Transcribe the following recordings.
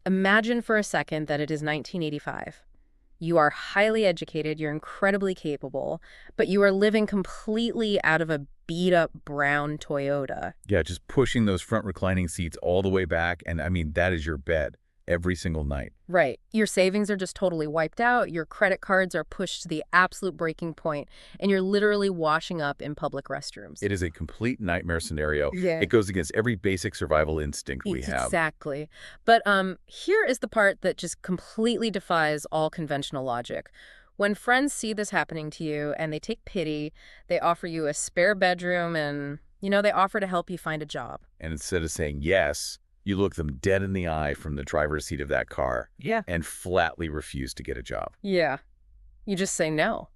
Imagine for a second that it is 1985. You are highly educated, you're incredibly capable, but you are living completely out of a beat-up brown Toyota. Yeah, just pushing those front reclining seats all the way back, and I mean, that is your bed every single night. Right. Your savings are just totally wiped out, your credit cards are pushed to the absolute breaking point, and you're literally washing up in public restrooms. It is a complete nightmare scenario. Yeah. It goes against every basic survival instinct we have. Exactly. But here is the part that just completely defies all conventional logic. When friends see this happening to you and they take pity, they offer you a spare bedroom and, they offer to help you find a job. And instead of saying yes, you look them dead in the eye from the driver's seat of that car. Yeah. And flatly refuse to get a job. Yeah. You just say no.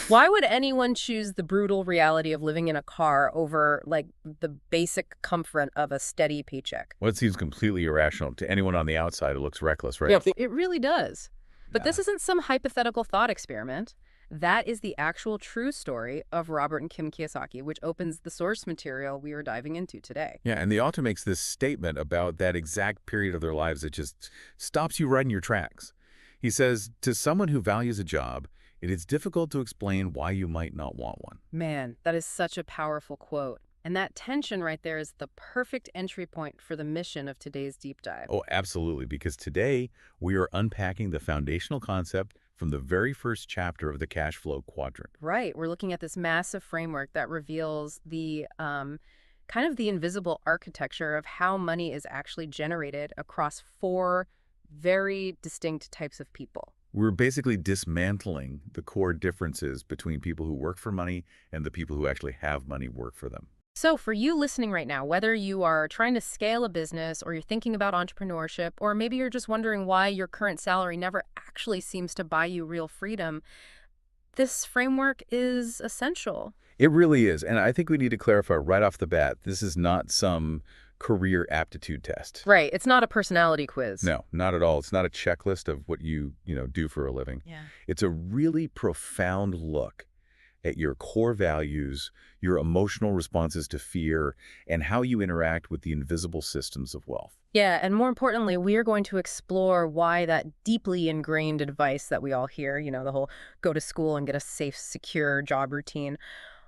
Why would anyone choose the brutal reality of living in a car over, like, the basic comfort of a steady paycheck? Well, it seems completely irrational. To anyone on the outside, it looks reckless, right? Yeah, it really does. But this isn't some hypothetical thought experiment. That is the actual true story of Robert and Kim Kiyosaki, which opens the source material we are diving into today. Yeah, and the author makes this statement about that exact period of their lives that just stops you right in your tracks. He says, to someone who values a job, it is difficult to explain why you might not want one. Man, that is such a powerful quote. And that tension right there is the perfect entry point for the mission of today's deep dive. Oh, absolutely, because today we are unpacking the foundational concept from the very first chapter of the cash flow quadrant. Right. We're looking at this massive framework that reveals the kind of the invisible architecture of how money is actually generated across four very distinct types of people. We're basically dismantling the core differences between people who work for money and the people who actually have money work for them. So for you listening right now, whether you are trying to scale a business or you're thinking about entrepreneurship, or maybe you're just wondering why your current salary never actually seems to buy you real freedom, this framework is essential. It really is. And I think we need to clarify right off the bat, this is not some career aptitude test. Right. It's not a personality quiz. No, not at all. It's not a checklist of what you do for a living. Yeah. It's a really profound look at your core values, your emotional responses to fear, and how you interact with the invisible systems of wealth. Yeah, and more importantly, we are going to explore why that deeply ingrained advice that we all hear, the whole go to school and get a safe, secure job routine,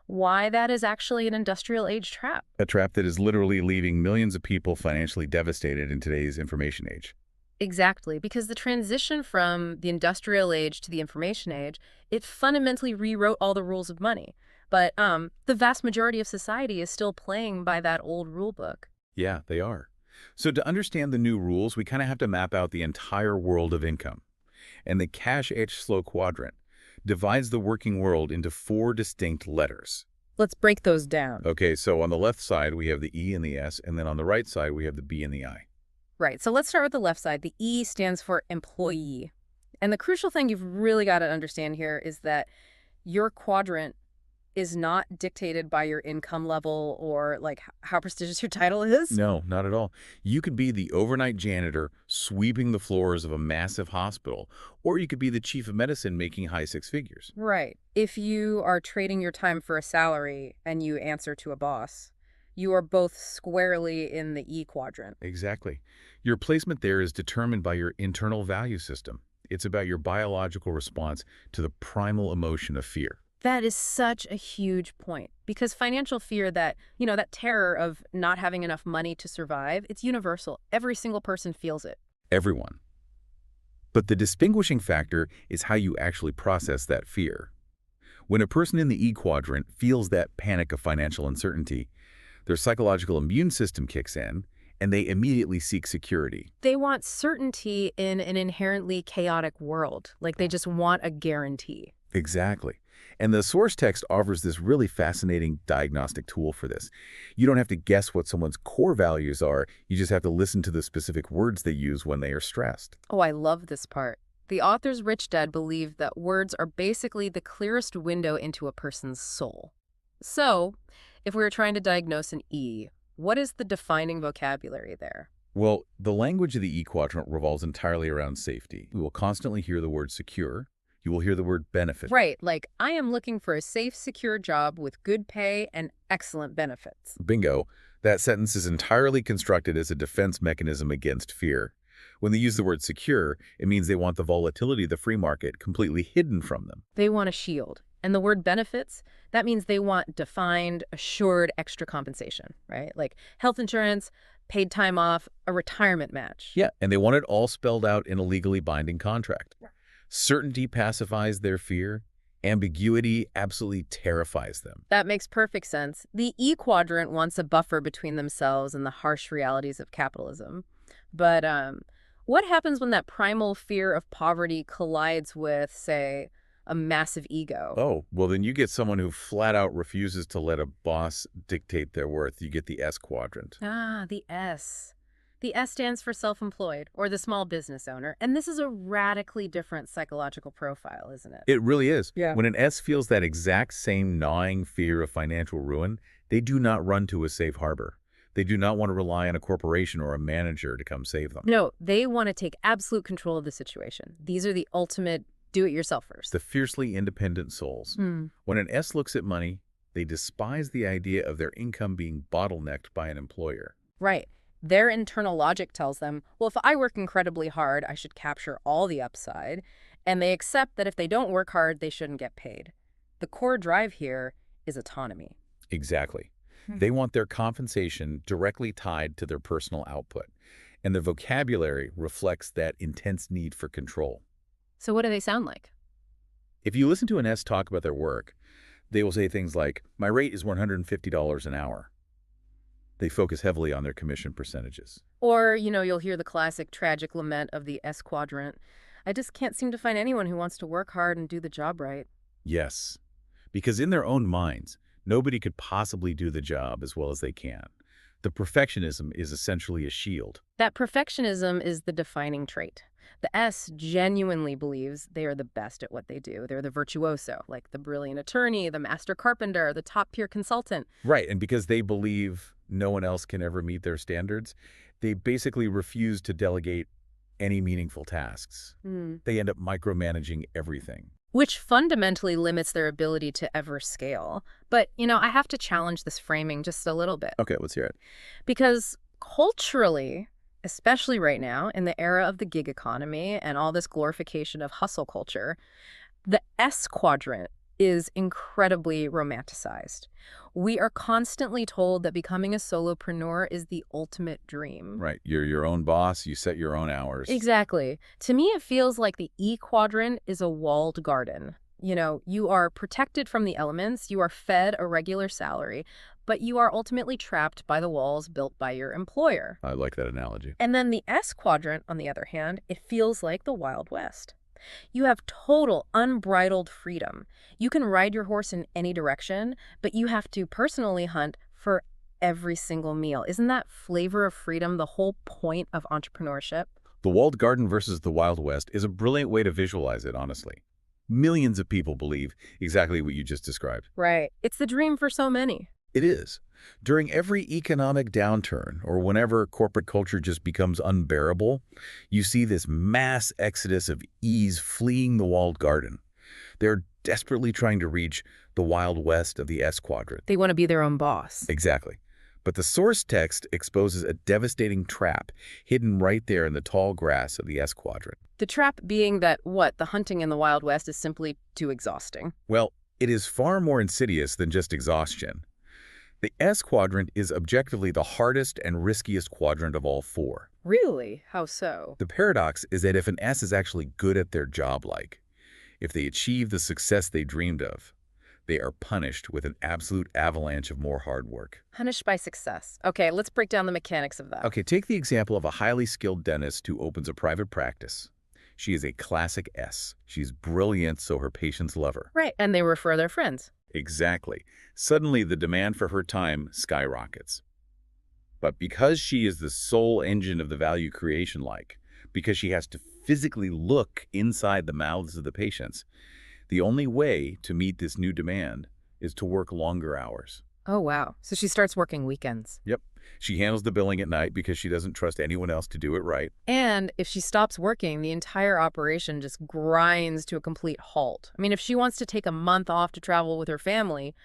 why that is actually an industrial age trap. A trap that is literally leaving millions of people financially devastated in today's information age. Exactly, because the transition from the industrial age to the information age, it fundamentally rewrote all the rules of money. But the vast majority of society is still playing by that old rule book. Yeah, they are. So to understand the new rules, we kind of have to map out the entire world of income. And the CASHFLOW Quadrant divides the working world into four distinct letters. Let's break those down. Okay, so on the left side, we have the E and the S, and then on the right side, we have the B and the I. Right, so let's start with the left side. The E stands for employee. And the crucial thing you've really got to understand here is that your quadrant is not dictated by your income level or like how prestigious your title is. No, not at all. You could be the overnight janitor sweeping the floors of a massive hospital, or you could be the chief of medicine making high six figures. Right. If you are trading your time for a salary and you answer to a boss, you are both squarely in the E quadrant. Exactly. Your placement there is determined by your internal value system. It's about your biological response to the primal emotion of fear. That is such a huge point because financial fear, that terror of not having enough money to survive, it's universal. Every single person feels it. Everyone. But the distinguishing factor is how you actually process that fear. When a person in the E quadrant feels that panic of financial uncertainty, their psychological immune system kicks in, and they immediately seek security. They want certainty in an inherently chaotic world. Like they just want a guarantee. Exactly. And the source text offers this really fascinating diagnostic tool for this. You don't have to guess what someone's core values are. You just have to listen to the specific words they use when they are stressed. Oh, I love this part. The author's rich dad believed that words are basically the clearest window into a person's soul. So, if we were trying to diagnose an E, what is the defining vocabulary there? Well, the language of the E quadrant revolves entirely around safety. You will constantly hear the word secure. You will hear the word benefit. Right, like, I am looking for a safe, secure job with good pay and excellent benefits. Bingo. That sentence is entirely constructed as a defense mechanism against fear. When they use the word secure, it means they want the volatility of the free market completely hidden from them. They want a shield. And the word benefits, that means they want defined, assured extra compensation, right? Like health insurance, paid time off, a retirement match. Yeah, and they want it all spelled out in a legally binding contract. Certainty pacifies their fear. Ambiguity absolutely terrifies them. That makes perfect sense. The E quadrant wants a buffer between themselves and the harsh realities of capitalism. But what happens when that primal fear of poverty collides with, say, a massive ego? Oh, well, then you get someone who flat out refuses to let a boss dictate their worth. You get the S quadrant. Ah, the S. The S stands for self-employed, or the small business owner. And this is a radically different psychological profile, isn't it? It really is. Yeah. When an S feels that exact same gnawing fear of financial ruin, they do not run to a safe harbor. They do not want to rely on a corporation or a manager to come save them. No, they want to take absolute control of the situation. These are the ultimate do-it-yourselfers. The fiercely independent souls. When an S looks at money, they despise the idea of their income being bottlenecked by an employer. Right. Their internal logic tells them, well, if I work incredibly hard, I should capture all the upside. And they accept that if they don't work hard, they shouldn't get paid. The core drive here is autonomy. Exactly. They want their compensation directly tied to their personal output, and their vocabulary reflects that intense need for control. So what do they sound like? If you listen to an S talk about their work, they will say things like, my rate is $150 an hour. They focus heavily on their commission percentages. Or, you'll hear the classic tragic lament of the S quadrant. I just can't seem to find anyone who wants to work hard and do the job right. Yes, because in their own minds, nobody could possibly do the job as well as they can. The perfectionism is essentially a shield. That perfectionism is the defining trait. The S genuinely believes they are the best at what they do. They're the virtuoso, like the brilliant attorney, the master carpenter, the top-tier consultant. Right, and because they believe no one else can ever meet their standards, they basically refuse to delegate any meaningful tasks. They end up micromanaging everything. Which fundamentally limits their ability to ever scale. But, I have to challenge this framing just a little bit. Okay, let's hear it. Because culturally, especially right now, in the era of the gig economy and all this glorification of hustle culture, the S quadrant is incredibly romanticized. We are constantly told that becoming a solopreneur is the ultimate dream. Right, you're your own boss, you set your own hours. Exactly. To me, it feels like the E quadrant is a walled garden. You are protected from the elements, you are fed a regular salary, but you are ultimately trapped by the walls built by your employer. I like that analogy. And then the S quadrant, on the other hand, it feels like the Wild West. You have total, unbridled freedom. You can ride your horse in any direction, but you have to personally hunt for every single meal. Isn't that flavor of freedom the whole point of entrepreneurship? The walled garden versus the Wild West is a brilliant way to visualize it, honestly. Millions of people believe exactly what you just described. Right. It's the dream for so many. It is. During every economic downturn, or whenever corporate culture just becomes unbearable, you see this mass exodus of E's fleeing the walled garden. They're desperately trying to reach the Wild West of the S quadrant. They want to be their own boss. Exactly. But the source text exposes a devastating trap hidden right there in the tall grass of the S quadrant. The trap being that, the hunting in the Wild West is simply too exhausting. Well, it is far more insidious than just exhaustion. The S quadrant is objectively the hardest and riskiest quadrant of all four. Really? How so? The paradox is that if an S is actually good at their job, if they achieve the success they dreamed of, they are punished with an absolute avalanche of more hard work. Punished by success. Okay, let's break down the mechanics of that. Okay, take the example of a highly skilled dentist who opens a private practice. She is a classic S. She's brilliant, so her patients love her. Right, and they refer their friends. Exactly. Suddenly, the demand for her time skyrockets. But because she is the sole engine of the value creation, because she has to physically look inside the mouths of the patients, the only way to meet this new demand is to work longer hours. Oh, wow. So she starts working weekends. Yep. She handles the billing at night because she doesn't trust anyone else to do it right. And if she stops working, the entire operation just grinds to a complete halt. I mean, if she wants to take a month off to travel with her family,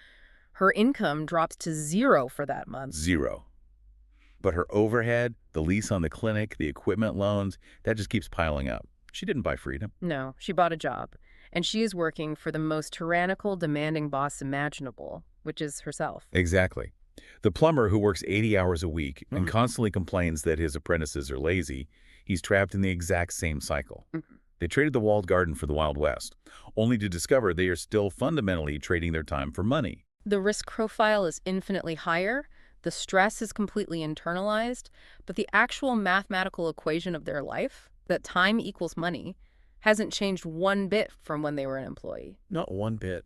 her income drops to zero for that month. Zero. But her overhead, the lease on the clinic, the equipment loans, that just keeps piling up. She didn't buy freedom. No, she bought a job, and she is working for the most tyrannical, demanding boss imaginable, which is herself. Exactly. The plumber who works 80 hours a week and Mhm. constantly complains that his apprentices are lazy, he's trapped in the exact same cycle. Mhm. They traded the walled garden for the Wild West, only to discover they are still fundamentally trading their time for money. The risk profile is infinitely higher, the stress is completely internalized, but the actual mathematical equation of their life, that time equals money, hasn't changed one bit from when they were an employee. Not one bit.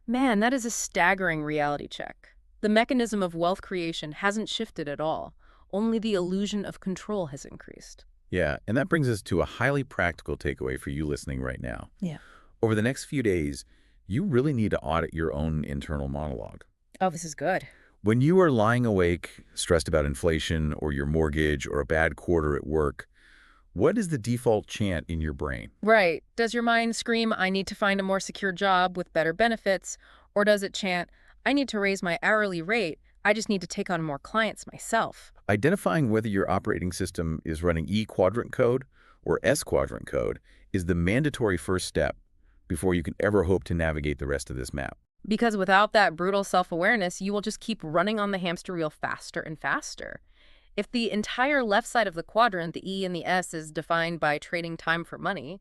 Man, that is a staggering reality check. The mechanism of wealth creation hasn't shifted at all. Only the illusion of control has increased. Yeah, and that brings us to a highly practical takeaway for you listening right now. Yeah. Over the next few days, you really need to audit your own internal monologue. Oh, this is good. When you are lying awake, stressed about inflation or your mortgage or a bad quarter at work, what is the default chant in your brain? Right. Does your mind scream, I need to find a more secure job with better benefits? Or does it chant, I need to raise my hourly rate, I just need to take on more clients myself? Identifying whether your operating system is running E-quadrant code or S-quadrant code is the mandatory first step before you can ever hope to navigate the rest of this map. Because without that brutal self-awareness, you will just keep running on the hamster wheel faster and faster. If the entire left side of the quadrant, the E and the S, is defined by trading time for money,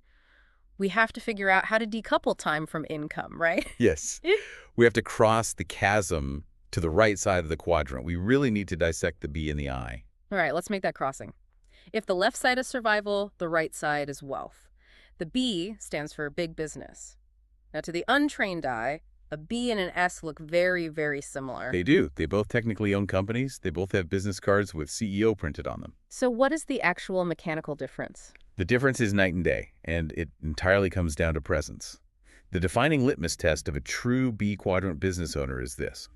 we have to figure out how to decouple time from income, right? Yes. We have to cross the chasm to the right side of the quadrant. We really need to dissect the B and the I. All right, let's make that crossing. If the left side is survival, the right side is wealth. The B stands for big business. Now, to the untrained eye, a B and an S look very, very similar. They do. They both technically own companies. They both have business cards with CEO printed on them. So what is the actual mechanical difference? The difference is night and day, and it entirely comes down to presence. The defining litmus test of a true B-quadrant business owner is this.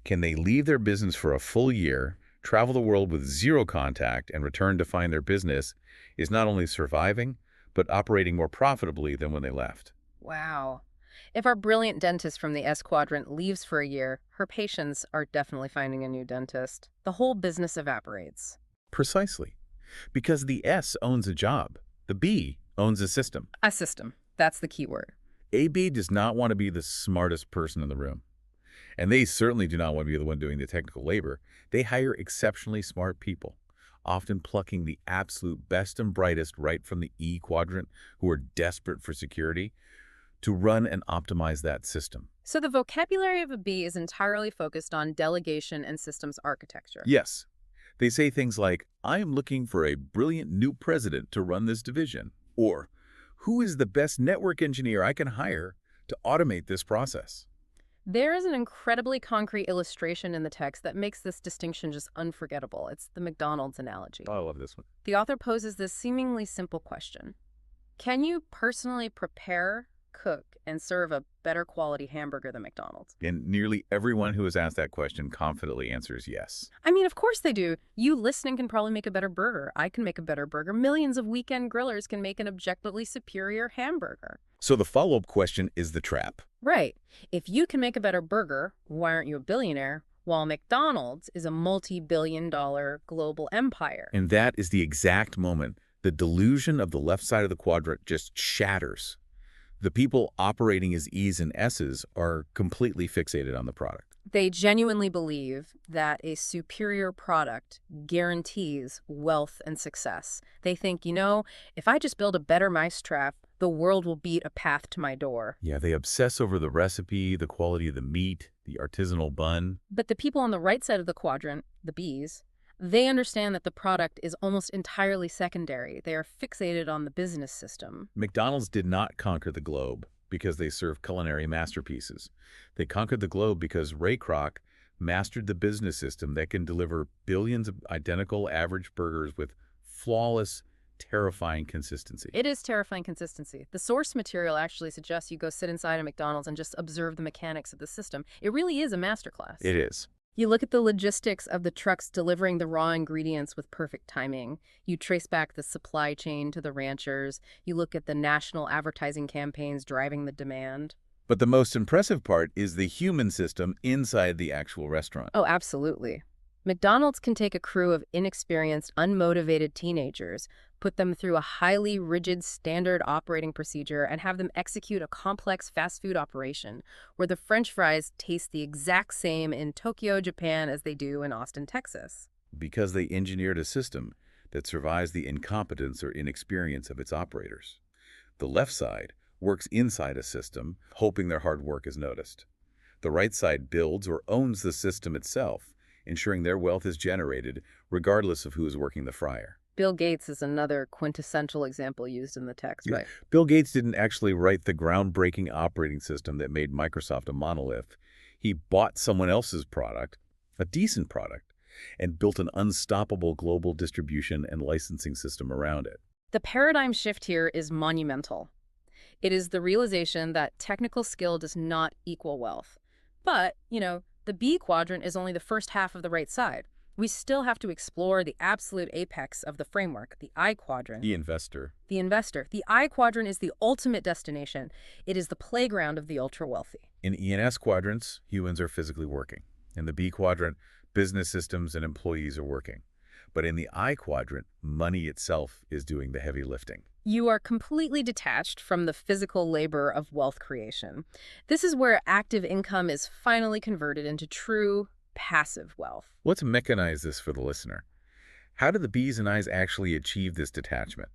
Can they leave their business for a full year, travel the world with zero contact, and return to find their business is not only surviving, but operating more profitably than when they left? Wow. If our brilliant dentist from the S quadrant leaves for a year, her patients are definitely finding a new dentist. The whole business evaporates. Precisely. Because the S owns a job. The B owns a system. A system. That's the key word. AB does not want to be the smartest person in the room. And they certainly do not want to be the one doing the technical labor. They hire exceptionally smart people, often plucking the absolute best and brightest right from the E quadrant who are desperate for security to run and optimize that system. So the vocabulary of a B is entirely focused on delegation and systems architecture. Yes. They say things like, I am looking for a brilliant new president to run this division. Or, who is the best network engineer I can hire to automate this process? There is an incredibly concrete illustration in the text that makes this distinction just unforgettable. It's the McDonald's analogy. Oh, I love this one. The author poses this seemingly simple question. Can you personally prepare, cook, and serve a better quality hamburger than McDonald's? And nearly everyone who has asked that question confidently answers yes. I mean, of course they do. You listening can probably make a better burger. I can make a better burger. Millions of weekend grillers can make an objectively superior hamburger. So the follow-up question is the trap. Right. If you can make a better burger, why aren't you a billionaire? While McDonald's is a multi-billion-dollar global empire. And that is the exact moment the delusion of the left side of the quadrant just shatters. The people operating as E's and S's are completely fixated on the product. They genuinely believe that a superior product guarantees wealth and success. They think, if I just build a better mousetrap, the world will beat a path to my door. Yeah, they obsess over the recipe, the quality of the meat, the artisanal bun. But the people on the right side of the quadrant, the B's, they understand that the product is almost entirely secondary. They are fixated on the business system. McDonald's did not conquer the globe because they serve culinary masterpieces. They conquered the globe because Ray Kroc mastered the business system that can deliver billions of identical average burgers with flawless, terrifying consistency. It is terrifying consistency. The source material actually suggests you go sit inside a McDonald's and just observe the mechanics of the system. It really is a masterclass. It is. You look at the logistics of the trucks delivering the raw ingredients with perfect timing. You trace back the supply chain to the ranchers. You look at the national advertising campaigns driving the demand. But the most impressive part is the human system inside the actual restaurant. Oh, absolutely. McDonald's can take a crew of inexperienced, unmotivated teenagers, put them through a highly rigid standard operating procedure, and have them execute a complex fast food operation where the French fries taste the exact same in Tokyo, Japan as they do in Austin, Texas. Because they engineered a system that survives the incompetence or inexperience of its operators. The left side works inside a system, hoping their hard work is noticed. The right side builds or owns the system itself, ensuring their wealth is generated regardless of who is working the fryer. Bill Gates is another quintessential example used in the text, right? Bill Gates didn't actually write the groundbreaking operating system that made Microsoft a monolith. He bought someone else's product, a decent product, and built an unstoppable global distribution and licensing system around it. The paradigm shift here is monumental. It is the realization that technical skill does not equal wealth. But, the B quadrant is only the first half of the right side. We still have to explore the absolute apex of the framework, the I quadrant. The investor. The investor. The I quadrant is the ultimate destination. It is the playground of the ultra-wealthy. In E and S quadrants, humans are physically working. In the B quadrant, business systems and employees are working. But in the I quadrant, money itself is doing the heavy lifting. You are completely detached from the physical labor of wealth creation. This is where active income is finally converted into true passive wealth. Let's mechanize this for the listener. How do the B's and I's actually achieve this detachment?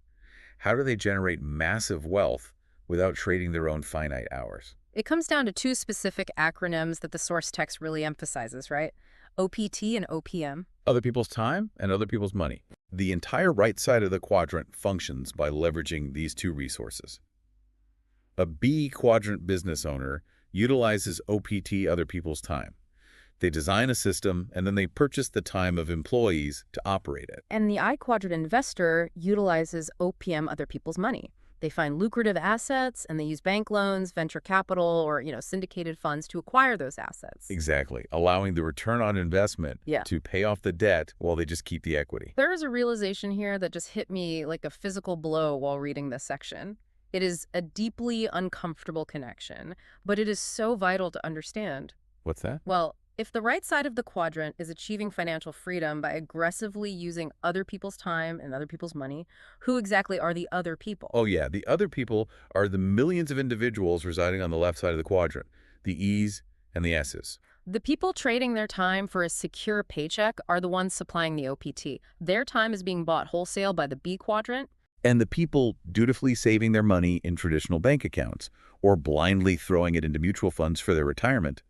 How do they generate massive wealth without trading their own finite hours? It comes down to two specific acronyms that the source text really emphasizes, right? OPT and OPM. Other people's time and other people's money. The entire right side of the quadrant functions by leveraging these two resources. A B quadrant business owner utilizes OPT, other people's time. They design a system, and then they purchase the time of employees to operate it. And the I quadrant investor utilizes OPM, other people's money. They find lucrative assets, and they use bank loans, venture capital, or, syndicated funds to acquire those assets. Exactly, allowing the return on investment to pay off the debt while they just keep the equity. There is a realization here that just hit me like a physical blow while reading this section. It is a deeply uncomfortable connection, but it is so vital to understand. What's that? Well, if the right side of the quadrant is achieving financial freedom by aggressively using other people's time and other people's money, who exactly are the other people? Oh yeah, the other people are the millions of individuals residing on the left side of the quadrant, the E's and the S's. The people trading their time for a secure paycheck are the ones supplying the OPT. Their time is being bought wholesale by the B quadrant. And the people dutifully saving their money in traditional bank accounts or blindly throwing it into mutual funds for their retirement,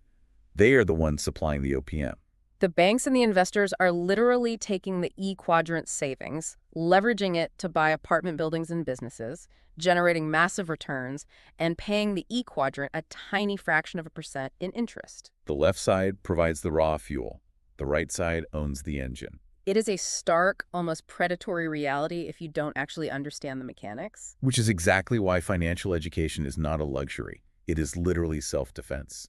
they are the ones supplying the OPM. The banks and the investors are literally taking the E quadrant savings, leveraging it to buy apartment buildings and businesses, generating massive returns, and paying the E quadrant a tiny fraction of a % in interest. The left side provides the raw fuel. The right side owns the engine. It is a stark, almost predatory reality if you don't actually understand the mechanics. Which is exactly why financial education is not a luxury. It is literally self-defense.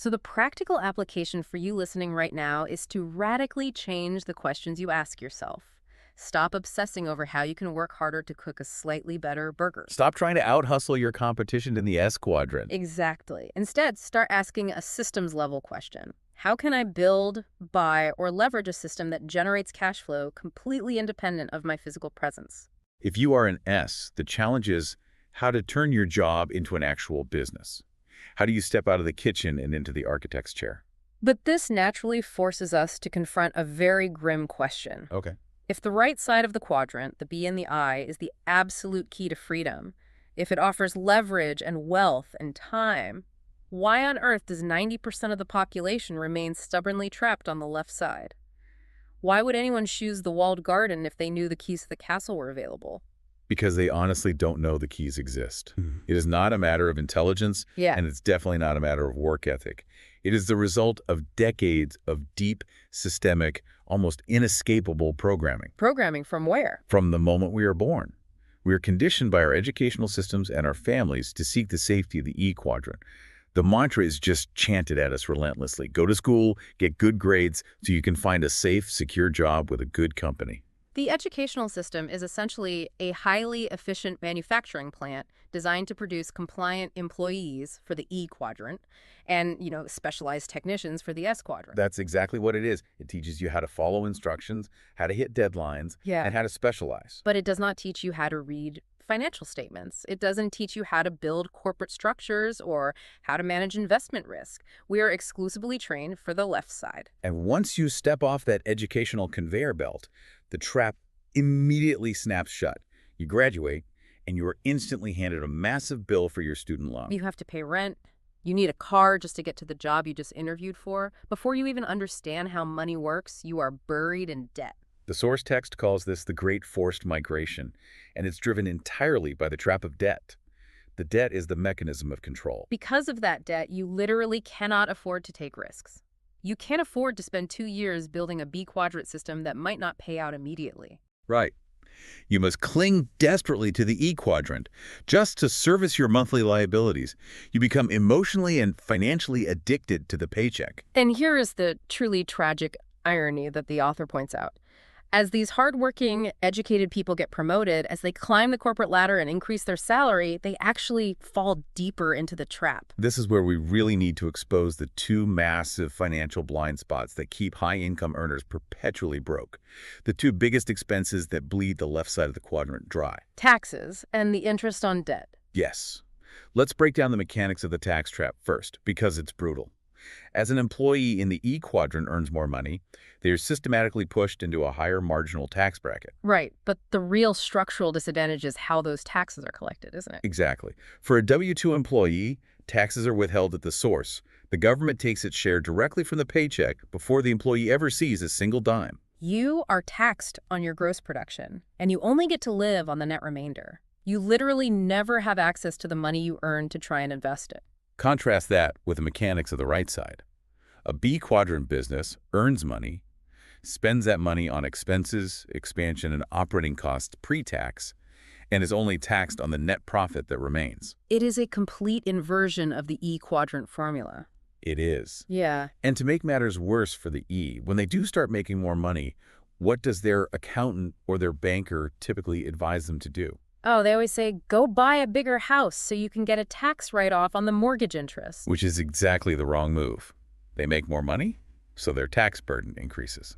So the practical application for you listening right now is to radically change the questions you ask yourself. Stop obsessing over how you can work harder to cook a slightly better burger. Stop trying to out-hustle your competition in the S quadrant. Exactly. Instead, start asking a systems-level question. How can I build, buy, or leverage a system that generates cash flow completely independent of my physical presence? If you are an S, the challenge is how to turn your job into an actual business. How do you step out of the kitchen and into the architect's chair? But this naturally forces us to confront a very grim question. Okay. If the right side of the quadrant, the B and the I, is the absolute key to freedom, if it offers leverage and wealth and time, why on earth does 90% of the population remain stubbornly trapped on the left side? Why would anyone choose the walled garden if they knew the keys to the castle were available? Because they honestly don't know the keys exist. It is not a matter of intelligence, and it's definitely not a matter of work ethic. It is the result of decades of deep, systemic, almost inescapable programming. Programming from where? From the moment we are born. We are conditioned by our educational systems and our families to seek the safety of the E quadrant. The mantra is just chanted at us relentlessly. Go to school, get good grades, so you can find a safe, secure job with a good company. The educational system is essentially a highly efficient manufacturing plant designed to produce compliant employees for the E quadrant and, specialized technicians for the S quadrant. That's exactly what it is. It teaches you how to follow instructions, how to hit deadlines, Yeah. and how to specialize. But it does not teach you how to read financial statements. It doesn't teach you how to build corporate structures or how to manage investment risk. We are exclusively trained for the left side. And once you step off that educational conveyor belt, the trap immediately snaps shut. You graduate, and you are instantly handed a massive bill for your student loan. You have to pay rent. You need a car just to get to the job you just interviewed for. Before you even understand how money works, you are buried in debt. The source text calls this the Great Forced Migration, and it's driven entirely by the trap of debt. The debt is the mechanism of control. Because of that debt, you literally cannot afford to take risks. You can't afford to spend 2 years building a B quadrant system that might not pay out immediately. Right. You must cling desperately to the E quadrant just to service your monthly liabilities. You become emotionally and financially addicted to the paycheck. And here is the truly tragic irony that the author points out. As these hardworking, educated people get promoted, as they climb the corporate ladder and increase their salary, they actually fall deeper into the trap. This is where we really need to expose the two massive financial blind spots that keep high-income earners perpetually broke. The two biggest expenses that bleed the left side of the quadrant dry. Taxes and the interest on debt. Yes. Let's break down the mechanics of the tax trap first, because it's brutal. As an employee in the E quadrant earns more money, they are systematically pushed into a higher marginal tax bracket. Right, but the real structural disadvantage is how those taxes are collected, isn't it? Exactly. For a W-2 employee, taxes are withheld at the source. The government takes its share directly from the paycheck before the employee ever sees a single dime. You are taxed on your gross production, and you only get to live on the net remainder. You literally never have access to the money you earn to try and invest it. Contrast that with the mechanics of the right side. A B quadrant business earns money, spends that money on expenses, expansion, and operating costs pre-tax, and is only taxed on the net profit that remains. It is a complete inversion of the E quadrant formula. It is. Yeah. And to make matters worse for the E, when they do start making more money, what does their accountant or their banker typically advise them to do? Oh, they always say, go buy a bigger house so you can get a tax write-off on the mortgage interest. Which is exactly the wrong move. They make more money, so their tax burden increases.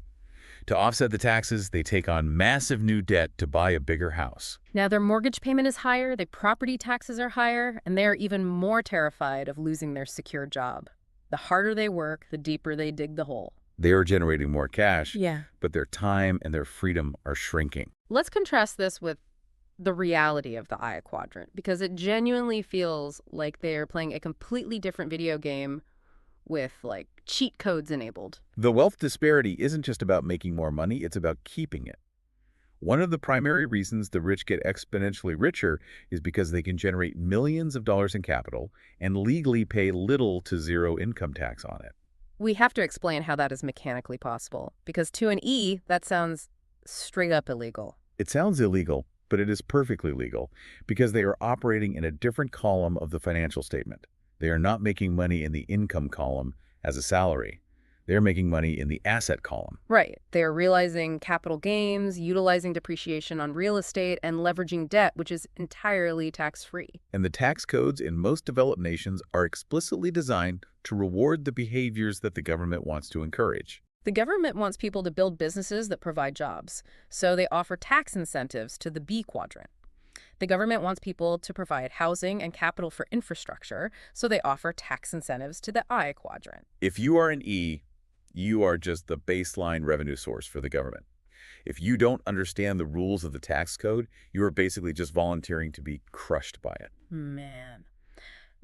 To offset the taxes, they take on massive new debt to buy a bigger house. Now their mortgage payment is higher, their property taxes are higher, and they're even more terrified of losing their secure job. The harder they work, the deeper they dig the hole. They are generating more cash, Yeah. but their time and their freedom are shrinking. Let's contrast this with the reality of the I quadrant, because it genuinely feels like they're playing a completely different video game with, like, cheat codes enabled. The wealth disparity isn't just about making more money, it's about keeping it. One of the primary reasons the rich get exponentially richer is because they can generate millions of dollars in capital and legally pay little to zero income tax on it. We have to explain how that is mechanically possible, because to an E, that sounds straight up illegal. It sounds illegal, but it is perfectly legal because they are operating in a different column of the financial statement. They are not making money in the income column as a salary. They're making money in the asset column. Right. They're realizing capital gains, utilizing depreciation on real estate, and leveraging debt, which is entirely tax-free. And the tax codes in most developed nations are explicitly designed to reward the behaviors that the government wants to encourage. The government wants people to build businesses that provide jobs, so they offer tax incentives to the B quadrant. The government wants people to provide housing and capital for infrastructure, so they offer tax incentives to the I quadrant. If you are an E, you are just the baseline revenue source for the government. If you don't understand the rules of the tax code, you are basically just volunteering to be crushed by it. Man.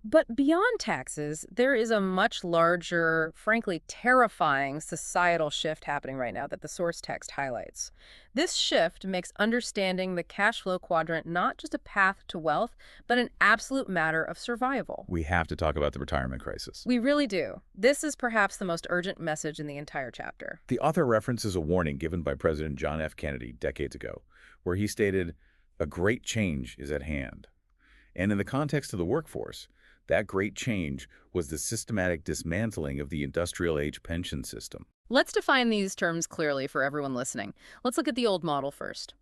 But beyond taxes, there is a much larger, frankly terrifying societal shift happening right now that the source text highlights. This shift makes understanding the cash flow quadrant not just a path to wealth, but an absolute matter of survival. We have to talk about the retirement crisis. We really do. This is perhaps the most urgent message in the entire chapter. The author references a warning given by President John F. Kennedy decades ago, where he stated, "A great change is at hand." And in the context of the workforce, That great change was the systematic dismantling of the industrial age pension system. Let's define these terms clearly for everyone listening. Let's look at the old model first.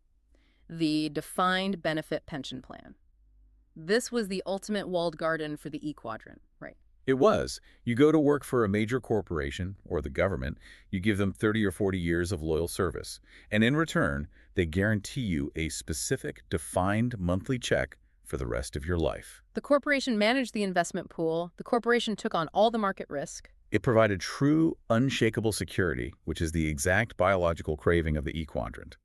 The defined benefit pension plan. This was the ultimate walled garden for the E quadrant, right? It was. You go to work for a major corporation or the government, you give them 30 or 40 years of loyal service, and in return, they guarantee you a specific, defined monthly check for the rest of your life. The corporation managed the investment pool. The corporation took on all the market risk. It provided true, unshakable security, which is the exact biological craving of the E quadrant.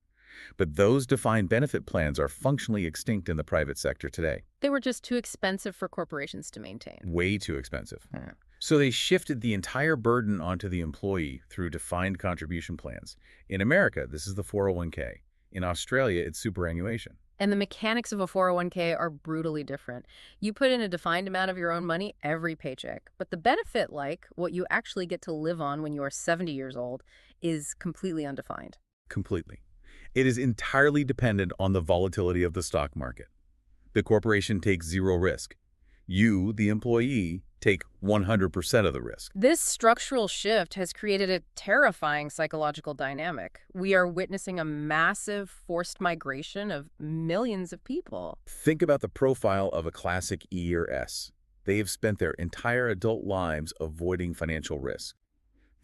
But those defined benefit plans are functionally extinct in the private sector today. They were just too expensive for corporations to maintain. Way too expensive. Hmm. So they shifted the entire burden onto the employee through defined contribution plans. In America, this is the 401k. In Australia, it's superannuation. And the mechanics of a 401k are brutally different. You put in a defined amount of your own money every paycheck, but the benefit, like what you actually get to live on when you are 70 years old, is completely undefined. Completely. It is entirely dependent on the volatility of the stock market. The corporation takes zero risk. You, the employee, take 100% of the risk. This structural shift has created a terrifying psychological dynamic. We are witnessing a massive forced migration of millions of people. Think about the profile of a classic E or S. They have spent their entire adult lives avoiding financial risk.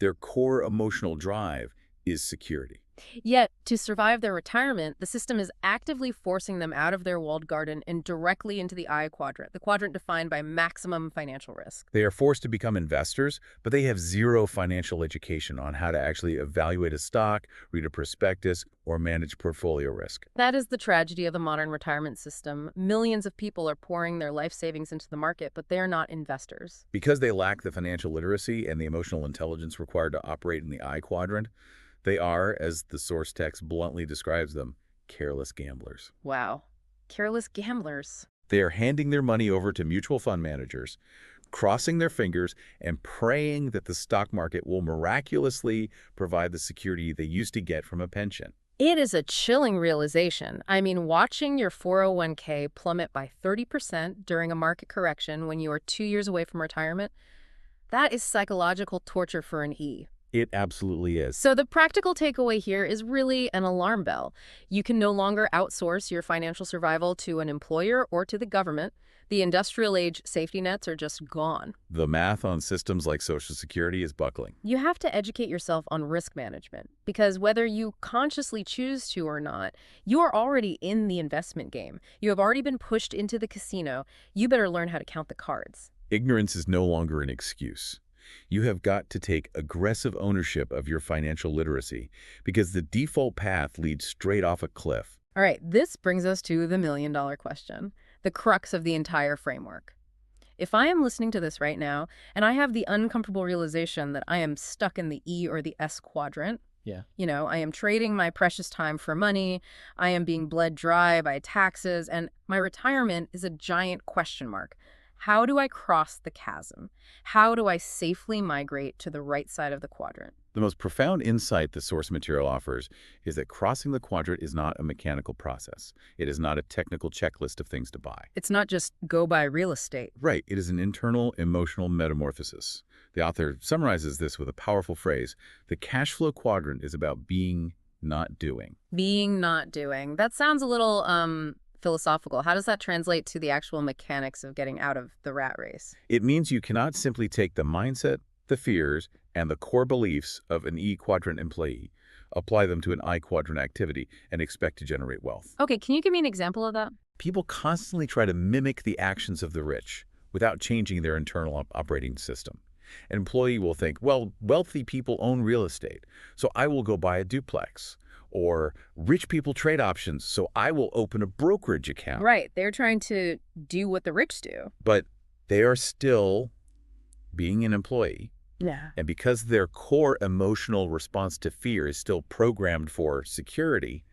Their core emotional drive is security. Yet, to survive their retirement, the system is actively forcing them out of their walled garden and directly into the I quadrant, the quadrant defined by maximum financial risk. They are forced to become investors, but they have zero financial education on how to actually evaluate a stock, read a prospectus, or manage portfolio risk. That is the tragedy of the modern retirement system. Millions of people are pouring their life savings into the market, but they are not investors. Because they lack the financial literacy and the emotional intelligence required to operate in the I quadrant, they are, as the source text bluntly describes them, careless gamblers. Wow. Careless gamblers. They are handing their money over to mutual fund managers, crossing their fingers and praying that the stock market will miraculously provide the security they used to get from a pension. It is a chilling realization. I mean, watching your 401k plummet by 30% during a market correction when you are 2 years away from retirement, that is psychological torture for an E. It absolutely is. So the practical takeaway here is really an alarm bell. You can no longer outsource your financial survival to an employer or to the government. The industrial age safety nets are just gone. The math on systems like Social Security is buckling. You have to educate yourself on risk management because whether you consciously choose to or not, you are already in the investment game. You have already been pushed into the casino. You better learn how to count the cards. Ignorance is no longer an excuse. You have got to take aggressive ownership of your financial literacy because the default path leads straight off a cliff. All right, this brings us to the million-dollar question, the crux of the entire framework. If I am listening to this right now and I have the uncomfortable realization that I am stuck in the E or the S quadrant, I am trading my precious time for money, I am being bled dry by taxes, and my retirement is a giant question mark. How do I cross the chasm? How do I safely migrate to the right side of the quadrant? The most profound insight the source material offers is that crossing the quadrant is not a mechanical process. It is not a technical checklist of things to buy. It's not just go buy real estate. Right. It is an internal emotional metamorphosis. The author summarizes this with a powerful phrase: the cash flow quadrant is about being, not doing. Being, not doing. That sounds a little, philosophical. How does that translate to the actual mechanics of getting out of the rat race? It means you cannot simply take the mindset, the fears, and the core beliefs of an E quadrant employee, apply them to an I quadrant activity, and expect to generate wealth. Okay, can you give me an example of that? People constantly try to mimic the actions of the rich without changing their internal operating system. An employee will think, well, wealthy people own real estate, so I will go buy a duplex. Or rich people trade options, so I will open a brokerage account. Right. They're trying to do what the rich do. But they are still being an employee. Yeah. And because their core emotional response to fear is still programmed for security,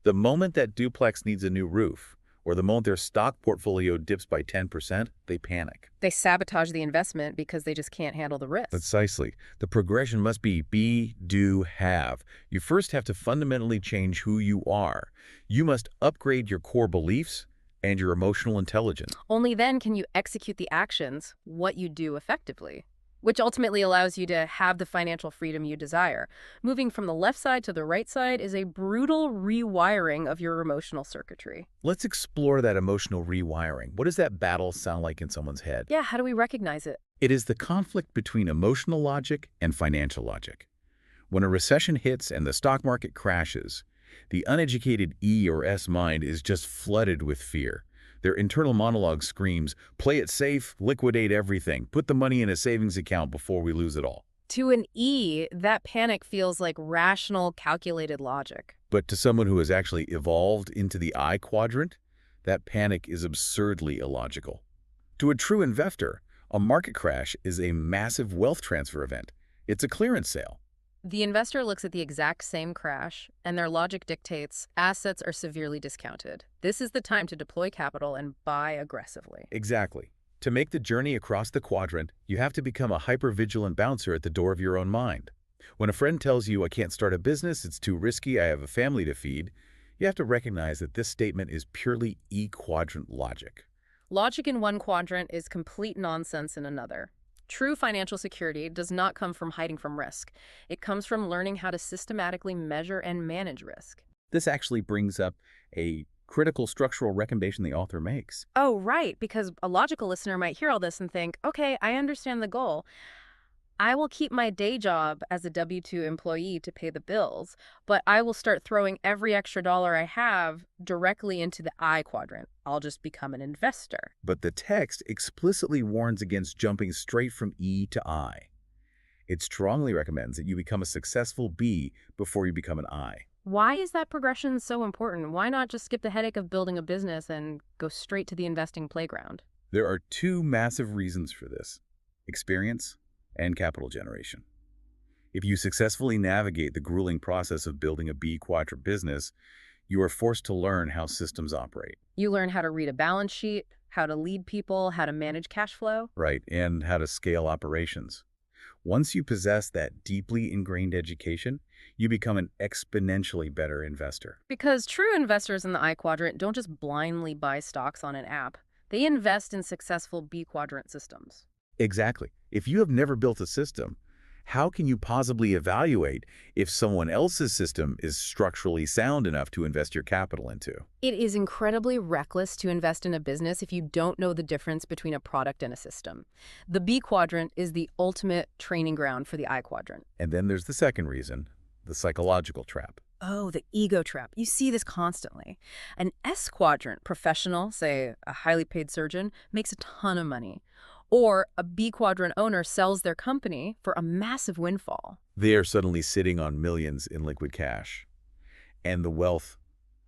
the moment that duplex needs a new roof, or the moment their stock portfolio dips by 10%, they panic. They sabotage the investment because they just can't handle the risk. Precisely. The progression must be do, have. You first have to fundamentally change who you are. You must upgrade your core beliefs and your emotional intelligence. Only then can you execute the actions, what you do effectively, which ultimately allows you to have the financial freedom you desire. Moving from the left side to the right side is a brutal rewiring of your emotional circuitry. Let's explore that emotional rewiring. What does that battle sound like in someone's head? Yeah, how do we recognize it? It is the conflict between emotional logic and financial logic. When a recession hits and the stock market crashes, the uneducated E or S mind is just flooded with fear. Their internal monologue screams, "Play it safe, liquidate everything, put the money in a savings account before we lose it all." To an E, that panic feels like rational, calculated logic. But to someone who has actually evolved into the I quadrant, that panic is absurdly illogical. To a true investor, a market crash is a massive wealth transfer event. It's a clearance sale. The investor looks at the exact same crash, and their logic dictates assets are severely discounted. This is the time to deploy capital and buy aggressively. Exactly. To make the journey across the quadrant, you have to become a hyper-vigilant bouncer at the door of your own mind. When a friend tells you, "I can't start a business, it's too risky, I have a family to feed," you have to recognize that this statement is purely E-quadrant logic. Logic in one quadrant is complete nonsense in another. True financial security does not come from hiding from risk. It comes from learning how to systematically measure and manage risk. This actually brings up a critical structural recommendation the author makes. Oh, right, because a logical listener might hear all this and think, okay, I understand the goal. I will keep my day job as a W-2 employee to pay the bills, but I will start throwing every extra dollar I have directly into the I quadrant. I'll just become an investor. But the text explicitly warns against jumping straight from E to I. It strongly recommends that you become a successful B before you become an I. Why is that progression so important? Why not just skip the headache of building a business and go straight to the investing playground? There are two massive reasons for this: experience and capital generation. If you successfully navigate the grueling process of building a B quadrant business, you are forced to learn how systems operate. You learn how to read a balance sheet, how to lead people, how to manage cash flow. Right, and how to scale operations. Once you possess that deeply ingrained education, you become an exponentially better investor. Because true investors in the I quadrant don't just blindly buy stocks on an app. They invest in successful B quadrant systems. Exactly. If you have never built a system, how can you possibly evaluate if someone else's system is structurally sound enough to invest your capital into? It is incredibly reckless to invest in a business if you don't know the difference between a product and a system. The B quadrant is the ultimate training ground for the I quadrant. And then there's the second reason, the psychological trap. Oh, the ego trap. You see this constantly. An S quadrant professional, say a highly paid surgeon, makes a ton of money. Or a B quadrant owner sells their company for a massive windfall. They are suddenly sitting on millions in liquid cash, and the wealth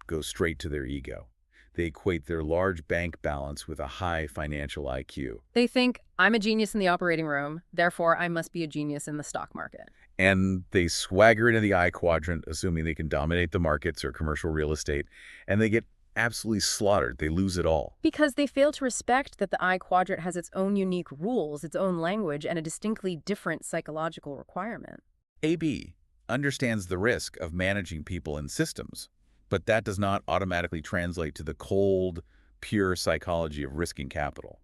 goes straight to their ego. They equate their large bank balance with a high financial IQ. They think, I'm a genius in the operating room, therefore I must be a genius in the stock market. And they swagger into the I quadrant, assuming they can dominate the markets or commercial real estate, and they get absolutely slaughtered. They lose it all. Because they fail to respect that the I quadrant has its own unique rules, its own language, and a distinctly different psychological requirement. AB understands the risk of managing people and systems, but that does not automatically translate to the cold, pure psychology of risking capital.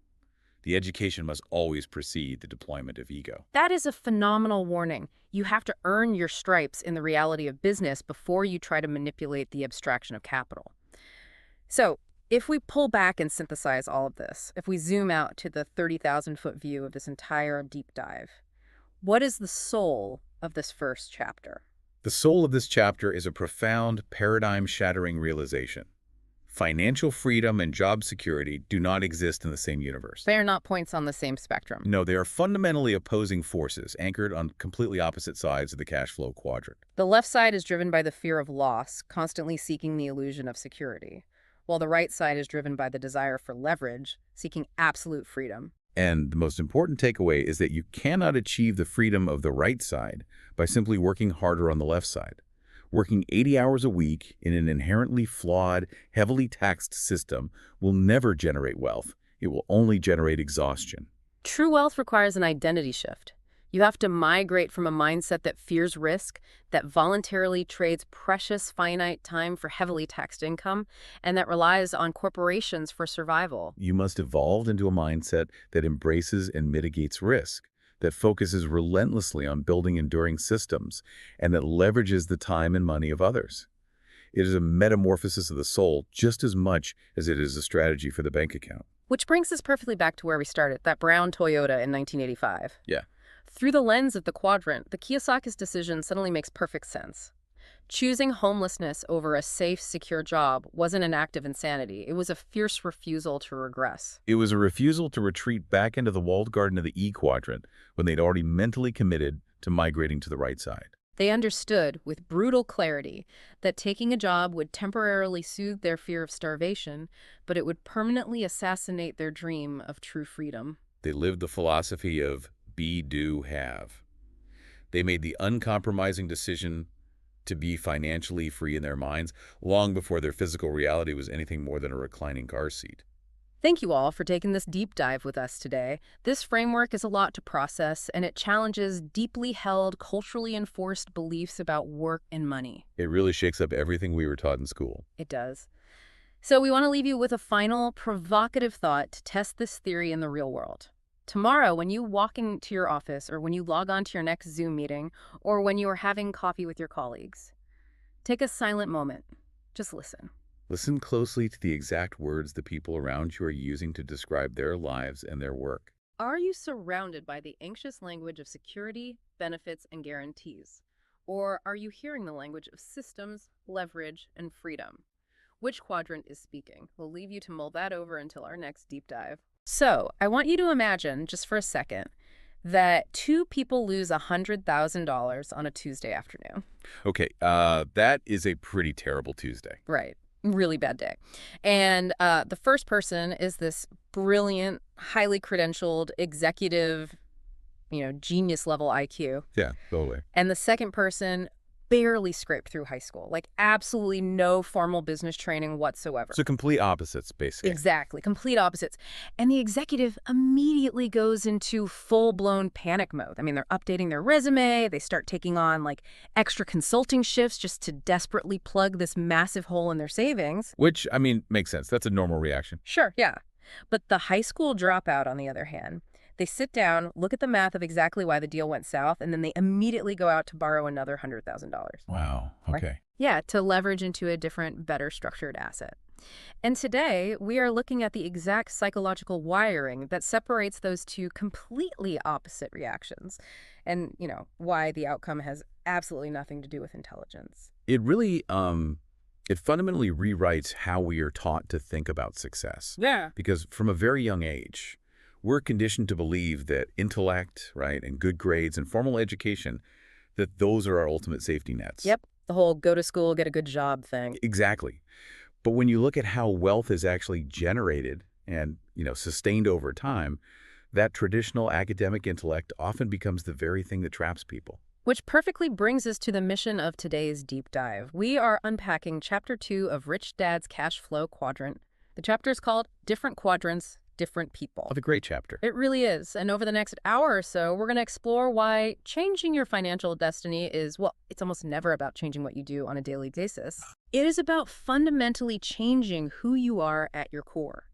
The education must always precede the deployment of ego. That is a phenomenal warning. You have to earn your stripes in the reality of business before you try to manipulate the abstraction of capital. So, if we pull back and synthesize all of this, if we zoom out to the 30,000-foot view of this entire deep dive, what is the soul of this first chapter? The soul of this chapter is a profound, paradigm-shattering realization. Financial freedom and job security do not exist in the same universe. They are not points on the same spectrum. No, they are fundamentally opposing forces, anchored on completely opposite sides of the cash flow quadrant. The left side is driven by the fear of loss, constantly seeking the illusion of security, while the right side is driven by the desire for leverage, seeking absolute freedom. And the most important takeaway is that you cannot achieve the freedom of the right side by simply working harder on the left side. Working 80 hours a week in an inherently flawed, heavily taxed system will never generate wealth. It will only generate exhaustion. True wealth requires an identity shift. You have to migrate from a mindset that fears risk, that voluntarily trades precious finite time for heavily taxed income, and that relies on corporations for survival. You must evolve into a mindset that embraces and mitigates risk, that focuses relentlessly on building enduring systems, and that leverages the time and money of others. It is a metamorphosis of the soul just as much as it is a strategy for the bank account. Which brings us perfectly back to where we started, that brown Toyota in 1985. Yeah. Through the lens of the quadrant, the Kiyosaki's decision suddenly makes perfect sense. Choosing homelessness over a safe, secure job wasn't an act of insanity. It was a fierce refusal to regress. It was a refusal to retreat back into the walled garden of the E quadrant when they'd already mentally committed to migrating to the right side. They understood, with brutal clarity, that taking a job would temporarily soothe their fear of starvation, but it would permanently assassinate their dream of true freedom. They lived the philosophy of be, do, have. They made the uncompromising decision to be financially free in their minds long before their physical reality was anything more than a reclining car seat. Thank you all for taking this deep dive with us today. This framework is a lot to process, and it challenges deeply held, culturally enforced beliefs about work and money. It really shakes up everything we were taught in school. It does. So we want to leave you with a final, provocative thought to test this theory in the real world. Tomorrow, when you walk into your office, or when you log on to your next Zoom meeting, or when you are having coffee with your colleagues, take a silent moment. Just listen. Listen closely to the exact words the people around you are using to describe their lives and their work. Are you surrounded by the anxious language of security, benefits, and guarantees? Or are you hearing the language of systems, leverage, and freedom? Which quadrant is speaking? We'll leave you to mull that over until our next deep dive. So, I want you to imagine, just for a second, that two people lose $100,000 on a Tuesday afternoon. Okay, that is a pretty terrible Tuesday. Right. Really bad day. And the first person is this brilliant, highly credentialed executive, genius level IQ. Yeah, totally. And the second person barely scraped through high school, like absolutely no formal business training whatsoever. So complete opposites, basically. Exactly, complete opposites. And the executive immediately goes into full-blown panic mode. I mean, they're updating their resume, they start taking on like extra consulting shifts just to desperately plug this massive hole in their savings. Which, I mean, makes sense. That's a normal reaction. Sure, yeah. But the high school dropout, on the other hand, they sit down, look at the math of exactly why the deal went south, and then they immediately go out to borrow another $100,000. Wow, okay. Right? Yeah, to leverage into a different, better structured asset. And today, we are looking at the exact psychological wiring that separates those two completely opposite reactions and, why the outcome has absolutely nothing to do with intelligence. It really, it fundamentally rewrites how we are taught to think about success. Yeah. Because from a very young age, we're conditioned to believe that intellect, right, and good grades and formal education, that those are our ultimate safety nets. Yep. The whole go to school, get a good job thing. Exactly. But when you look at how wealth is actually generated and, sustained over time, that traditional academic intellect often becomes the very thing that traps people. Which perfectly brings us to the mission of today's deep dive. We are unpacking Chapter 2 of Rich Dad's Cash Flow Quadrant. The chapter is called Different Quadrants, Different People. What a great chapter. It really is. And over the next hour or so, we're going to explore why changing your financial destiny is, well, it's almost never about changing what you do on a daily basis. It is about fundamentally changing who you are at your core.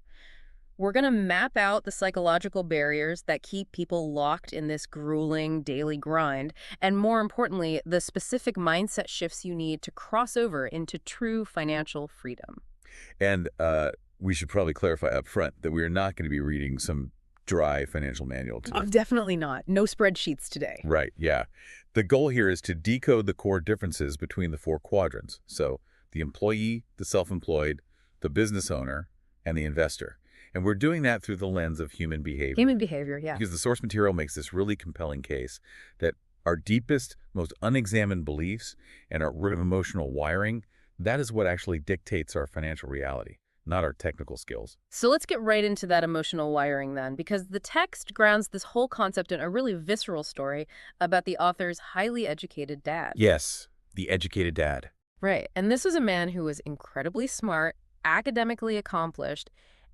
We're going to map out the psychological barriers that keep people locked in this grueling daily grind, and more importantly, the specific mindset shifts you need to cross over into true financial freedom. And we should probably clarify up front that we are not going to be reading some dry financial manual today. Oh, definitely not. No spreadsheets today. Right, yeah. The goal here is to decode the core differences between the four quadrants. So the employee, the self-employed, the business owner, and the investor. And we're doing that through the lens of human behavior. Human behavior, yeah. Because the source material makes this really compelling case that our deepest, most unexamined beliefs and our emotional wiring, that is what actually dictates our financial reality, not our technical skills. So let's get right into that emotional wiring then, because the text grounds this whole concept in a really visceral story about the author's highly educated dad. Yes, the educated dad. Right. And this was a man who was incredibly smart, academically accomplished,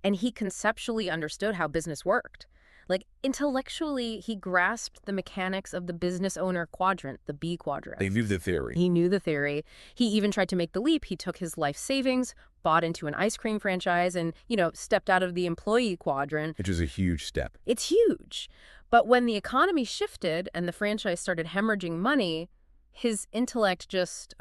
and he conceptually understood how business worked. Like, intellectually, he grasped the mechanics of the business owner quadrant, the B quadrant. They knew the theory. He knew the theory. He even tried to make the leap. He took his life savings, bought into an ice cream franchise, and, stepped out of the employee quadrant. Which is a huge step. It's huge. But when the economy shifted and the franchise started hemorrhaging money, his intellect just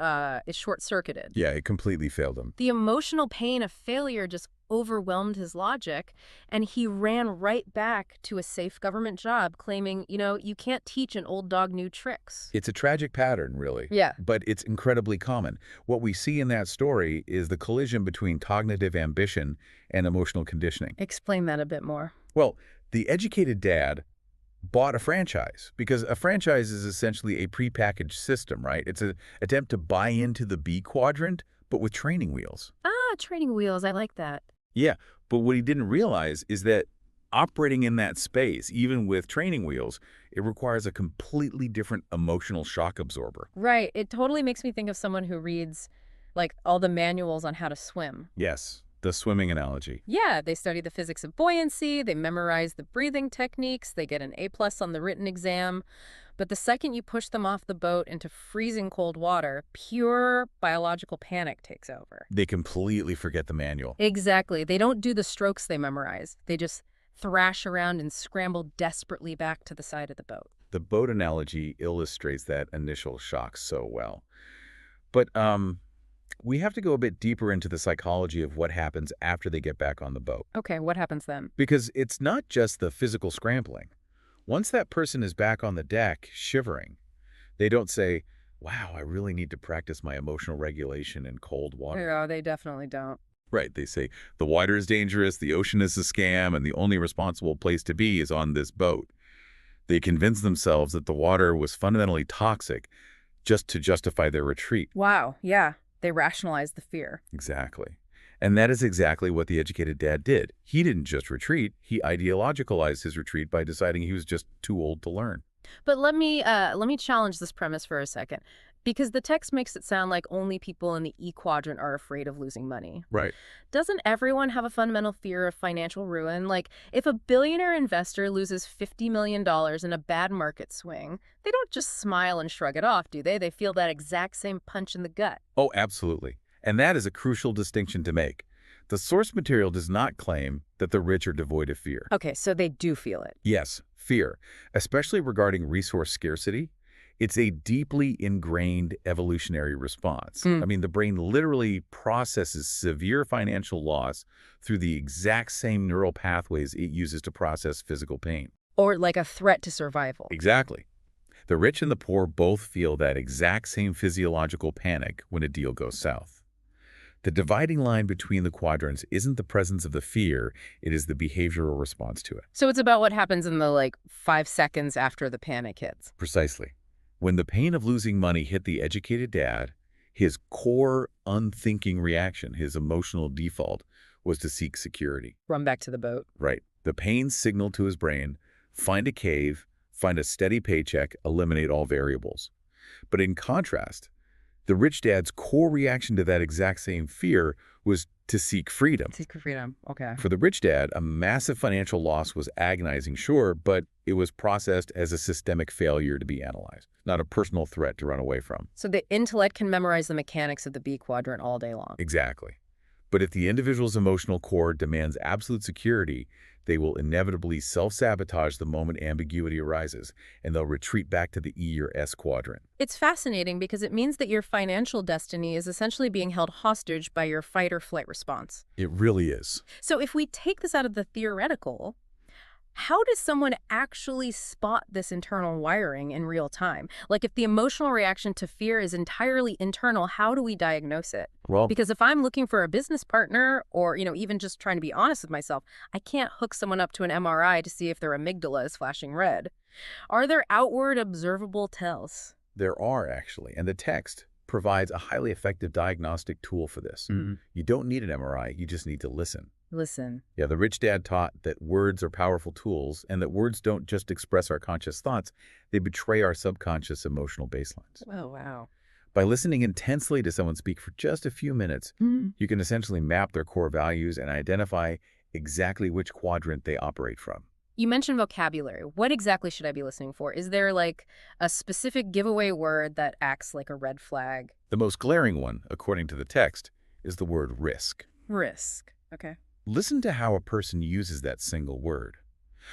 is short-circuited. Yeah, it completely failed him. The emotional pain of failure just overwhelmed his logic, and he ran right back to a safe government job, claiming, you can't teach an old dog new tricks. It's a tragic pattern, really. Yeah. But it's incredibly common. What we see in that story is the collision between cognitive ambition and emotional conditioning. Explain that a bit more. Well, the educated dad bought a franchise because a franchise is essentially a prepackaged system, right? It's an attempt to buy into the B quadrant, but with training wheels. Ah, training wheels. I like that. Yeah, but what he didn't realize is that operating in that space, even with training wheels, it requires a completely different emotional shock absorber. Right. It totally makes me think of someone who reads, like, all the manuals on how to swim. Yes, the swimming analogy. Yeah, they study the physics of buoyancy, they memorize the breathing techniques, they get an A+ on the written exam. But the second you push them off the boat into freezing cold water, pure biological panic takes over. They completely forget the manual. Exactly. They don't do the strokes they memorize. They just thrash around and scramble desperately back to the side of the boat. The boat analogy illustrates that initial shock so well. But we have to go a bit deeper into the psychology of what happens after they get back on the boat. Okay, what happens then? Because it's not just the physical scrambling. Once that person is back on the deck, shivering, they don't say, wow, I really need to practice my emotional regulation in cold water. No, they definitely don't. Right, they say, the water is dangerous, the ocean is a scam, and the only responsible place to be is on this boat. They convince themselves that the water was fundamentally toxic just to justify their retreat. Wow, yeah. They rationalize the fear. Exactly. And that is exactly what the educated dad did. He didn't just retreat, he ideologicalized his retreat by deciding he was just too old to learn. But let me challenge this premise for a second, because the text makes it sound like only people in the E quadrant are afraid of losing money. Right. Doesn't everyone have a fundamental fear of financial ruin? Like, if a billionaire investor loses $50 million in a bad market swing, they don't just smile and shrug it off, do they? They feel that exact same punch in the gut. Oh, absolutely. And that is a crucial distinction to make. The source material does not claim that the rich are devoid of fear. Okay, so they do feel it. Yes, fear, especially regarding resource scarcity. It's a deeply ingrained evolutionary response. I mean, the brain literally processes severe financial loss through the exact same neural pathways it uses to process physical pain. Or like a threat to survival. Exactly. The rich and the poor both feel that exact same physiological panic when a deal goes south. The dividing line between the quadrants isn't the presence of the fear, it is the behavioral response to it. So it's about what happens in the, 5 seconds after the panic hits. Precisely. When the pain of losing money hit the educated dad, his core unthinking reaction, his emotional default, was to seek security. Run back to the boat. Right. The pain signaled to his brain, find a cave, find a steady paycheck, eliminate all variables. But in contrast, the rich dad's core reaction to that exact same fear was to seek freedom. Seek freedom. Okay. For the rich dad, a massive financial loss was agonizing, sure, but it was processed as a systemic failure to be analyzed, not a personal threat to run away from. So the intellect can memorize the mechanics of the B quadrant all day long. Exactly. But if the individual's emotional core demands absolute security, they will inevitably self-sabotage the moment ambiguity arises, and they'll retreat back to the E or S quadrant. It's fascinating because it means that your financial destiny is essentially being held hostage by your fight or flight response. It really is. So if we take this out of the theoretical, how does someone actually spot this internal wiring in real time? Like, if the emotional reaction to fear is entirely internal, how do we diagnose it? Well, Because if I'm looking for a business partner or, even just trying to be honest with myself, I can't hook someone up to an MRI to see if their amygdala is flashing red. Are there outward observable tells? there are actually, and the text provides a highly effective diagnostic tool for this. You don't need an MRI, you just need to listen. Listen. Yeah, the rich dad taught that words are powerful tools and that words don't just express our conscious thoughts, they betray our subconscious emotional baselines. Oh, wow. By listening intensely to someone speak for just a few minutes, you can essentially map their core values and identify exactly which quadrant they operate from. You mentioned vocabulary. What exactly should I be listening for? Is there like a specific giveaway word that acts like a red flag? The most glaring one, according to the text, is the word risk. Risk. Okay. Listen to how a person uses that single word.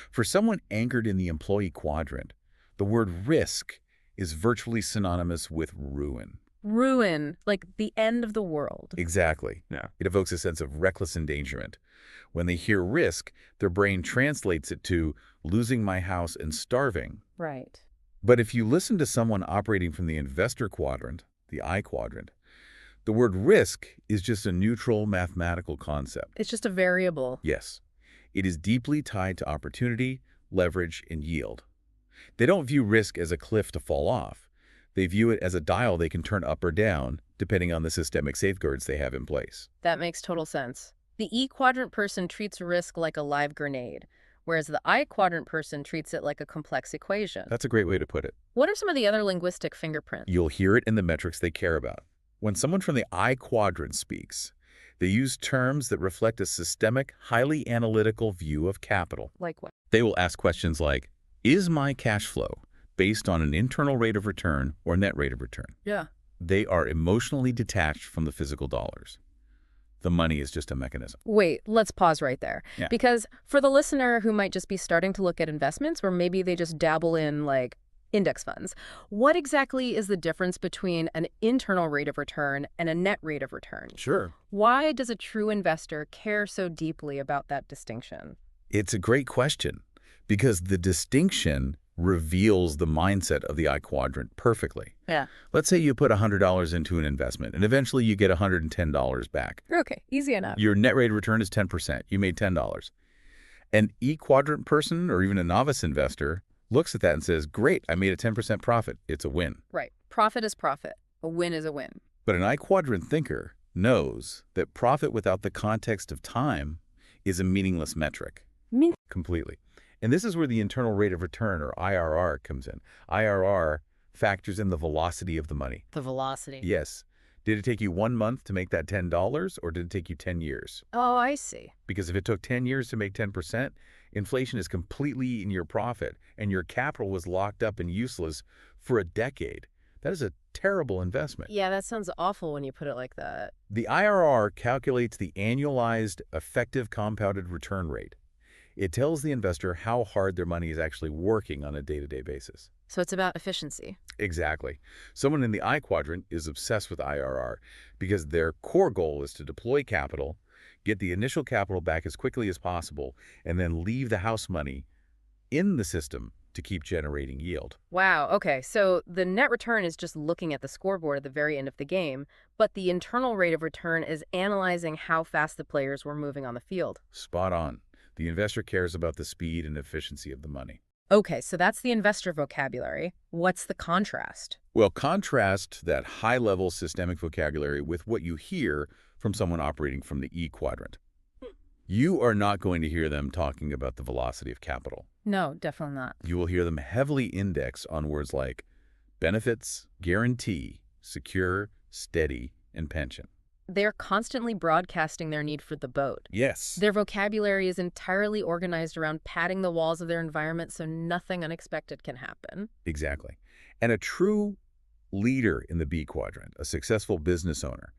For someone anchored in the employee quadrant, the word risk is virtually synonymous with ruin. Ruin, like the end of the world. Exactly. Yeah. It evokes a sense of reckless endangerment. When they hear risk, their brain translates it to losing my house and starving. Right. But if you listen to someone operating from the investor quadrant, the I quadrant, the word risk is just a neutral mathematical concept. It's just a variable. Yes, it is deeply tied to opportunity, leverage, and yield. They don't view risk as a cliff to fall off. They view it as a dial they can turn up or down, depending on the systemic safeguards they have in place. That makes total sense. The E quadrant person treats risk like a live grenade, whereas the I quadrant person treats it like a complex equation. That's a great way to put it. What are some of the other linguistic fingerprints? You'll hear it in the metrics they care about. When someone from the I quadrant speaks, they use terms that reflect a systemic, highly analytical view of capital. Like what? They will ask questions like, is my cash flow based on an internal rate of return or net rate of return? Yeah. They are emotionally detached from the physical dollars. The money is just a mechanism. Wait, let's pause right there. Yeah. Because for the listener who might just be starting to look at investments, or maybe they just dabble in like index funds, what exactly is the difference between an internal rate of return and a net rate of return? Sure. Why does a true investor care so deeply about that distinction? It's a great question because the distinction reveals the mindset of the I quadrant perfectly. Yeah. Let's say you put $100 into an investment and eventually you get $110 back. Okay, easy enough. Your net rate of return is 10%. You made $10. An E quadrant person or even a novice investor looks at that and says, great, I made a 10% profit. It's a win. Right. Profit is profit. A win is a win. But an I quadrant thinker knows that profit without the context of time is a meaningless metric. Completely. And this is where the internal rate of return, or IRR, comes in. IRR factors in the velocity of the money. The velocity. Yes. Did it take you 1 month to make that $10, or did it take you 10 years? Oh, I see. Because if it took 10 years to make 10%, inflation is completely in your profit, and your capital was locked up and useless for a decade. That is a terrible investment. Yeah, that sounds awful when you put it like that. The IRR calculates the annualized effective compounded return rate. It tells the investor how hard their money is actually working on a day-to-day basis. So it's about efficiency. Exactly. Someone in the I quadrant is obsessed with IRR because their core goal is to deploy capital, get the initial capital back as quickly as possible, and then leave the house money in the system to keep generating yield. Wow, okay. So the net return is just looking at the scoreboard at the very end of the game, but the internal rate of return is analyzing how fast the players were moving on the field. Spot on. The investor cares about the speed and efficiency of the money. Okay, so that's the investor vocabulary. What's the contrast? Well, contrast that high-level systemic vocabulary with what you hear from someone operating from the E quadrant. You are not going to hear them talking about the velocity of capital. No, definitely not. You will hear them heavily index on words like benefits, guarantee, secure, steady, and pension. They're constantly broadcasting their need for the boat. Yes. Their vocabulary is entirely organized around padding the walls of their environment so nothing unexpected can happen. Exactly. And a true leader in the B quadrant, a successful business owner,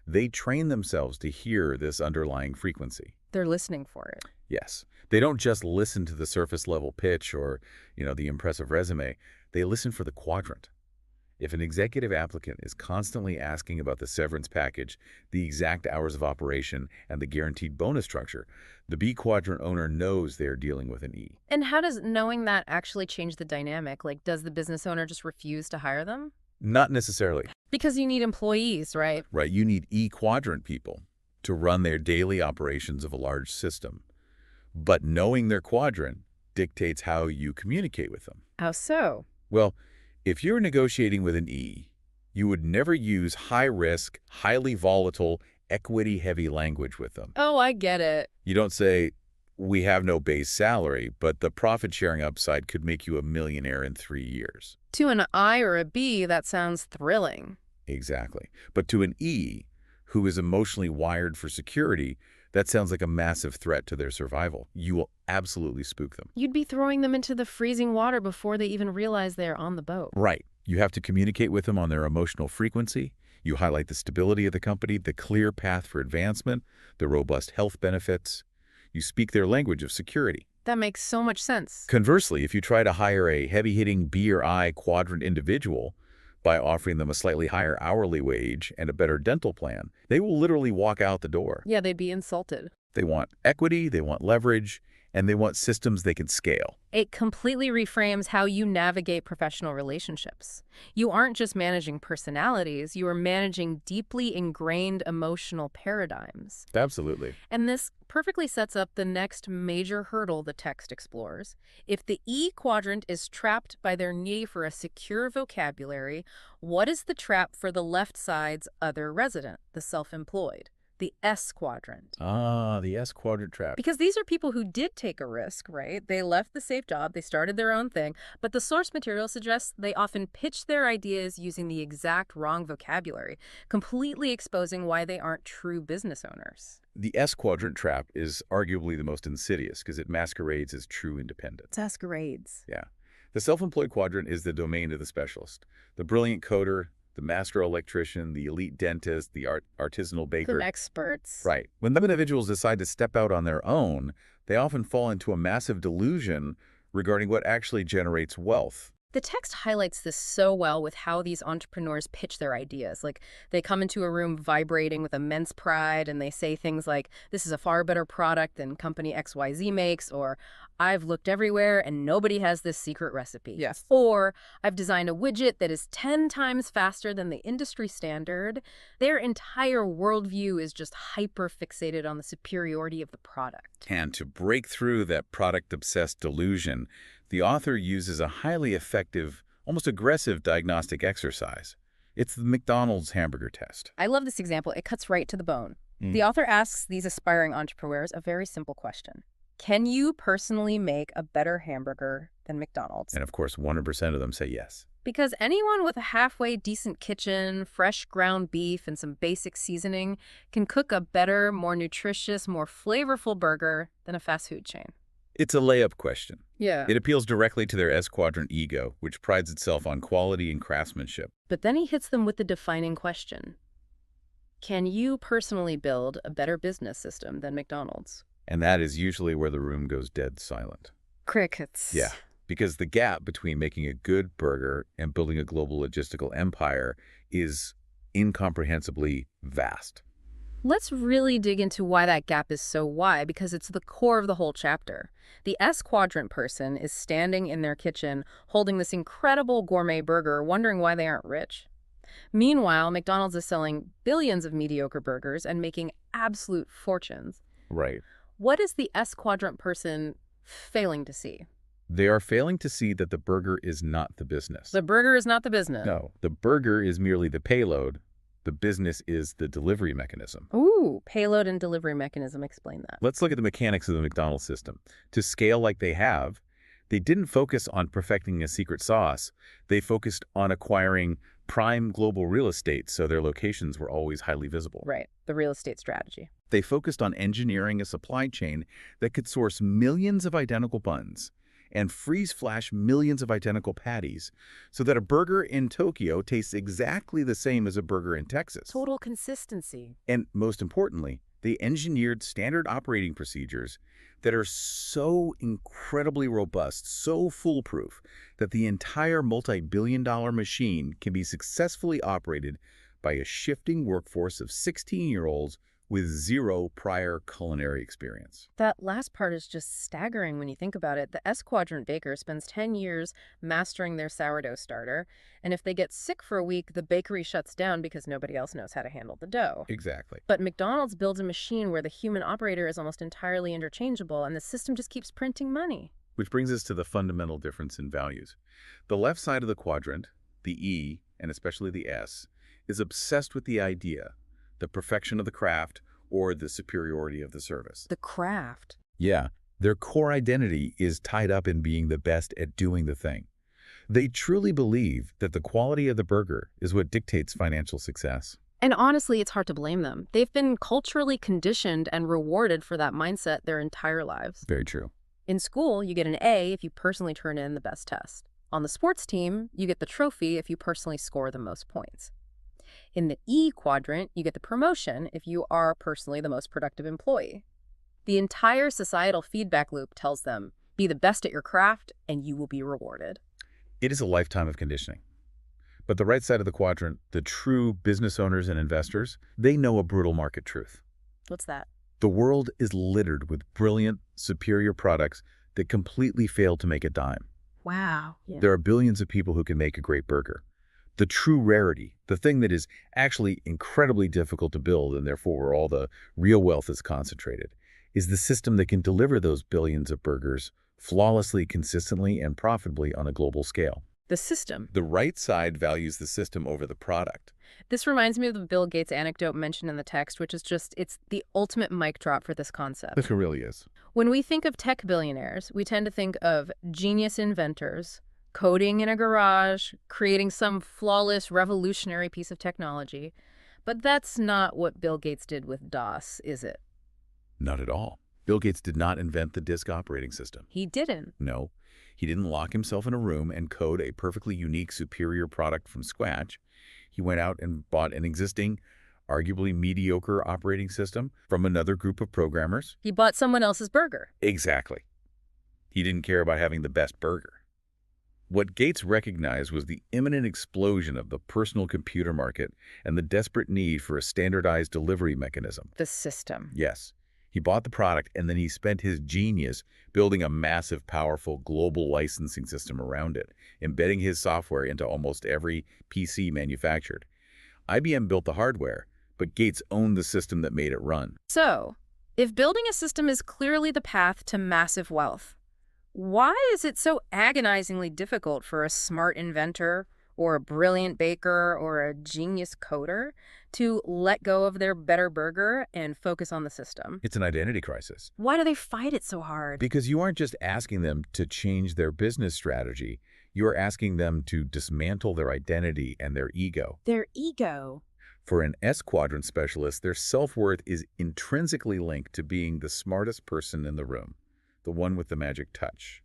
they train themselves to hear this underlying frequency. They're listening for it. Yes. They don't just listen to the surface level pitch or, the impressive resume. They listen for the quadrant. If an executive applicant is constantly asking about the severance package, the exact hours of operation, and the guaranteed bonus structure, the B quadrant owner knows they are dealing with an E. And how does knowing that actually change the dynamic? Like, does the business owner just refuse to hire them? Not necessarily. Because you need employees, right? Right. You need E quadrant people to run their daily operations of a large system. But knowing their quadrant dictates how you communicate with them. How so? Well, if you're negotiating with an E, you would never use high-risk, highly volatile, equity-heavy language with them. Oh, I get it. You don't say, we have no base salary, but the profit-sharing upside could make you a millionaire in 3 years. To an I or a B, that sounds thrilling. Exactly. But to an E, who is emotionally wired for security, That sounds like a massive threat to their survival. You will absolutely spook them. You'd be throwing them into the freezing water before they even realize they're on the boat. Right. You have to communicate with them on their emotional frequency. You highlight the stability of the company, the clear path for advancement, the robust health benefits. You speak their language of security. That makes so much sense. Conversely, if you try to hire a heavy-hitting B or I quadrant individual by offering them a slightly higher hourly wage and a better dental plan, they will literally walk out the door. Yeah, they'd be insulted. They want equity, they want leverage, and they want systems they can scale. It completely reframes how you navigate professional relationships. You aren't just managing personalities, you are managing deeply ingrained emotional paradigms. Absolutely. And this perfectly sets up the next major hurdle the text explores. If the E quadrant is trapped by their need for a secure vocabulary, what is the trap for the left side's other resident, the self-employed? The S quadrant. Ah, the S quadrant trap. Because these are people who did take a risk, right? They left the safe job, they started their own thing, but the source material suggests they often pitch their ideas using the exact wrong vocabulary, completely exposing why they aren't true business owners. The S quadrant trap is arguably the most insidious because it masquerades as true independence. Masquerades. Yeah. The self-employed quadrant is the domain of the specialist. The brilliant coder, the master electrician, the elite dentist, the artisanal baker. The experts. Right. When the individuals decide to step out on their own, they often fall into a massive delusion regarding what actually generates wealth. The text highlights this so well with how these entrepreneurs pitch their ideas. Like, they come into a room vibrating with immense pride, and they say things like, this is a far better product than company XYZ makes, or I've looked everywhere and nobody has this secret recipe. Yes. Or I've designed a widget that is 10 times faster than the industry standard. Their entire worldview is just hyper-fixated on the superiority of the product. And to break through that product-obsessed delusion, the author uses a highly effective, almost aggressive diagnostic exercise. It's the McDonald's hamburger test. I love this example. It cuts right to the bone. The author asks these aspiring entrepreneurs a very simple question. Can you personally make a better hamburger than McDonald's? And of course, 100% of them say yes. Because anyone with a halfway decent kitchen, fresh ground beef, and some basic seasoning can cook a better, more nutritious, more flavorful burger than a fast food chain. It's a layup question. Yeah. It appeals directly to their S-quadrant ego, which prides itself on quality and craftsmanship. But then he hits them with the defining question. Can you personally build a better business system than McDonald's? And that is usually where the room goes dead silent. Crickets. Yeah, because the gap between making a good burger and building a global logistical empire is incomprehensibly vast. Let's really dig into why that gap is so wide, because it's the core of the whole chapter. The S-quadrant person is standing in their kitchen holding this incredible gourmet burger, wondering why they aren't rich. Meanwhile, McDonald's is selling billions of mediocre burgers and making absolute fortunes. Right. What is the S-quadrant person failing to see? They are failing to see that the burger is not the business. The burger is not the business. No, the burger is merely the payload. The business is the delivery mechanism. Ooh, payload and delivery mechanism. Explain that. Let's look at the mechanics of the McDonald's system. To scale like they have, they didn't focus on perfecting a secret sauce. They focused on acquiring prime global real estate so their locations were always highly visible. Right, the real estate strategy. They focused on engineering a supply chain that could source millions of identical buns and freeze-flash millions of identical patties so that a burger in Tokyo tastes exactly the same as a burger in Texas. Total consistency. And most importantly, they engineered standard operating procedures that are so incredibly robust, so foolproof, that the entire multi-billion-dollar machine can be successfully operated by a shifting workforce of 16-year-olds with zero prior culinary experience. That last part is just staggering when you think about it. The S-quadrant baker spends 10 years mastering their sourdough starter, and if they get sick for a week, the bakery shuts down because nobody else knows how to handle the dough. Exactly. But McDonald's builds a machine where the human operator is almost entirely interchangeable, and the system just keeps printing money. Which brings us to the fundamental difference in values. The left side of the quadrant, the E, and especially the S, is obsessed with the idea, the perfection of the craft, or the superiority of the service. The craft. Yeah, their core identity is tied up in being the best at doing the thing. They truly believe that the quality of the burger is what dictates financial success. And honestly, it's hard to blame them. They've been culturally conditioned and rewarded for that mindset their entire lives. Very true. In school, you get an A if you personally turn in the best test. On the sports team, you get the trophy if you personally score the most points. In the E quadrant, you get the promotion if you are personally the most productive employee. The entire societal feedback loop tells them, be the best at your craft and you will be rewarded. It is a lifetime of conditioning. But the right side of the quadrant, the true business owners and investors, they know a brutal market truth. What's that? The world is littered with brilliant, superior products that completely fail to make a dime. Wow. Yeah. There are billions of people who can make a great burger. The true rarity, the thing that is actually incredibly difficult to build and therefore where all the real wealth is concentrated, is the system that can deliver those billions of burgers flawlessly, consistently, and profitably on a global scale. The system. The right side values the system over the product. This reminds me of the Bill Gates anecdote mentioned in the text, which is just, it's the ultimate mic drop for this concept. It really is. When we think of tech billionaires, we tend to think of genius inventors, coding in a garage, creating some flawless, revolutionary piece of technology. But that's not what Bill Gates did with DOS, is it? Not at all. Bill Gates did not invent the disk operating system. He didn't. No, he didn't lock himself in a room and code a perfectly unique, superior product from scratch. He went out and bought an existing, arguably mediocre operating system from another group of programmers. He bought someone else's burger. Exactly. He didn't care about having the best burger. What Gates recognized was the imminent explosion of the personal computer market and the desperate need for a standardized delivery mechanism. The system. Yes. He bought the product and then he spent his genius building a massive, powerful global licensing system around it, embedding his software into almost every PC manufactured. IBM built the hardware, but Gates owned the system that made it run. So, if building a system is clearly the path to massive wealth, why is it so agonizingly difficult for a smart inventor or a brilliant baker or a genius coder to let go of their better burger and focus on the system? It's an identity crisis. Why do they fight it so hard? Because you aren't just asking them to change their business strategy. You're asking them to dismantle their identity and their ego. Their ego. For an S-quadrant specialist, their self-worth is intrinsically linked to being the smartest person in the room, the one with the magic touch.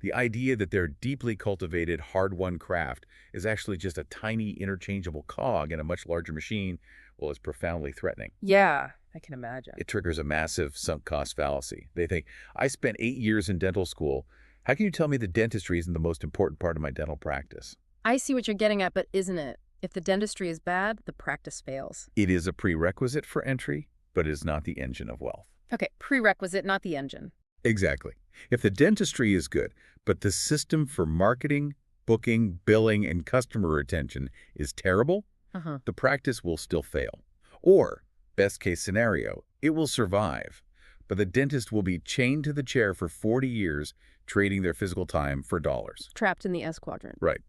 The idea that their deeply cultivated, hard-won craft is actually just a tiny, interchangeable cog in a much larger machine, well, is profoundly threatening. Yeah, I can imagine. It triggers a massive sunk cost fallacy. They think, I spent 8 years in dental school. How can you tell me that dentistry isn't the most important part of my dental practice? I see what you're getting at, but isn't it? If the dentistry is bad, the practice fails. It is a prerequisite for entry, but it is not the engine of wealth. Okay, prerequisite, not the engine. Exactly. If the dentistry is good, but the system for marketing, booking, billing, and customer retention is terrible, the practice will still fail. Or, best case scenario, it will survive, but the dentist will be chained to the chair for 40 years, trading their physical time for dollars. Trapped in the S quadrant. Right.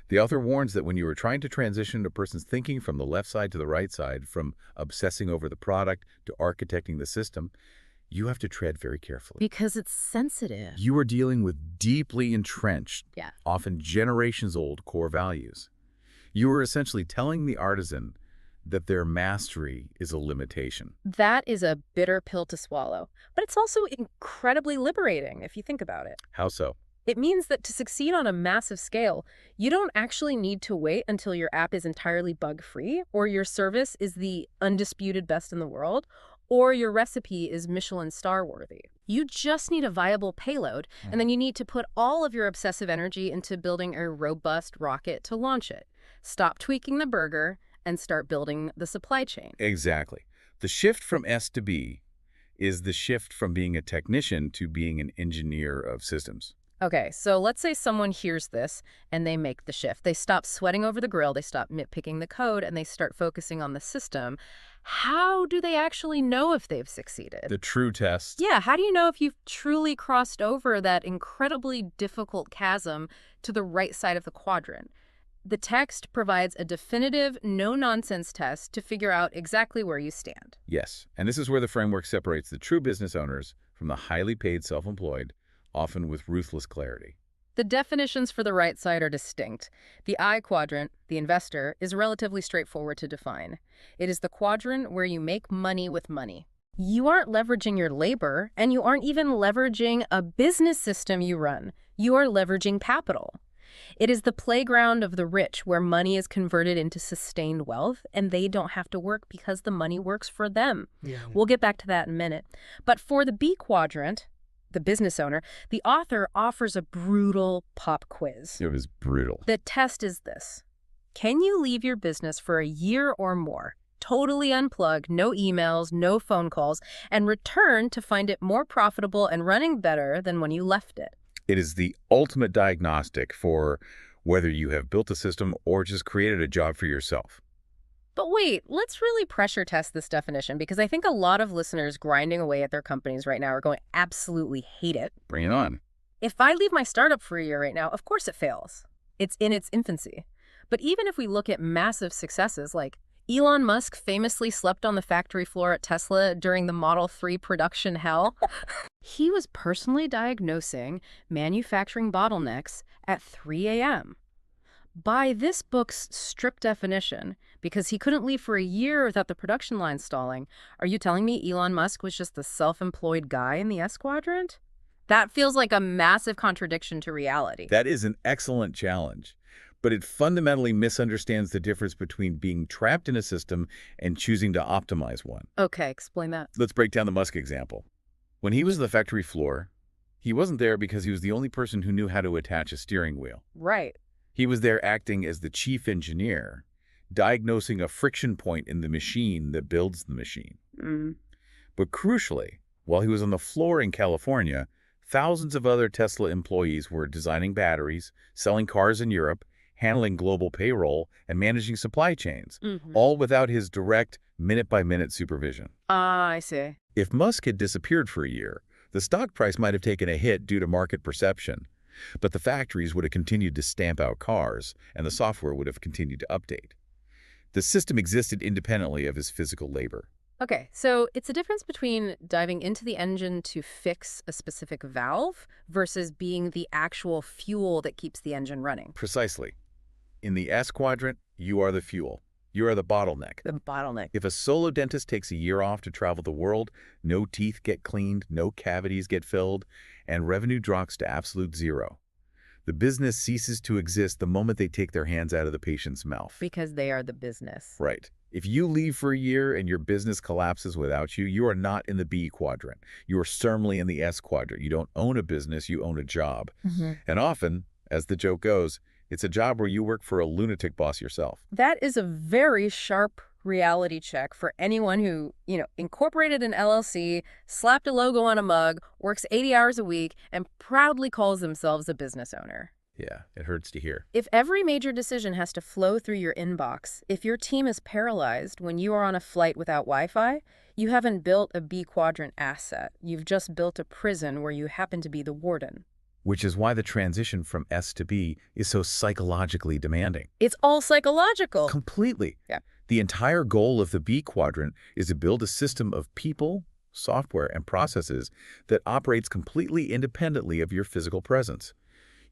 The author warns that when you are trying to transition a person's thinking from the left side to the right side, from obsessing over the product to architecting the system, you have to tread very carefully. Because it's sensitive. You are dealing with deeply entrenched, Yeah. often generations-old core values. You are essentially telling the artisan that their mastery is a limitation. That is a bitter pill to swallow. But it's also incredibly liberating if you think about it. How so? It means that to succeed on a massive scale, you don't actually need to wait until your app is entirely bug-free, or your service is the undisputed best in the world, or your recipe is Michelin star-worthy. You just need a viable payload, and then you need to put all of your obsessive energy into building a robust rocket to launch it. Stop tweaking the burger and start building the supply chain. Exactly. The shift from S to B is the shift from being a technician to being an engineer of systems. Okay, so let's say someone hears this and they make the shift. They stop sweating over the grill, they stop nitpicking the code, and they start focusing on the system. How do they actually know if they've succeeded? The true test. Yeah, how do you know if you've truly crossed over that incredibly difficult chasm to the right side of the quadrant? The text provides a definitive, no-nonsense test to figure out exactly where you stand. Yes, and this is where the framework separates the true business owners from the highly paid self-employed, often with ruthless clarity. The definitions for the right side are distinct. The I quadrant, the investor, is relatively straightforward to define. It is the quadrant where you make money with money. You aren't leveraging your labor, and you aren't even leveraging a business system you run. You are leveraging capital. It is the playground of the rich where money is converted into sustained wealth, and they don't have to work because the money works for them. Yeah. We'll get back to that in a minute. But for the B quadrant, the business owner, the author offers a brutal pop quiz. It was brutal. The test is this. Can you leave your business for a year or more, totally unplug, no emails, no phone calls, and return to find it more profitable and running better than when you left it? It is the ultimate diagnostic for whether you have built a system or just created a job for yourself. But wait, let's really pressure test this definition, because I think a lot of listeners grinding away at their companies right now are going to absolutely hate it. Bring it on. If I leave my startup for a year right now, of course it fails. It's in its infancy. But even if we look at massive successes, like Elon Musk famously slept on the factory floor at Tesla during the Model 3 production hell, he was personally diagnosing manufacturing bottlenecks at 3 a.m. By this book's strict definition, because he couldn't leave for a year without the production line stalling, are you telling me Elon Musk was just the self-employed guy in the S quadrant? That feels like a massive contradiction to reality. That is an excellent challenge, but it fundamentally misunderstands the difference between being trapped in a system and choosing to optimize one. Okay, explain that. Let's break down the Musk example. When he was on the factory floor, he wasn't there because he was the only person who knew how to attach a steering wheel. Right. He was there acting as the chief engineer, diagnosing a friction point in the machine that builds the machine. But crucially, while he was on the floor in California, thousands of other Tesla employees were designing batteries, selling cars in Europe, handling global payroll, and managing supply chains, all without his direct, minute-by-minute supervision. Ah, I see. If Musk had disappeared for a year, the stock price might have taken a hit due to market perception, but the factories would have continued to stamp out cars, and the software would have continued to update. The system existed independently of his physical labor. Okay, so it's a difference between diving into the engine to fix a specific valve versus being the actual fuel that keeps the engine running. Precisely. In the S quadrant, you are the fuel. You are the bottleneck. The bottleneck. If a solo dentist takes a year off to travel the world, no teeth get cleaned, no cavities get filled, and revenue drops to absolute zero. The business ceases to exist the moment they take their hands out of the patient's mouth. Because they are the business. Right. If you leave for a year and your business collapses without you, you are not in the B quadrant. You are firmly in the S quadrant. You don't own a business, you own a job. And often, as the joke goes, it's a job where you work for a lunatic boss yourself. That is a very sharp reality check for anyone who, incorporated an LLC, slapped a logo on a mug, works 80 hours a week, and proudly calls themselves a business owner. Yeah, it hurts to hear. If every major decision has to flow through your inbox, if your team is paralyzed when you are on a flight without Wi-Fi, you haven't built a B quadrant asset. You've just built a prison where you happen to be the warden. Which is why the transition from S to B is so psychologically demanding. It's all psychological. Completely. Yeah. The entire goal of the B quadrant is to build a system of people, software, and processes that operates completely independently of your physical presence.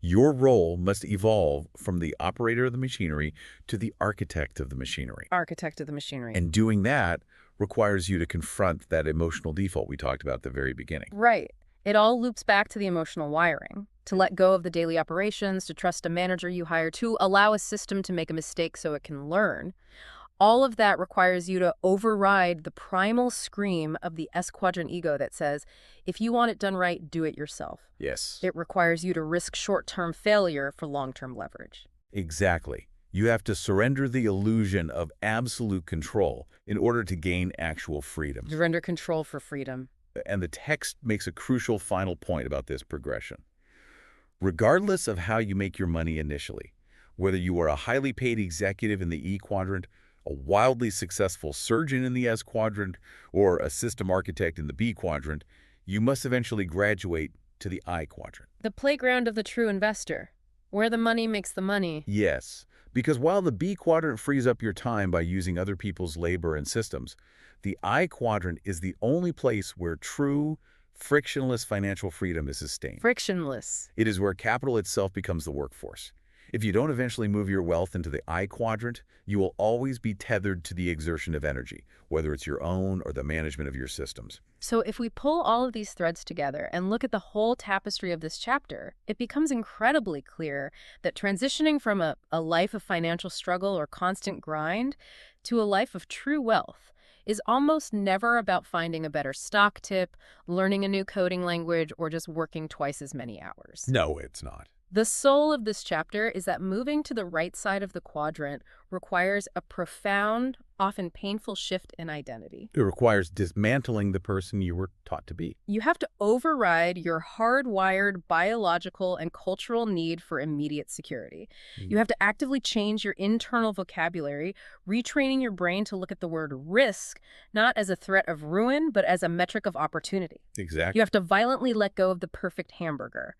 Your role must evolve from the operator of the machinery to the architect of the machinery. Architect of the machinery. And doing that requires you to confront that emotional default we talked about at the very beginning. Right. It all loops back to the emotional wiring, to let go of the daily operations, to trust a manager you hire, to allow a system to make a mistake so it can learn. All of that requires you to override the primal scream of the S quadrant ego that says, if you want it done right, do it yourself. Yes. It requires you to risk short-term failure for long-term leverage. Exactly. You have to surrender the illusion of absolute control in order to gain actual freedom. Surrender control for freedom. And the text makes a crucial final point about this progression. Regardless of how you make your money initially, whether you are a highly paid executive in the E quadrant, a wildly successful surgeon in the S quadrant, or a system architect in the B quadrant, you must eventually graduate to the I quadrant. The playground of the true investor, where the money makes the money. Yes, because while the B quadrant frees up your time by using other people's labor and systems, the I quadrant is the only place where true, Frictionless financial freedom is sustained. Frictionless. It is where capital itself becomes the workforce. If you don't eventually move your wealth into the I quadrant, you will always be tethered to the exertion of energy, whether it's your own or the management of your systems. So if we pull all of these threads together and look at the whole tapestry of this chapter, it becomes incredibly clear that transitioning from a life of financial struggle or constant grind to a life of true wealth is almost never about finding a better stock tip, learning a new coding language, or just working twice as many hours. No, it's not. The soul of this chapter is that moving to the right side of the quadrant requires a profound, often painful shift in identity. It requires dismantling the person you were taught to be. You have to override your hardwired biological and cultural need for immediate security. You have to actively change your internal vocabulary, retraining your brain to look at the word risk not as a threat of ruin, but as a metric of opportunity. Exactly. You have to violently let go of the perfect hamburger,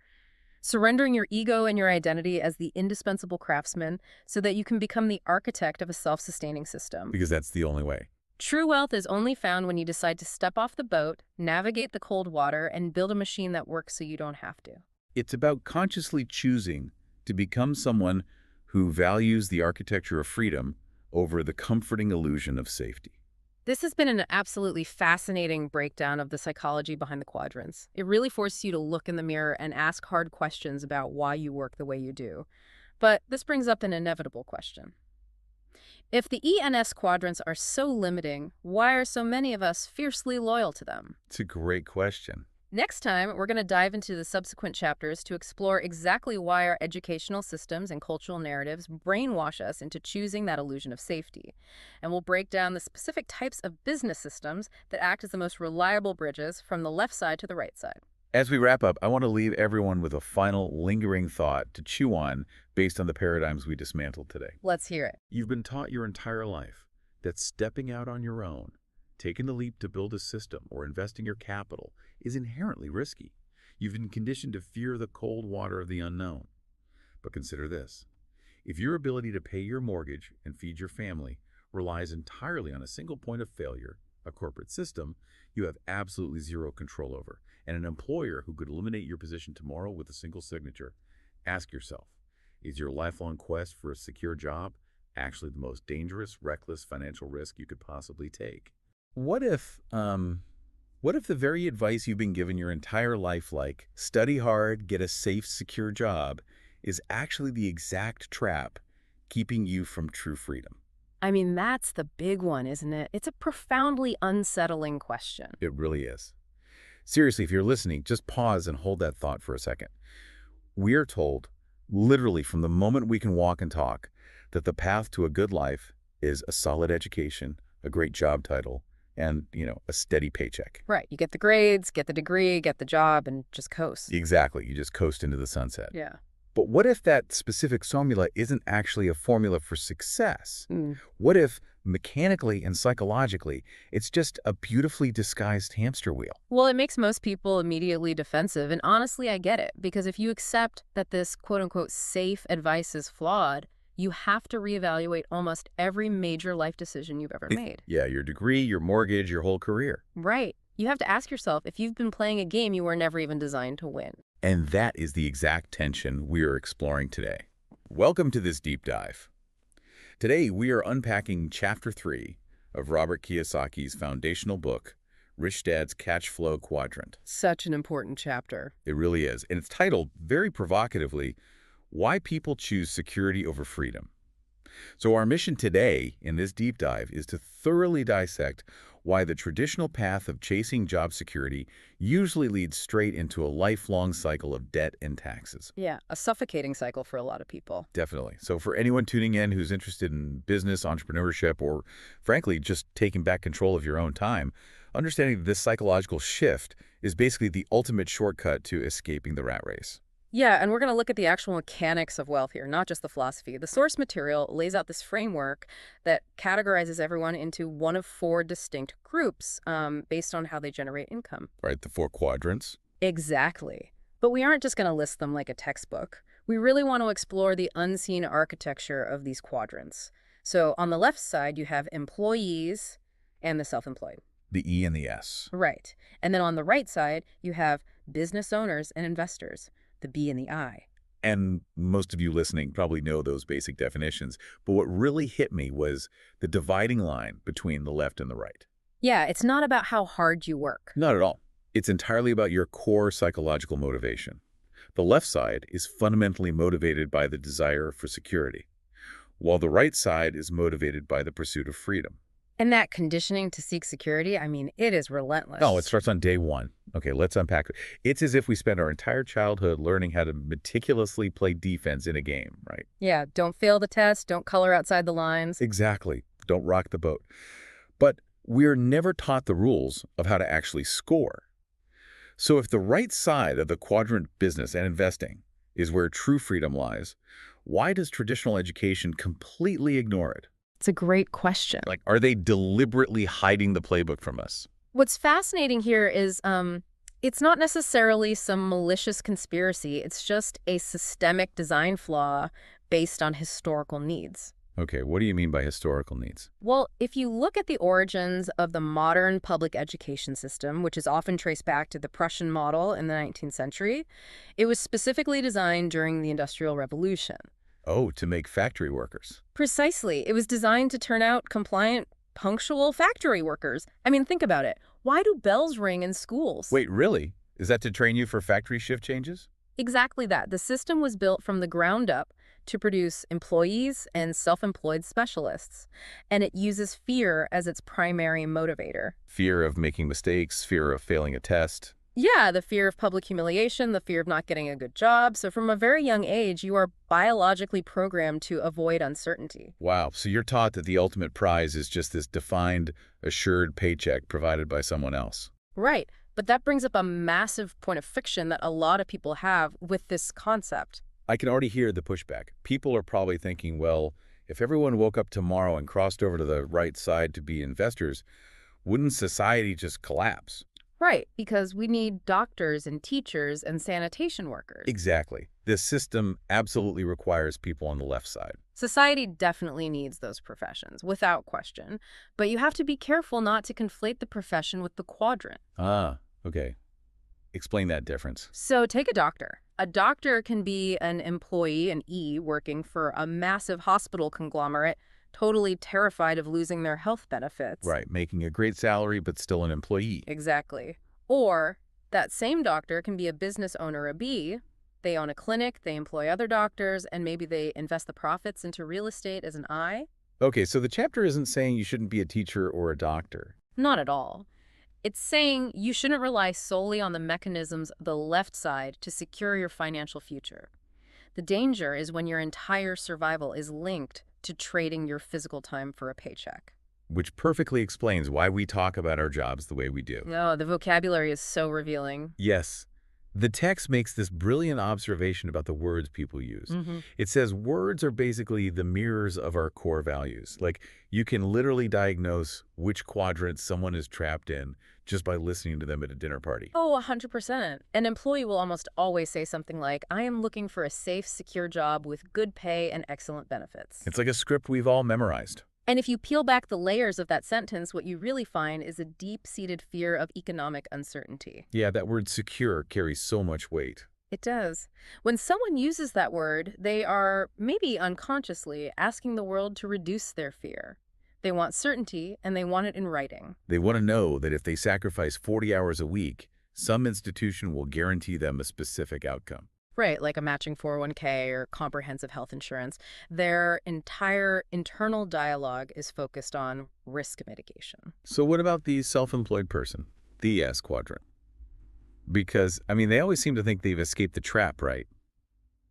surrendering your ego and your identity as the indispensable craftsman so that you can become the architect of a self-sustaining system. Because that's the only way. True wealth is only found when you decide to step off the boat, navigate the cold water, and build a machine that works so you don't have to. It's about consciously choosing to become someone who values the architecture of freedom over the comforting illusion of safety. This has been an absolutely fascinating breakdown of the psychology behind the quadrants. It really forces you to look in the mirror and ask hard questions about why you work the way you do. But this brings up an inevitable question. If the E and S quadrants are so limiting, why are so many of us fiercely loyal to them? It's a great question. Next time, we're going to dive into the subsequent chapters to explore exactly why our educational systems and cultural narratives brainwash us into choosing that illusion of safety. And we'll break down the specific types of business systems that act as the most reliable bridges from the left side to the right side. As we wrap up, I want to leave everyone with a final lingering thought to chew on based on the paradigms we dismantled today. Let's hear it. You've been taught your entire life that stepping out on your own, taking the leap to build a system or investing your capital is inherently risky. You've been conditioned to fear the cold water of the unknown. But consider this. If your ability to pay your mortgage and feed your family relies entirely on a single point of failure, a corporate system, you have absolutely zero control over, and an employer who could eliminate your position tomorrow with a single signature. Ask yourself, is your lifelong quest for a secure job actually the most dangerous, reckless financial risk you could possibly take? What if the very advice you've been given your entire life, like study hard, get a safe, secure job, is actually the exact trap keeping you from true freedom? I mean, that's the big one, isn't it? It's a profoundly unsettling question. It really is. Seriously, if you're listening, just pause and hold that thought for a second. We are told, literally from the moment we can walk and talk, that the path to a good life is a solid education, a great job title, and, a steady paycheck. Right. You get the grades, get the degree, get the job, and just coast. Exactly. You just coast into the sunset. Yeah. But what if that specific formula isn't actually a formula for success? What if, mechanically and psychologically, it's just a beautifully disguised hamster wheel? Well, it makes most people immediately defensive, and honestly, I get it. Because if you accept that this quote-unquote safe advice is flawed, you have to reevaluate almost every major life decision you've ever made. Yeah, your degree, your mortgage, your whole career. Right. You have to ask yourself if you've been playing a game you were never even designed to win. And that is the exact tension we are exploring today. Welcome to this deep dive. Today, we are unpacking Chapter 3 of Robert Kiyosaki's foundational book, Rich Dad's CASHFLOW Quadrant. Such an important chapter. It really is. And it's titled, very provocatively, Why People Choose Security Over Freedom. So our mission today in this deep dive is to thoroughly dissect why the traditional path of chasing job security usually leads straight into a lifelong cycle of debt and taxes. Yeah, a suffocating cycle for a lot of people. Definitely. So for anyone tuning in who's interested in business, entrepreneurship, or frankly, just taking back control of your own time, understanding this psychological shift is basically the ultimate shortcut to escaping the rat race. Yeah, and we're going to look at the actual mechanics of wealth here, not just the philosophy. The source material lays out this framework that categorizes everyone into one of 4 distinct groups based on how they generate income. Right, the 4 quadrants. Exactly. But we aren't just going to list them like a textbook. We really want to explore the unseen architecture of these quadrants. So on the left side, you have employees and the self-employed. The E and the S. Right. And then on the right side, you have business owners and investors, the B and the I. And most of you listening probably know those basic definitions, but what really hit me was the dividing line between the left and the right. Yeah, it's not about how hard you work. Not at all. It's entirely about your core psychological motivation. The left side is fundamentally motivated by the desire for security, while the right side is motivated by the pursuit of freedom. And that conditioning to seek security, I mean, it is relentless. Oh, it starts on day one. Okay, let's unpack it. It's as if we spend our entire childhood learning how to meticulously play defense in a game, right? Yeah, don't fail the test, don't color outside the lines. Exactly. Don't rock the boat. But we're never taught the rules of how to actually score. So if the right side of the quadrant, business and investing, is where true freedom lies, why does traditional education completely ignore it? It's a great question. Like, are they deliberately hiding the playbook from us? What's fascinating here is it's not necessarily some malicious conspiracy. It's just a systemic design flaw based on historical needs. Okay, what do you mean by historical needs? Well, if you look at the origins of the modern public education system, which is often traced back to the Prussian model in the 19th century, it was specifically designed during the Industrial Revolution. Oh, to make factory workers. Precisely. It was designed to turn out compliant, punctual factory workers. I mean, think about it. Why do bells ring in schools? Wait, really? Is that to train you for factory shift changes? Exactly that. The system was built from the ground up to produce employees and self-employed specialists, and it uses fear as its primary motivator. Fear of making mistakes, fear of failing a test. Yeah, the fear of public humiliation, the fear of not getting a good job. So from a very young age, you are biologically programmed to avoid uncertainty. Wow, so you're taught that the ultimate prize is just this defined, assured paycheck provided by someone else. Right. But that brings up a massive point of friction that a lot of people have with this concept. I can already hear the pushback. People are probably thinking, well, if everyone woke up tomorrow and crossed over to the right side to be investors, wouldn't society just collapse? Right, because we need doctors and teachers and sanitation workers. Exactly. This system absolutely requires people on the left side. Society definitely needs those professions, without question. But you have to be careful not to conflate the profession with the quadrant. Ah, okay. Explain that difference. So take a doctor. A doctor can be an employee, an E, working for a massive hospital conglomerate, totally terrified of losing their health benefits. Right, making a great salary, but still an employee. Exactly. Or that same doctor can be a business owner, a B. They own a clinic, they employ other doctors, and maybe they invest the profits into real estate as an I. Okay, so the chapter isn't saying you shouldn't be a teacher or a doctor. Not at all. It's saying you shouldn't rely solely on the mechanisms of the left side to secure your financial future. The danger is when your entire survival is linked to trading your physical time for a paycheck. Which perfectly explains why we talk about our jobs the way we do. No, the vocabulary is so revealing. Yes. The text makes this brilliant observation about the words people use. It says words are basically the mirrors of our core values. Like, you can literally diagnose which quadrant someone is trapped in just by listening to them at a dinner party. Oh, 100%. An employee will almost always say something like, I am looking for a safe, secure job with good pay and excellent benefits. It's like a script we've all memorized. And if you peel back the layers of that sentence, what you really find is a deep-seated fear of economic uncertainty. Yeah, that word secure carries so much weight. It does. When someone uses that word, they are, maybe unconsciously, asking the world to reduce their fear. They want certainty, and they want it in writing. They want to know that if they sacrifice 40 hours a week, some institution will guarantee them a specific outcome. Right, like a matching 401k or comprehensive health insurance. Their entire internal dialogue is focused on risk mitigation. So what about the self-employed person, the S quadrant? Because, I mean, they always seem to think they've escaped the trap, right?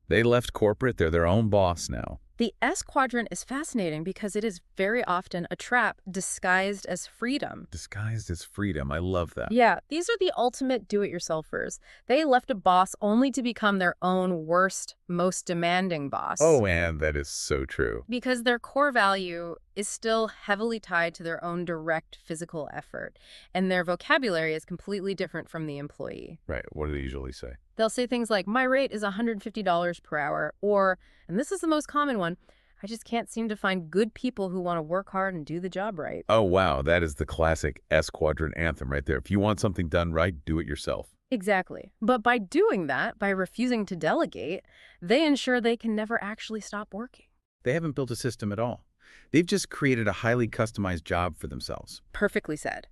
They left corporate, they're their own boss now. The S quadrant is fascinating because it is very often a trap disguised as freedom. Disguised as freedom. I love that. Yeah, these are the ultimate do-it-yourselfers. They left a boss only to become their own worst, most demanding boss. Oh, and that is so true. Because their core value is still heavily tied to their own direct physical effort, and their vocabulary is completely different from the employee. Right. What do they usually say? They'll say things like, my rate is $150 per hour, or, and this is the most common one, I just can't seem to find good people who want to work hard and do the job right. Oh, wow, that is the classic S quadrant anthem right there. If you want something done right, do it yourself. Exactly. But by doing that, by refusing to delegate, they ensure they can never actually stop working. They haven't built a system at all. They've just created a highly customized job for themselves. Perfectly said.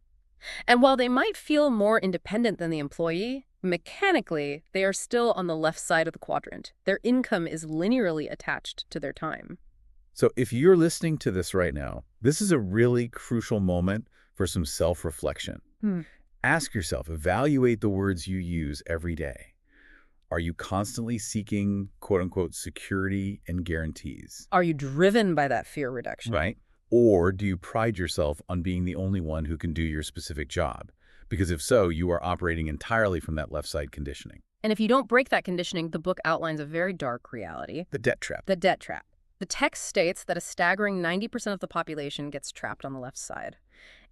And while they might feel more independent than the employee, mechanically, they are still on the left side of the quadrant. Their income is linearly attached to their time. So if you're listening to this right now, this is a really crucial moment for some self-reflection. Ask yourself, evaluate the words you use every day. Are you constantly seeking, quote-unquote, security and guarantees? Are you driven by that fear reduction? Right? Or do you pride yourself on being the only one who can do your specific job? Because if so, you are operating entirely from that left side conditioning. And if you don't break that conditioning, the book outlines a very dark reality. The debt trap. The debt trap. The text states that a staggering 90% of the population gets trapped on the left side.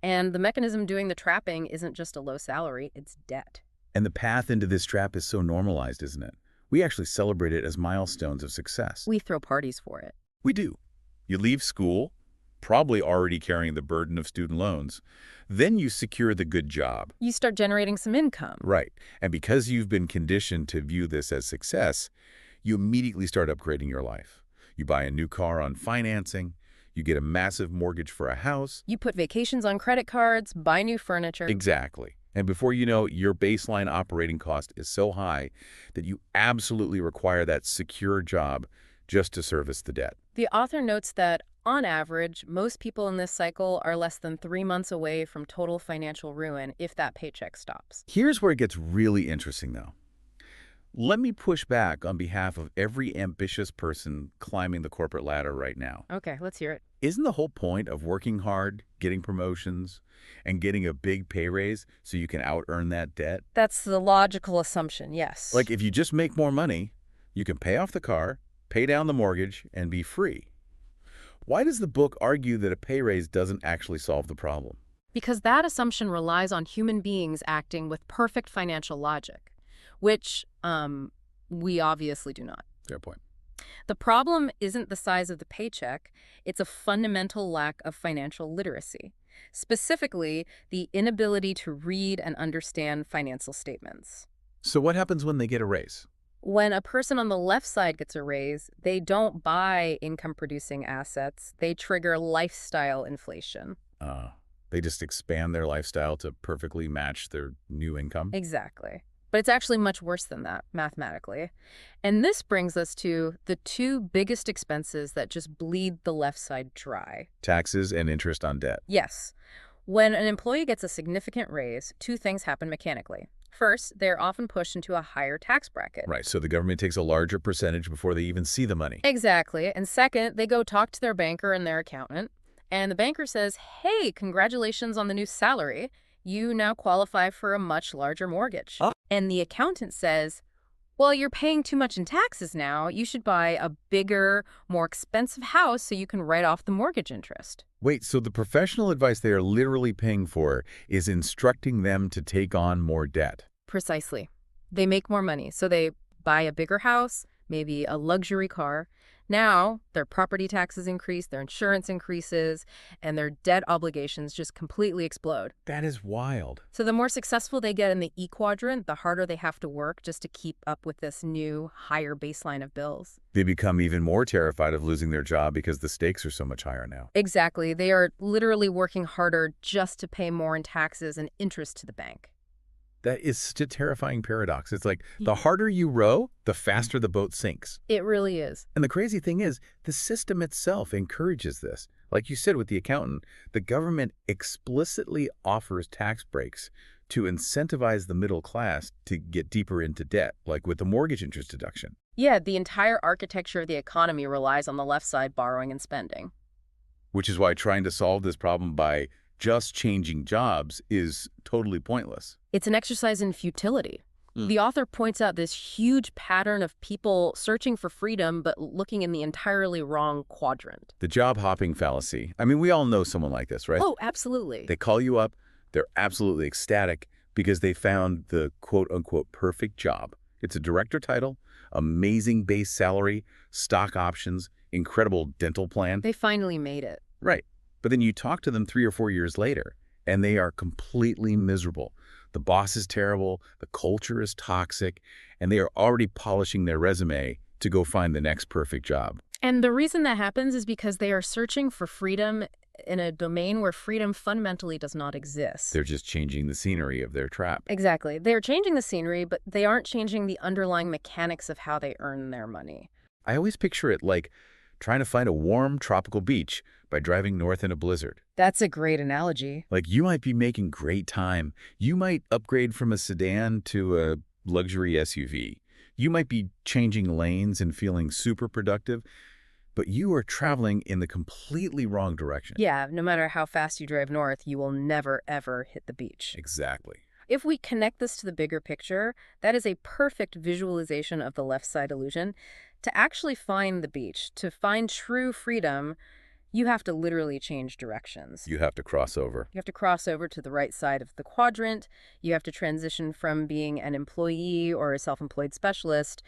And the mechanism doing the trapping isn't just a low salary, it's debt. And the path into this trap is so normalized, isn't it? We actually celebrate it as milestones of success. We throw parties for it. We do. You leave school, probably already carrying the burden of student loans. Then you secure the good job. You start generating some income. Right. And because you've been conditioned to view this as success, you immediately start upgrading your life. You buy a new car on financing. You get a massive mortgage for a house. You put vacations on credit cards, buy new furniture. Exactly. And before you know, your baseline operating cost is so high that you absolutely require that secure job just to service the debt. The author notes that, on average, most people in this cycle are less than 3 months away from total financial ruin if that paycheck stops. Here's where it gets really interesting, though. Let me push back on behalf of every ambitious person climbing the corporate ladder right now. Okay, let's hear it. Isn't the whole point of working hard, getting promotions, and getting a big pay raise so you can out-earn that debt? That's the logical assumption, yes. Like, if you just make more money, you can pay off the car, pay down the mortgage, and be free. Why does the book argue that a pay raise doesn't actually solve the problem? Because that assumption relies on human beings acting with perfect financial logic, which we obviously do not. Fair point. The problem isn't the size of the paycheck, it's a fundamental lack of financial literacy. Specifically, the inability to read and understand financial statements. So what happens when they get a raise? When a person on the left side gets a raise, they don't buy income-producing assets. They trigger lifestyle inflation. They just expand their lifestyle to perfectly match their new income? Exactly. But it's actually much worse than that, mathematically. And this brings us to the two biggest expenses that just bleed the left side dry. Taxes and interest on debt. Yes. When an employee gets a significant raise, two things happen mechanically. First, they're often pushed into a higher tax bracket. Right, so the government takes a larger percentage before they even see the money. Exactly. And second, they go talk to their banker and their accountant. And the banker says, hey, congratulations on the new salary. You now qualify for a much larger mortgage. And the accountant says, well, you're paying too much in taxes now. You should buy a bigger, more expensive house so you can write off the mortgage interest. Wait, so the professional advice they are literally paying for is instructing them to take on more debt? Precisely. They make more money, so they buy a bigger house, maybe a luxury car. Now, their property taxes increase, their insurance increases, and their debt obligations just completely explode. That is wild. So the more successful they get in the E quadrant, the harder they have to work just to keep up with this new, higher baseline of bills. They become even more terrified of losing their job because the stakes are so much higher now. Exactly. They are literally working harder just to pay more in taxes and interest to the bank. That is such a terrifying paradox. It's like the harder you row, the faster the boat sinks. It really is. And the crazy thing is, the system itself encourages this. Like you said with the accountant, the government explicitly offers tax breaks to incentivize the middle class to get deeper into debt, like with the mortgage interest deduction. Yeah, the entire architecture of the economy relies on the left side borrowing and spending. Which is why trying to solve this problem by just changing jobs is totally pointless. It's an exercise in futility. The author points out this huge pattern of people searching for freedom but looking in the entirely wrong quadrant. The job hopping fallacy. I mean, we all know someone like this, right? Oh, absolutely. They call you up, they're absolutely ecstatic because they found the quote-unquote perfect job. It's a director title, amazing base salary, stock options, incredible dental plan. They finally made it. Right. But then you talk to them 3 or 4 years later, and they are completely miserable. The boss is terrible, the culture is toxic, and they are already polishing their resume to go find the next perfect job. And the reason that happens is because they are searching for freedom in a domain where freedom fundamentally does not exist. They're just changing the scenery of their trap. Exactly. They're changing the scenery, but they aren't changing the underlying mechanics of how they earn their money. I always picture it like trying to find a warm tropical beach by driving north in a blizzard. That's a great analogy. Like, you might be making great time. You might upgrade from a sedan to a luxury SUV. You might be changing lanes and feeling super productive, but you are traveling in the completely wrong direction. Yeah, no matter how fast you drive north, you will never, ever hit the beach. Exactly. If we connect this to the bigger picture, that is a perfect visualization of the left side illusion. To actually find the beach, to find true freedom, you have to literally change directions. You have to cross over. You have to cross over to the right side of the quadrant. You have to transition from being an employee or a self-employed specialist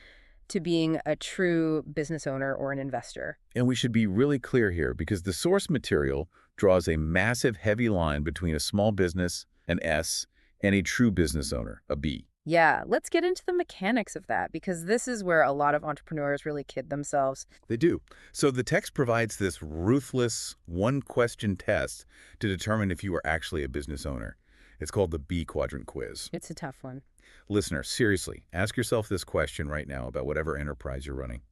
to being a true business owner or an investor. And we should be really clear here, because the source material draws a massive heavy line between a small business, an S, and a true business owner, a B. Yeah, let's get into the mechanics of that, because this is where a lot of entrepreneurs really kid themselves. They do. So the text provides this ruthless one-question test to determine if you are actually a business owner. It's called the B quadrant quiz. It's a tough one. Listener, seriously, ask yourself this question right now about whatever enterprise you're running.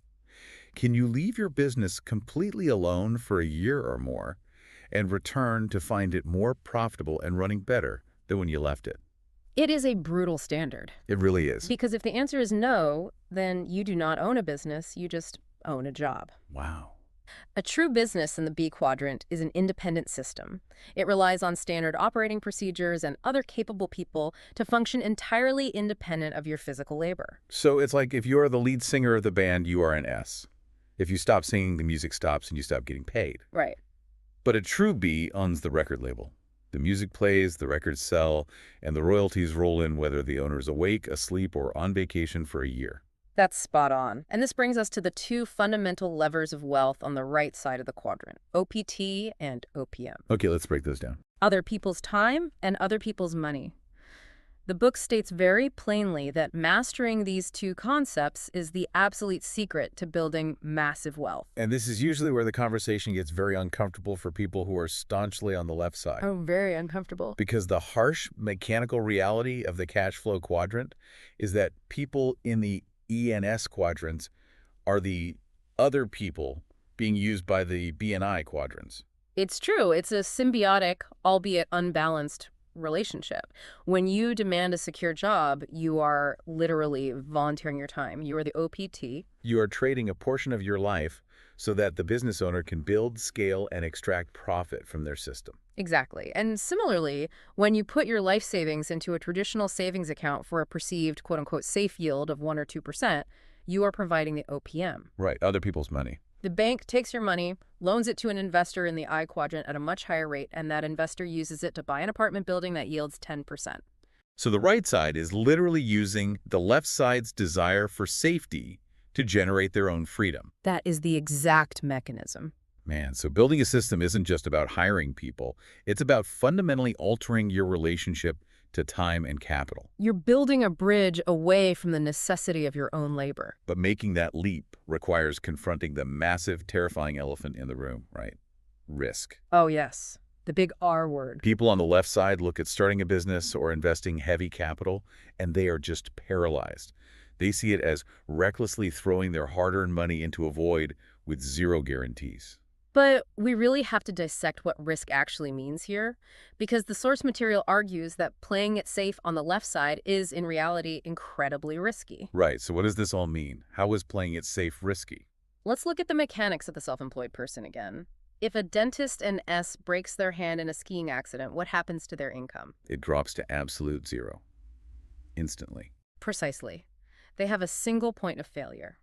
Can you leave your business completely alone for a year or more and return to find it more profitable and running better than when you left it? It is a brutal standard. It really is. Because if the answer is no, then you do not own a business, you just own a job. Wow. A true business in the B quadrant is an independent system. It relies on standard operating procedures and other capable people to function entirely independent of your physical labor. So it's like if you're the lead singer of the band, you are an S. If you stop singing, the music stops and you stop getting paid. Right. But a true B owns the record label. The music plays, the records sell, and the royalties roll in whether the owner is awake, asleep, or on vacation for a year. That's spot on. And this brings us to the two fundamental levers of wealth on the right side of the quadrant, OPT and OPM. Okay, let's break those down. Other people's time and other people's money. The book states very plainly that mastering these two concepts is the absolute secret to building massive wealth. And this is usually where the conversation gets very uncomfortable for people who are staunchly on the left side. Oh, very uncomfortable. Because the harsh mechanical reality of the cash flow quadrant is that people in the ENS quadrants are the other people being used by the BNI quadrants. It's true. It's a symbiotic, albeit unbalanced relationship. When you demand a secure job, you are literally volunteering your time. You are the OPT. You are trading a portion of your life so that the business owner can build, scale, and extract profit from their system. Exactly. And similarly, when you put your life savings into a traditional savings account for a perceived quote-unquote safe yield of 1 or 2%, you are providing the OPM. Right, other people's money. The bank takes your money, loans it to an investor in the I quadrant at a much higher rate, and that investor uses it to buy an apartment building that yields 10%. So the right side is literally using the left side's desire for safety to generate their own freedom. That is the exact mechanism. Man, so building a system isn't just about hiring people. It's about fundamentally altering your relationship to time and capital. You're building a bridge away from the necessity of your own labor. But making that leap requires confronting the massive, terrifying elephant in the room, right? Risk. Oh, yes. The big R word. People on the left side look at starting a business or investing heavy capital, and they are just paralyzed. They see it as recklessly throwing their hard-earned money into a void with zero guarantees. But we really have to dissect what risk actually means here, because the source material argues that playing it safe on the left side is, in reality, incredibly risky. Right, so what does this all mean? How is playing it safe risky? Let's look at the mechanics of the self-employed person again. If a dentist in S breaks their hand in a skiing accident, what happens to their income? It drops to absolute zero. Instantly. Precisely. They have a single point of failure.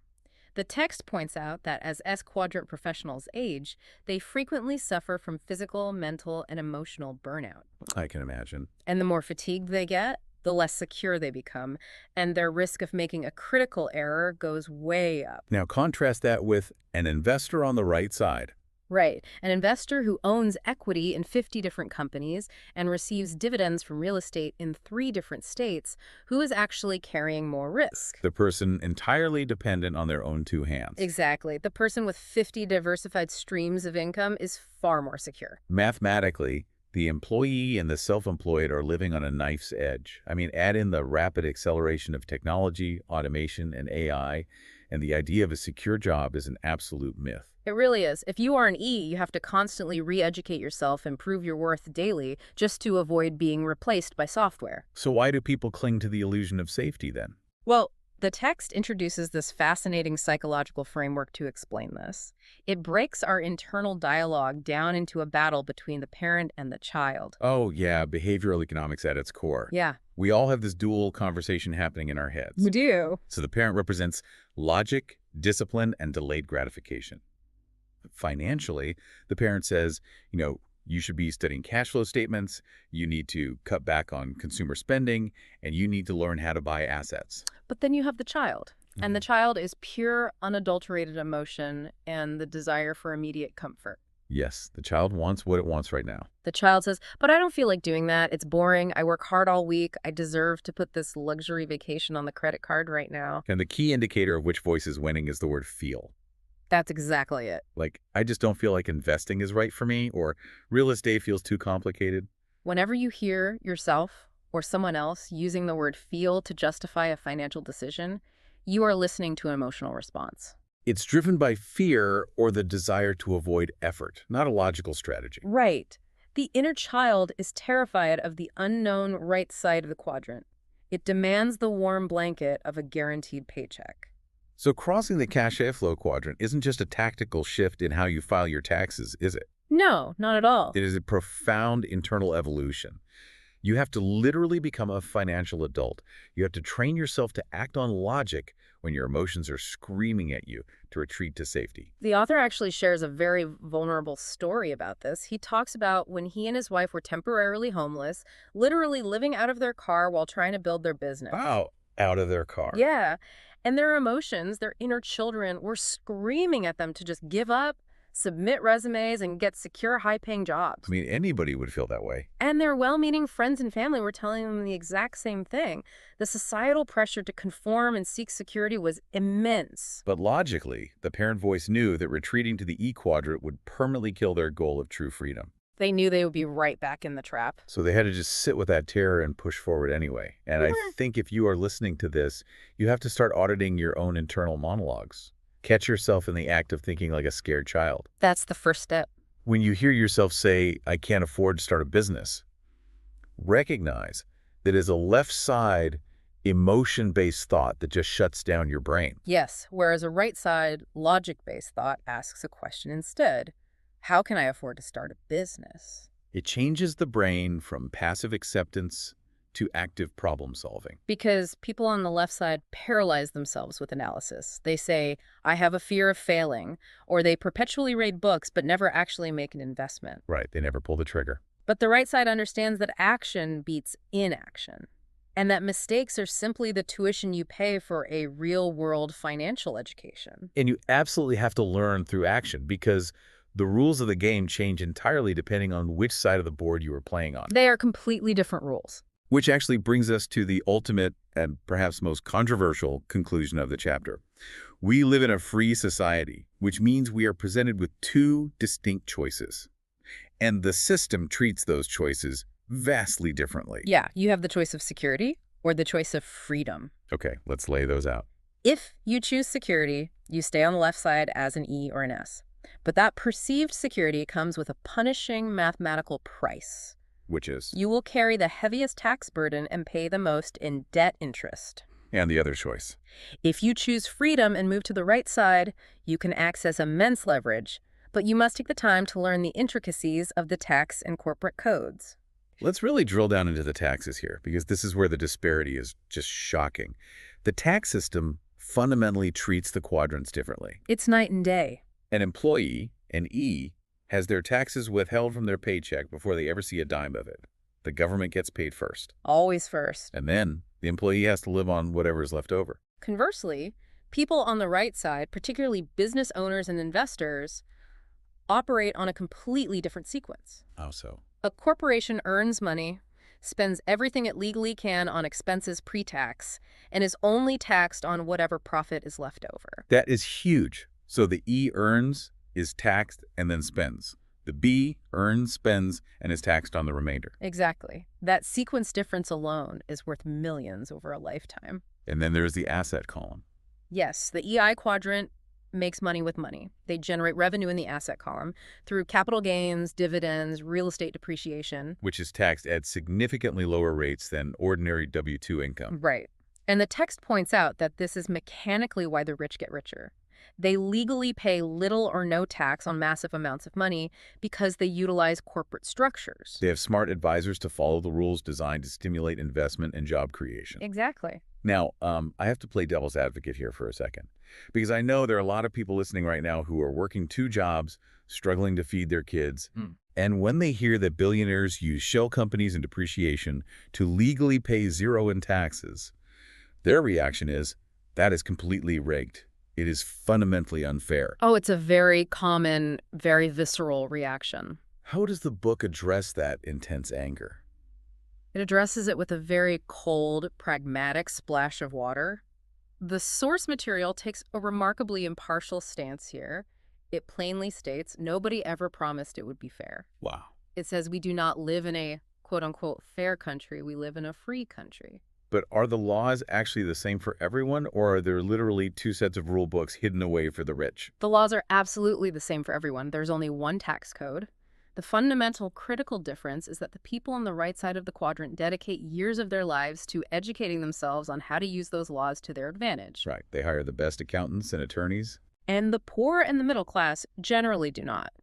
The text points out that as S-quadrant professionals age, they frequently suffer from physical, mental, and emotional burnout. I can imagine. And the more fatigued they get, the less secure they become, and their risk of making a critical error goes way up. Now contrast that with an investor on the right side. Right. An investor who owns equity in 50 different companies and receives dividends from real estate in 3 different states, who is actually carrying more risk. The person entirely dependent on their own 2 hands. Exactly. The person with 50 diversified streams of income is far more secure. Mathematically, the employee and the self-employed are living on a knife's edge. I mean, add in the rapid acceleration of technology, automation, and AI, and the idea of a secure job is an absolute myth. It really is. If you are an E, you have to constantly re-educate yourself and prove your worth daily just to avoid being replaced by software. So why do people cling to the illusion of safety then? Well, the text introduces this fascinating psychological framework to explain this. It breaks our internal dialogue down into a battle between the parent and the child. Oh yeah, behavioral economics at its core. Yeah, We all have this dual conversation happening in our heads. we do. So the parent represents logic, discipline, and delayed gratification. Financially, the parent says, you should be studying cash flow statements, you need to cut back on consumer spending, and you need to learn how to buy assets. But then you have the child. And the child is pure, unadulterated emotion and the desire for immediate comfort. Yes, the child wants what it wants right now. The child says, but I don't feel like doing that. It's boring. I work hard all week. I deserve to put this luxury vacation on the credit card right now. And the key indicator of which voice is winning is the word feel. That's exactly it. Like, I just don't feel like investing is right for me, or real estate feels too complicated. Whenever you hear yourself or someone else using the word feel to justify a financial decision, you are listening to an emotional response. It's driven by fear or the desire to avoid effort, not a logical strategy. Right. The inner child is terrified of the unknown right side of the quadrant. It demands the warm blanket of a guaranteed paycheck. So crossing the CASHFLOW Quadrant isn't just a tactical shift in how you file your taxes, is it? No, not at all. It is a profound internal evolution. You have to literally become a financial adult. You have to train yourself to act on logic when your emotions are screaming at you to retreat to safety. The author actually shares a very vulnerable story about this. He talks about when he and his wife were temporarily homeless, literally living out of their car while trying to build their business. Wow, out of their car. Yeah. And their emotions, their inner children, were screaming at them to just give up, submit resumes, and get secure, high-paying jobs. I mean, anybody would feel that way. And their well-meaning friends and family were telling them the exact same thing. The societal pressure to conform and seek security was immense. But logically, the parent voice knew that retreating to the E quadrant would permanently kill their goal of true freedom. They knew they would be right back in the trap. So they had to just sit with that terror and push forward anyway. And I think if you are listening to this, you have to start auditing your own internal monologues. Catch yourself in the act of thinking like a scared child. That's the first step. When you hear yourself say, I can't afford to start a business, recognize that is a left side emotion-based thought that just shuts down your brain. Yes, whereas a right side, logic-based thought asks a question instead. How can I afford to start a business? It changes the brain from passive acceptance to active problem solving. Because people on the left side paralyze themselves with analysis. They say, I have a fear of failing, or they perpetually read books but never actually make an investment. Right, they never pull the trigger. But the right side understands that action beats inaction, and that mistakes are simply the tuition you pay for a real-world financial education. And you absolutely have to learn through action because the rules of the game change entirely depending on which side of the board you are playing on. They are completely different rules. Which actually brings us to the ultimate and perhaps most controversial conclusion of the chapter. We live in a free society, which means we are presented with 2 distinct choices. And the system treats those choices vastly differently. Yeah, you have the choice of security or the choice of freedom. Okay, let's lay those out. If you choose security, you stay on the left side as an E or an S. But that perceived security comes with a punishing mathematical price. Which is? You will carry the heaviest tax burden and pay the most in debt interest. And the other choice. If you choose freedom and move to the right side, you can access immense leverage, but you must take the time to learn the intricacies of the tax and corporate codes. Let's really drill down into the taxes here, because this is where the disparity is just shocking. The tax system fundamentally treats the quadrants differently. It's night and day. An employee, an E, has their taxes withheld from their paycheck before they ever see a dime of it. The government gets paid first. Always first. And then the employee has to live on whatever is left over. Conversely, people on the right side, particularly business owners and investors, operate on a completely different sequence. How so? A corporation earns money, spends everything it legally can on expenses pre-tax, and is only taxed on whatever profit is left over. That is huge. So the E earns, is taxed, and then spends. The B earns, spends, and is taxed on the remainder. Exactly. That sequence difference alone is worth millions over a lifetime. And then there's the asset column. Yes, the EI quadrant makes money with money. They generate revenue in the asset column through capital gains, dividends, real estate depreciation. Which is taxed at significantly lower rates than ordinary W-2 income. Right. And the text points out that this is mechanically why the rich get richer. They legally pay little or no tax on massive amounts of money because they utilize corporate structures. They have smart advisors to follow the rules designed to stimulate investment and job creation. Exactly. Now, I have to play devil's advocate here for a second, because I know there are a lot of people listening right now who are working 2 jobs, struggling to feed their kids. And when they hear that billionaires use shell companies and depreciation to legally pay 0 in taxes, their reaction is, that is completely rigged. It is fundamentally unfair. Oh, it's a very common, very visceral reaction. How does the book address that intense anger? It addresses it with a very cold, pragmatic splash of water. The source material takes a remarkably impartial stance here. It plainly states nobody ever promised it would be fair. Wow. It says we do not live in a quote-unquote fair country. We live in a free country. But are the laws actually the same for everyone, or are there literally 2 sets of rule books hidden away for the rich? The laws are absolutely the same for everyone. There's only one tax code. The fundamental critical difference is that the people on the right side of the quadrant dedicate years of their lives to educating themselves on how to use those laws to their advantage. Right. They hire the best accountants and attorneys. And the poor and the middle class generally do not.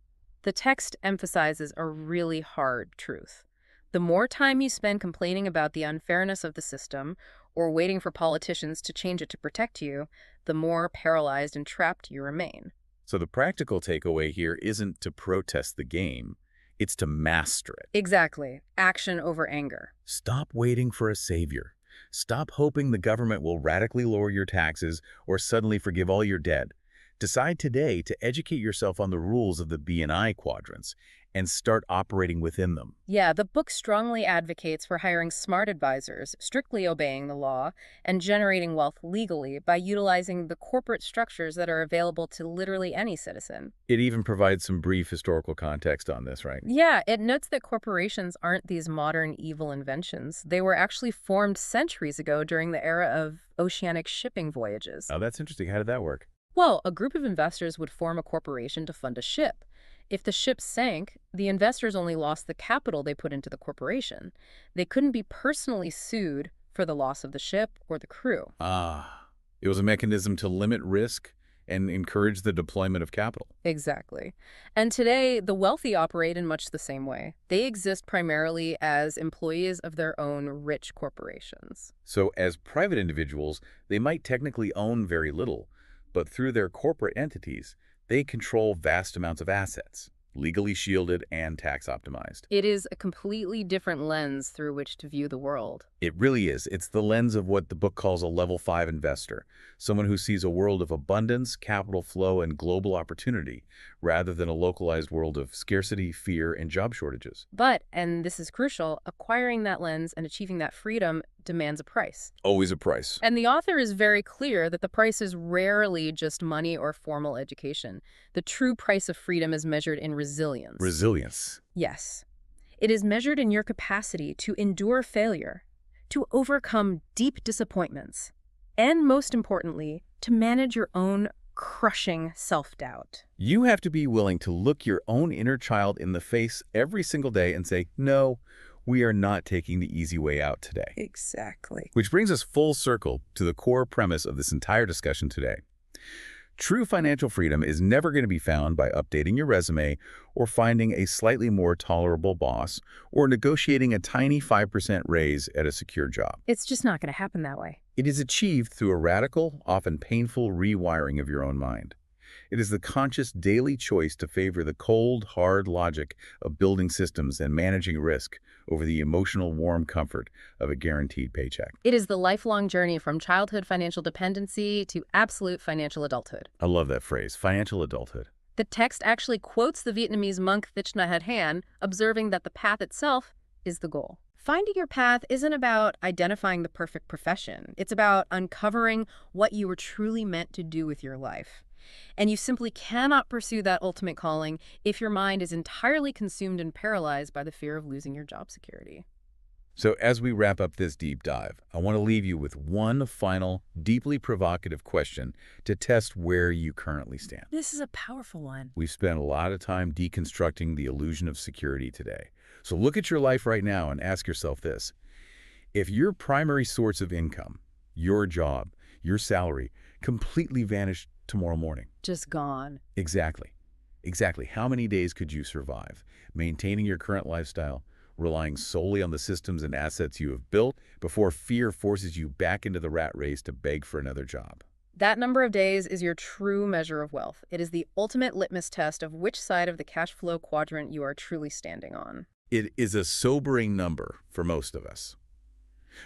The text emphasizes a really hard truth. The more time you spend complaining about the unfairness of the system or waiting for politicians to change it to protect you, the more paralyzed and trapped you remain. So the practical takeaway here isn't to protest the game. It's to master it. Exactly. Action over anger. Stop waiting for a savior. Stop hoping the government will radically lower your taxes or suddenly forgive all your debt. Decide today to educate yourself on the rules of the B and I quadrants and start operating within them. Yeah, the book strongly advocates for hiring smart advisors, strictly obeying the law, and generating wealth legally by utilizing the corporate structures that are available to literally any citizen. It even provides some brief historical context on this, right? Yeah, it notes that corporations aren't these modern evil inventions. They were actually formed centuries ago during the era of oceanic shipping voyages. Oh, that's interesting. How did that work? Well, a group of investors would form a corporation to fund a ship. If the ship sank, the investors only lost the capital they put into the corporation. They couldn't be personally sued for the loss of the ship or the crew. Ah, it was a mechanism to limit risk and encourage the deployment of capital. Exactly. And today, the wealthy operate in much the same way. They exist primarily as employees of their own rich corporations. So as private individuals, they might technically own very little, but through their corporate entities, they control vast amounts of assets, legally shielded and tax optimized. It is a completely different lens through which to view the world. It really is. It's the lens of what the book calls a level 5 investor, someone who sees a world of abundance, capital flow, and global opportunity, rather than a localized world of scarcity, fear, and job shortages. But, and this is crucial, acquiring that lens and achieving that freedom demands a price. Always a price. And the author is very clear that the price is rarely just money or formal education. The true price of freedom is measured in resilience. Resilience. Yes. It is measured in your capacity to endure failure, to overcome deep disappointments, and most importantly, to manage your own crushing self-doubt. You have to be willing to look your own inner child in the face every single day and say, no, we are not taking the easy way out today. Exactly. Which brings us full circle to the core premise of this entire discussion today. True financial freedom is never going to be found by updating your resume or finding a slightly more tolerable boss or negotiating a tiny 5% raise at a secure job. It's just not going to happen that way. It is achieved through a radical, often painful rewiring of your own mind. It is the conscious daily choice to favor the cold, hard logic of building systems and managing risk over the emotional, warm comfort of a guaranteed paycheck. It is the lifelong journey from childhood financial dependency to absolute financial adulthood. I love that phrase, financial adulthood. The text actually quotes the Vietnamese monk Thich Nhat Hanh, observing that the path itself is the goal. Finding your path isn't about identifying the perfect profession. It's about uncovering what you were truly meant to do with your life. And you simply cannot pursue that ultimate calling if your mind is entirely consumed and paralyzed by the fear of losing your job security. So as we wrap up this deep dive, I want to leave you with one final, deeply provocative question to test where you currently stand. This is a powerful one. We've spent a lot of time deconstructing the illusion of security today. So look at your life right now and ask yourself this. If your primary source of income, your job, your salary, completely vanished tomorrow morning. Just gone. Exactly. Exactly. How many days could you survive maintaining your current lifestyle, relying solely on the systems and assets you have built before fear forces you back into the rat race to beg for another job? That number of days is your true measure of wealth. It is the ultimate litmus test of which side of the cash flow quadrant you are truly standing on. It is a sobering number for most of us.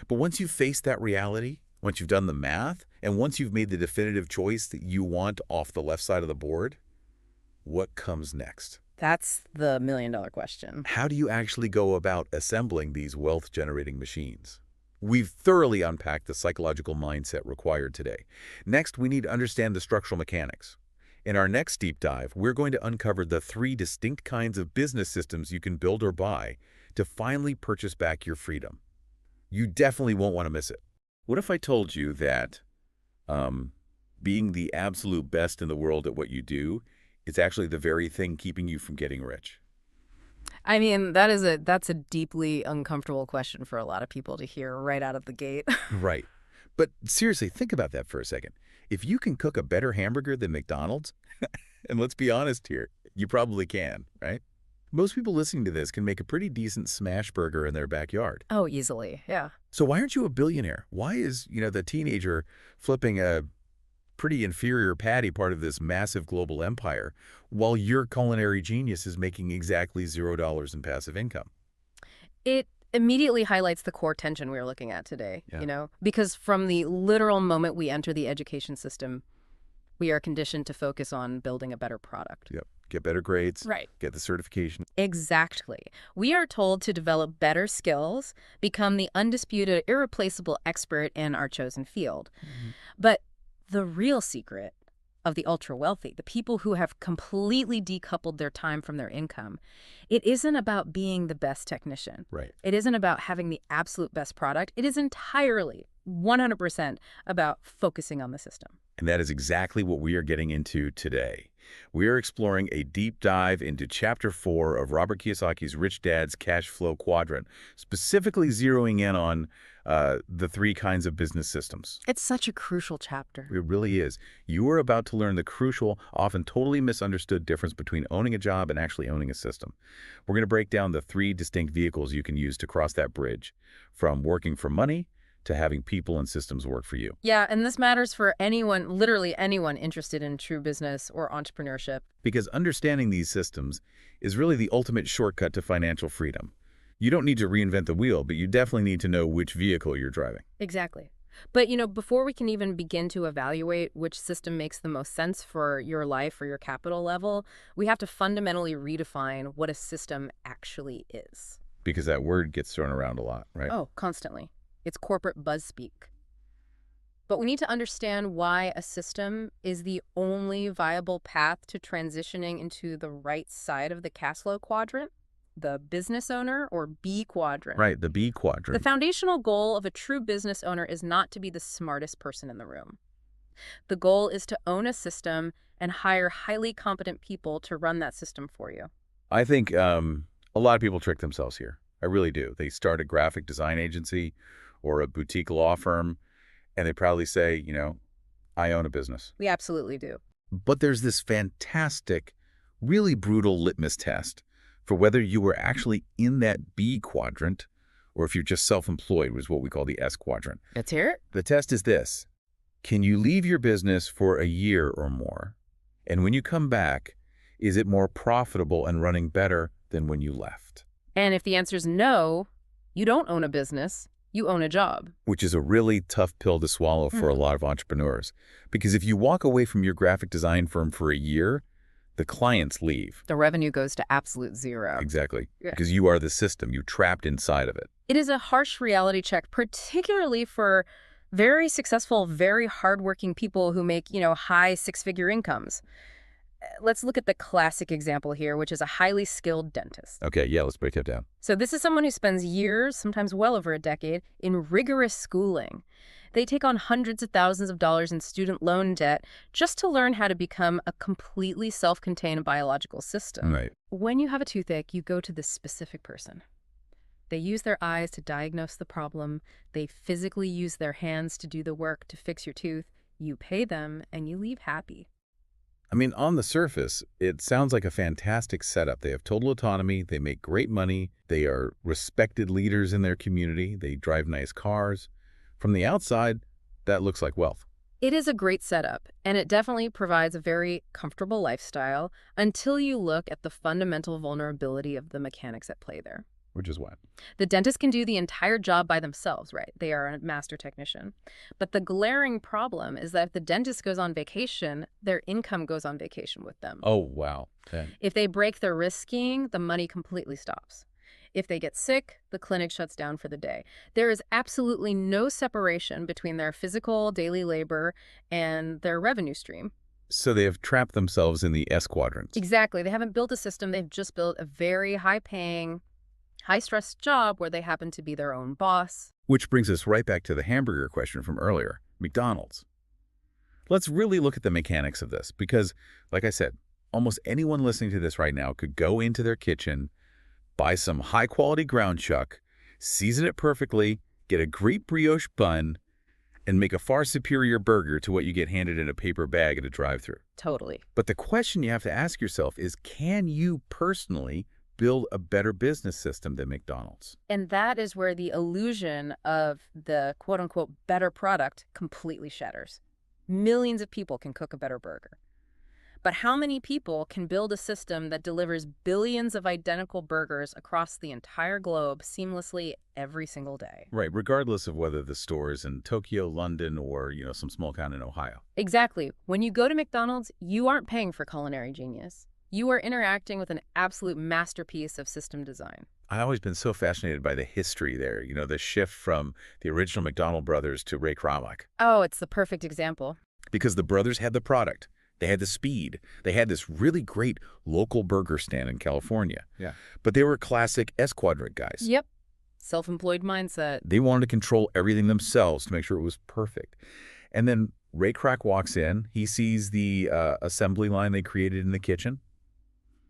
But once you've faced that reality, once you've done the math, and once you've made the definitive choice that you want off the left side of the board, what comes next? That's the million-dollar question. How do you actually go about assembling these wealth-generating machines? We've thoroughly unpacked the psychological mindset required today. Next, we need to understand the structural mechanics. In our next deep dive, we're going to uncover the 3 distinct kinds of business systems you can build or buy to finally purchase back your freedom. You definitely won't want to miss it. What if I told you that being the absolute best in the world at what you do is actually the very thing keeping you from getting rich? I mean, that's a deeply uncomfortable question for a lot of people to hear right out of the gate. Right. But seriously, think about that for a second. If you can cook a better hamburger than McDonald's, and let's be honest here, you probably can, right? Most people listening to this can make a pretty decent smash burger in their backyard. Oh, easily, yeah. So why aren't you a billionaire? Why is, the teenager flipping a pretty inferior patty part of this massive global empire while your culinary genius is making exactly $0 in passive income? It immediately highlights the core tension we were looking at today, Yeah. because from the literal moment we enter the education system, we are conditioned to focus on building a better product. Yep. Get better grades. Right. Get the certification. Exactly. We are told to develop better skills, become the undisputed, irreplaceable expert in our chosen field. But the real secret of the ultra-wealthy, the people who have completely decoupled their time from their income, it isn't about being the best technician. Right. It isn't about having the absolute best product. It is entirely, 100% about focusing on the system. And that is exactly what we are getting into today. We are exploring a deep dive into Chapter 4 of Robert Kiyosaki's Rich Dad's Cash Flow Quadrant, specifically zeroing in on the 3 kinds of business systems. It's such a crucial chapter. It really is. You are about to learn the crucial, often totally misunderstood difference between owning a job and actually owning a system. We're going to break down the 3 distinct vehicles you can use to cross that bridge, from working for money to having people and systems work for you. Yeah, and this matters for anyone, literally anyone interested in true business or entrepreneurship. Because understanding these systems is really the ultimate shortcut to financial freedom. You don't need to reinvent the wheel, but you definitely need to know which vehicle you're driving. Exactly. But, before we can even begin to evaluate which system makes the most sense for your life or your capital level, we have to fundamentally redefine what a system actually is. Because that word gets thrown around a lot, right? Oh, constantly. It's corporate buzzspeak. But we need to understand why a system is the only viable path to transitioning into the right side of the cash flow quadrant, the business owner, or B quadrant. Right, the B quadrant. The foundational goal of a true business owner is not to be the smartest person in the room. The goal is to own a system and hire highly competent people to run that system for you. I think a lot of people trick themselves here. I really do. They start a graphic design agency or a boutique law firm, and they proudly say, I own a business. We absolutely do. But there's this fantastic, really brutal litmus test for whether you were actually in that B quadrant or if you're just self-employed, which is what we call the S quadrant. Let's hear it. The test is this. Can you leave your business for a year or more And when you come back, is it more profitable and running better than when you left? And if the answer is no, you don't own a business, you own a job. Which is a really tough pill to swallow for a lot of entrepreneurs. Because if you walk away from your graphic design firm for a year, the clients leave. The revenue goes to absolute zero. Exactly. Yeah. Because you are the system. You're trapped inside of it. It is a harsh reality check, particularly for very successful, very hardworking people who make, high six-figure incomes. Let's look at the classic example here, which is a highly skilled dentist. Okay, yeah, let's break that down. So this is someone who spends years, sometimes well over a decade, in rigorous schooling. They take on hundreds of thousands of dollars in student loan debt just to learn how to become a completely self-contained biological system. Right. When you have a toothache, you go to this specific person. They use their eyes to diagnose the problem. They physically use their hands to do the work to fix your tooth. You pay them, and you leave happy. I mean, on the surface, it sounds like a fantastic setup. They have total autonomy. They make great money. They are respected leaders in their community. They drive nice cars. From the outside, that looks like wealth. It is a great setup, and it definitely provides a very comfortable lifestyle until you look at the fundamental vulnerability of the mechanics at play there. Which is what? The dentist can do the entire job by themselves, right? They are a master technician. But the glaring problem is that if the dentist goes on vacation, their income goes on vacation with them. Oh, wow. Okay. If they break their wrist skiing, the money completely stops. If they get sick, the clinic shuts down for the day. There is absolutely no separation between their physical daily labor and their revenue stream. So they have trapped themselves in the S quadrant. Exactly. They haven't built a system. They've just built a very high-paying, high-stress job where they happen to be their own boss. Which brings us right back to the hamburger question from earlier, McDonald's. Let's really look at the mechanics of this because, like I said, almost anyone listening to this right now could go into their kitchen, buy some high-quality ground chuck, season it perfectly, get a great brioche bun, and make a far superior burger to what you get handed in a paper bag at a drive-thru. Totally. But the question you have to ask yourself is, can you personally build a better business system than McDonald's? And that is where the illusion of the quote-unquote better product completely shatters. Millions of people can cook a better burger. But how many people can build a system that delivers billions of identical burgers across the entire globe seamlessly every single day? Right, regardless of whether the store is in Tokyo, London, or, some small town in Ohio. Exactly. When you go to McDonald's, you aren't paying for culinary genius. You are interacting with an absolute masterpiece of system design. I've always been so fascinated by the history there, the shift from the original McDonald brothers to Ray Kroc. Oh, it's the perfect example. Because the brothers had the product. They had the speed. They had this really great local burger stand in California. Yeah. But they were classic S-quadrant guys. Yep. Self-employed mindset. They wanted to control everything themselves to make sure it was perfect. And then Ray Kroc walks in. He sees the assembly line they created in the kitchen.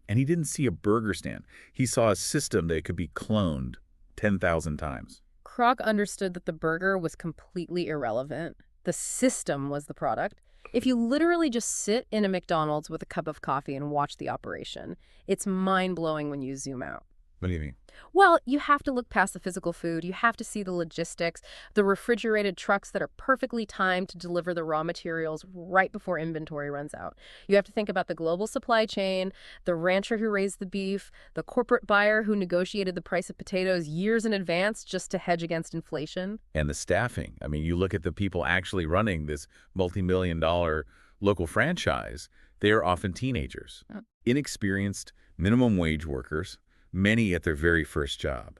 And he didn't see a burger stand. He saw a system that could be cloned 10,000 times. Kroc understood that the burger was completely irrelevant. The system was the product. If you literally just sit in a McDonald's with a cup of coffee and watch the operation, it's mind-blowing when you zoom out. What do you mean? Well, you have to look past the physical food. You have to see the logistics, the refrigerated trucks that are perfectly timed to deliver the raw materials right before inventory runs out. You have to think about the global supply chain, the rancher who raised the beef, the corporate buyer who negotiated the price of potatoes years in advance just to hedge against inflation. And the staffing. I mean, you look at the people actually running this multi-million-dollar local franchise, they are often teenagers, inexperienced minimum wage workers, many at their very first job.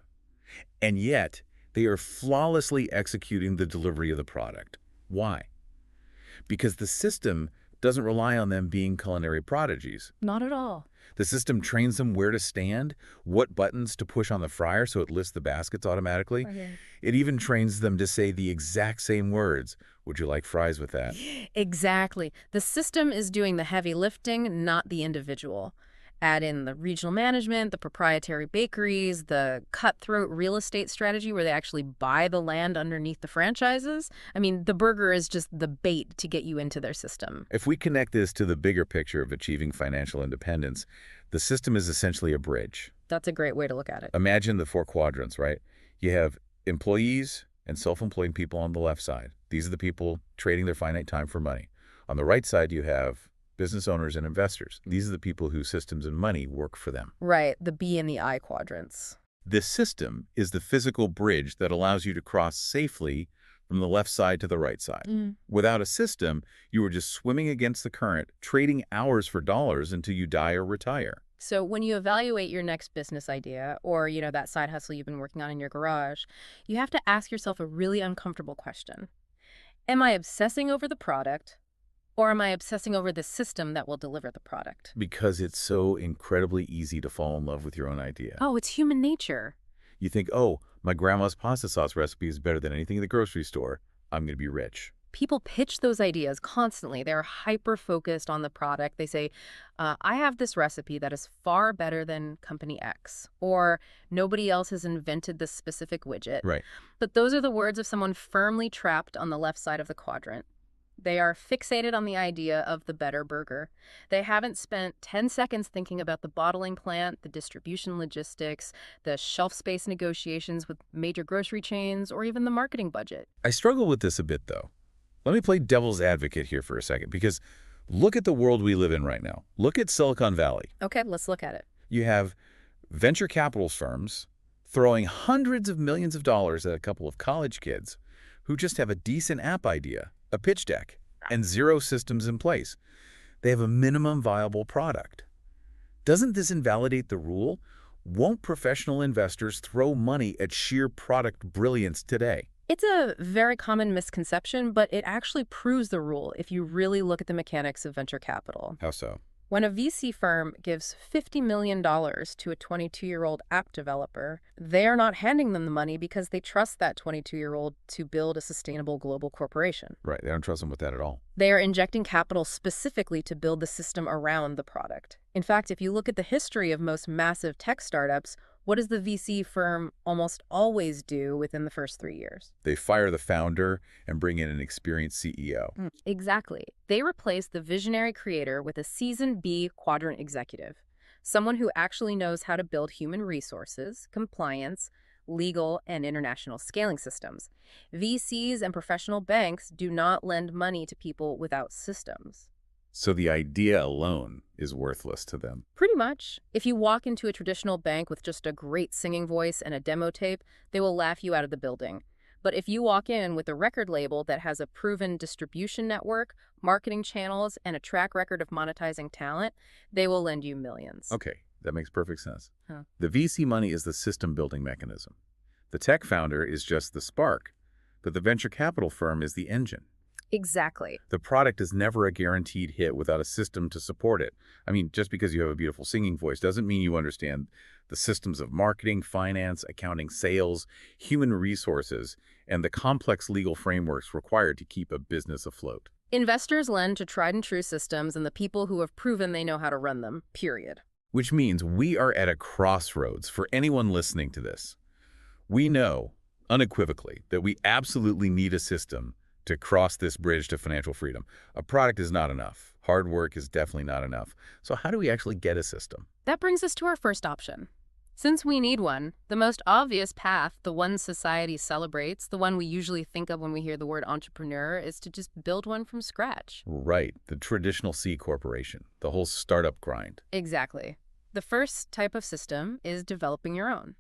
And yet, they are flawlessly executing the delivery of the product. Why? Because the system doesn't rely on them being culinary prodigies. Not at all. The system trains them where to stand, what buttons to push on the fryer so it lists the baskets automatically. Okay. It even trains them to say the exact same words. Would you like fries with that? Exactly. The system is doing the heavy lifting, not the individual. Add in the regional management, the proprietary bakeries, the cutthroat real estate strategy where they actually buy the land underneath the franchises. I mean, the burger is just the bait to get you into their system. If we connect this to the bigger picture of achieving financial independence, the system is essentially a bridge. That's a great way to look at it. Imagine the 4 quadrants, right? You have employees and self-employed people on the left side. These are the people trading their finite time for money. On the right side, you have business owners and investors. These are the people whose systems and money work for them. Right, the B and the I quadrants. This system is the physical bridge that allows you to cross safely from the left side to the right side. Without a system, you are just swimming against the current, trading hours for dollars until you die or retire. So when you evaluate your next business idea or, that side hustle you've been working on in your garage, you have to ask yourself a really uncomfortable question. Am I obsessing over the product or am I obsessing over the system that will deliver the product? Because it's so incredibly easy to fall in love with your own idea. Oh, it's human nature. You think, oh, my grandma's pasta sauce recipe is better than anything in the grocery store. I'm going to be rich. People pitch those ideas constantly. They're hyper-focused on the product. They say, I have this recipe that is far better than company X, or nobody else has invented this specific widget. Right. But those are the words of someone firmly trapped on the left side of the quadrant. They are fixated on the idea of the better burger. They haven't spent 10 seconds thinking about the bottling plant, the distribution logistics, the shelf space negotiations with major grocery chains, or even the marketing budget. I struggle with this a bit, though. Let me play devil's advocate here for a second, because look at the world we live in right now. Look at Silicon Valley. Okay, let's look at it. You have venture capital firms throwing hundreds of millions of dollars at a couple of college kids who just have a decent app idea, a pitch deck, and zero systems in place. They have a minimum viable product. Doesn't this invalidate the rule? Won't professional investors throw money at sheer product brilliance today? It's a very common misconception, but it actually proves the rule if you really look at the mechanics of venture capital. How so? When a VC firm gives $50 million to a 22-year-old app developer, they are not handing them the money because they trust that 22-year-old to build a sustainable global corporation. Right, they don't trust them with that at all. They are injecting capital specifically to build the system around the product. In fact, if you look at the history of most massive tech startups, what does the VC firm almost always do within the first 3 years? They fire the founder and bring in an experienced CEO. Exactly. They replace the visionary creator with a seasoned B quadrant executive, someone who actually knows how to build human resources, compliance, legal, and international scaling systems. VCs and professional banks do not lend money to people without systems. So the idea alone is worthless to them. Pretty much. If you walk into a traditional bank with just a great singing voice and a demo tape, they will laugh you out of the building. But if you walk in with a record label that has a proven distribution network, marketing channels, and a track record of monetizing talent, they will lend you millions. Okay, that makes perfect sense. Huh. The VC money is the system-building mechanism. The tech founder is just the spark, but the venture capital firm is the engine. Exactly. The product is never a guaranteed hit without a system to support it. I mean, just because you have a beautiful singing voice doesn't mean you understand the systems of marketing, finance, accounting, sales, human resources, and the complex legal frameworks required to keep a business afloat. Investors lend to tried and true systems and the people who have proven they know how to run them, period. Which means we are at a crossroads for anyone listening to this. We know, unequivocally, that we absolutely need a system to cross this bridge to financial freedom. A product is not enough. Hard work is definitely not enough. So how do we actually get a system? That brings us to our first option. Since we need one, the most obvious path, the one society celebrates, the one we usually think of when we hear the word entrepreneur, is to just build one from scratch. Right, the traditional C corporation, the whole startup grind. Exactly. The first type of system is developing your own.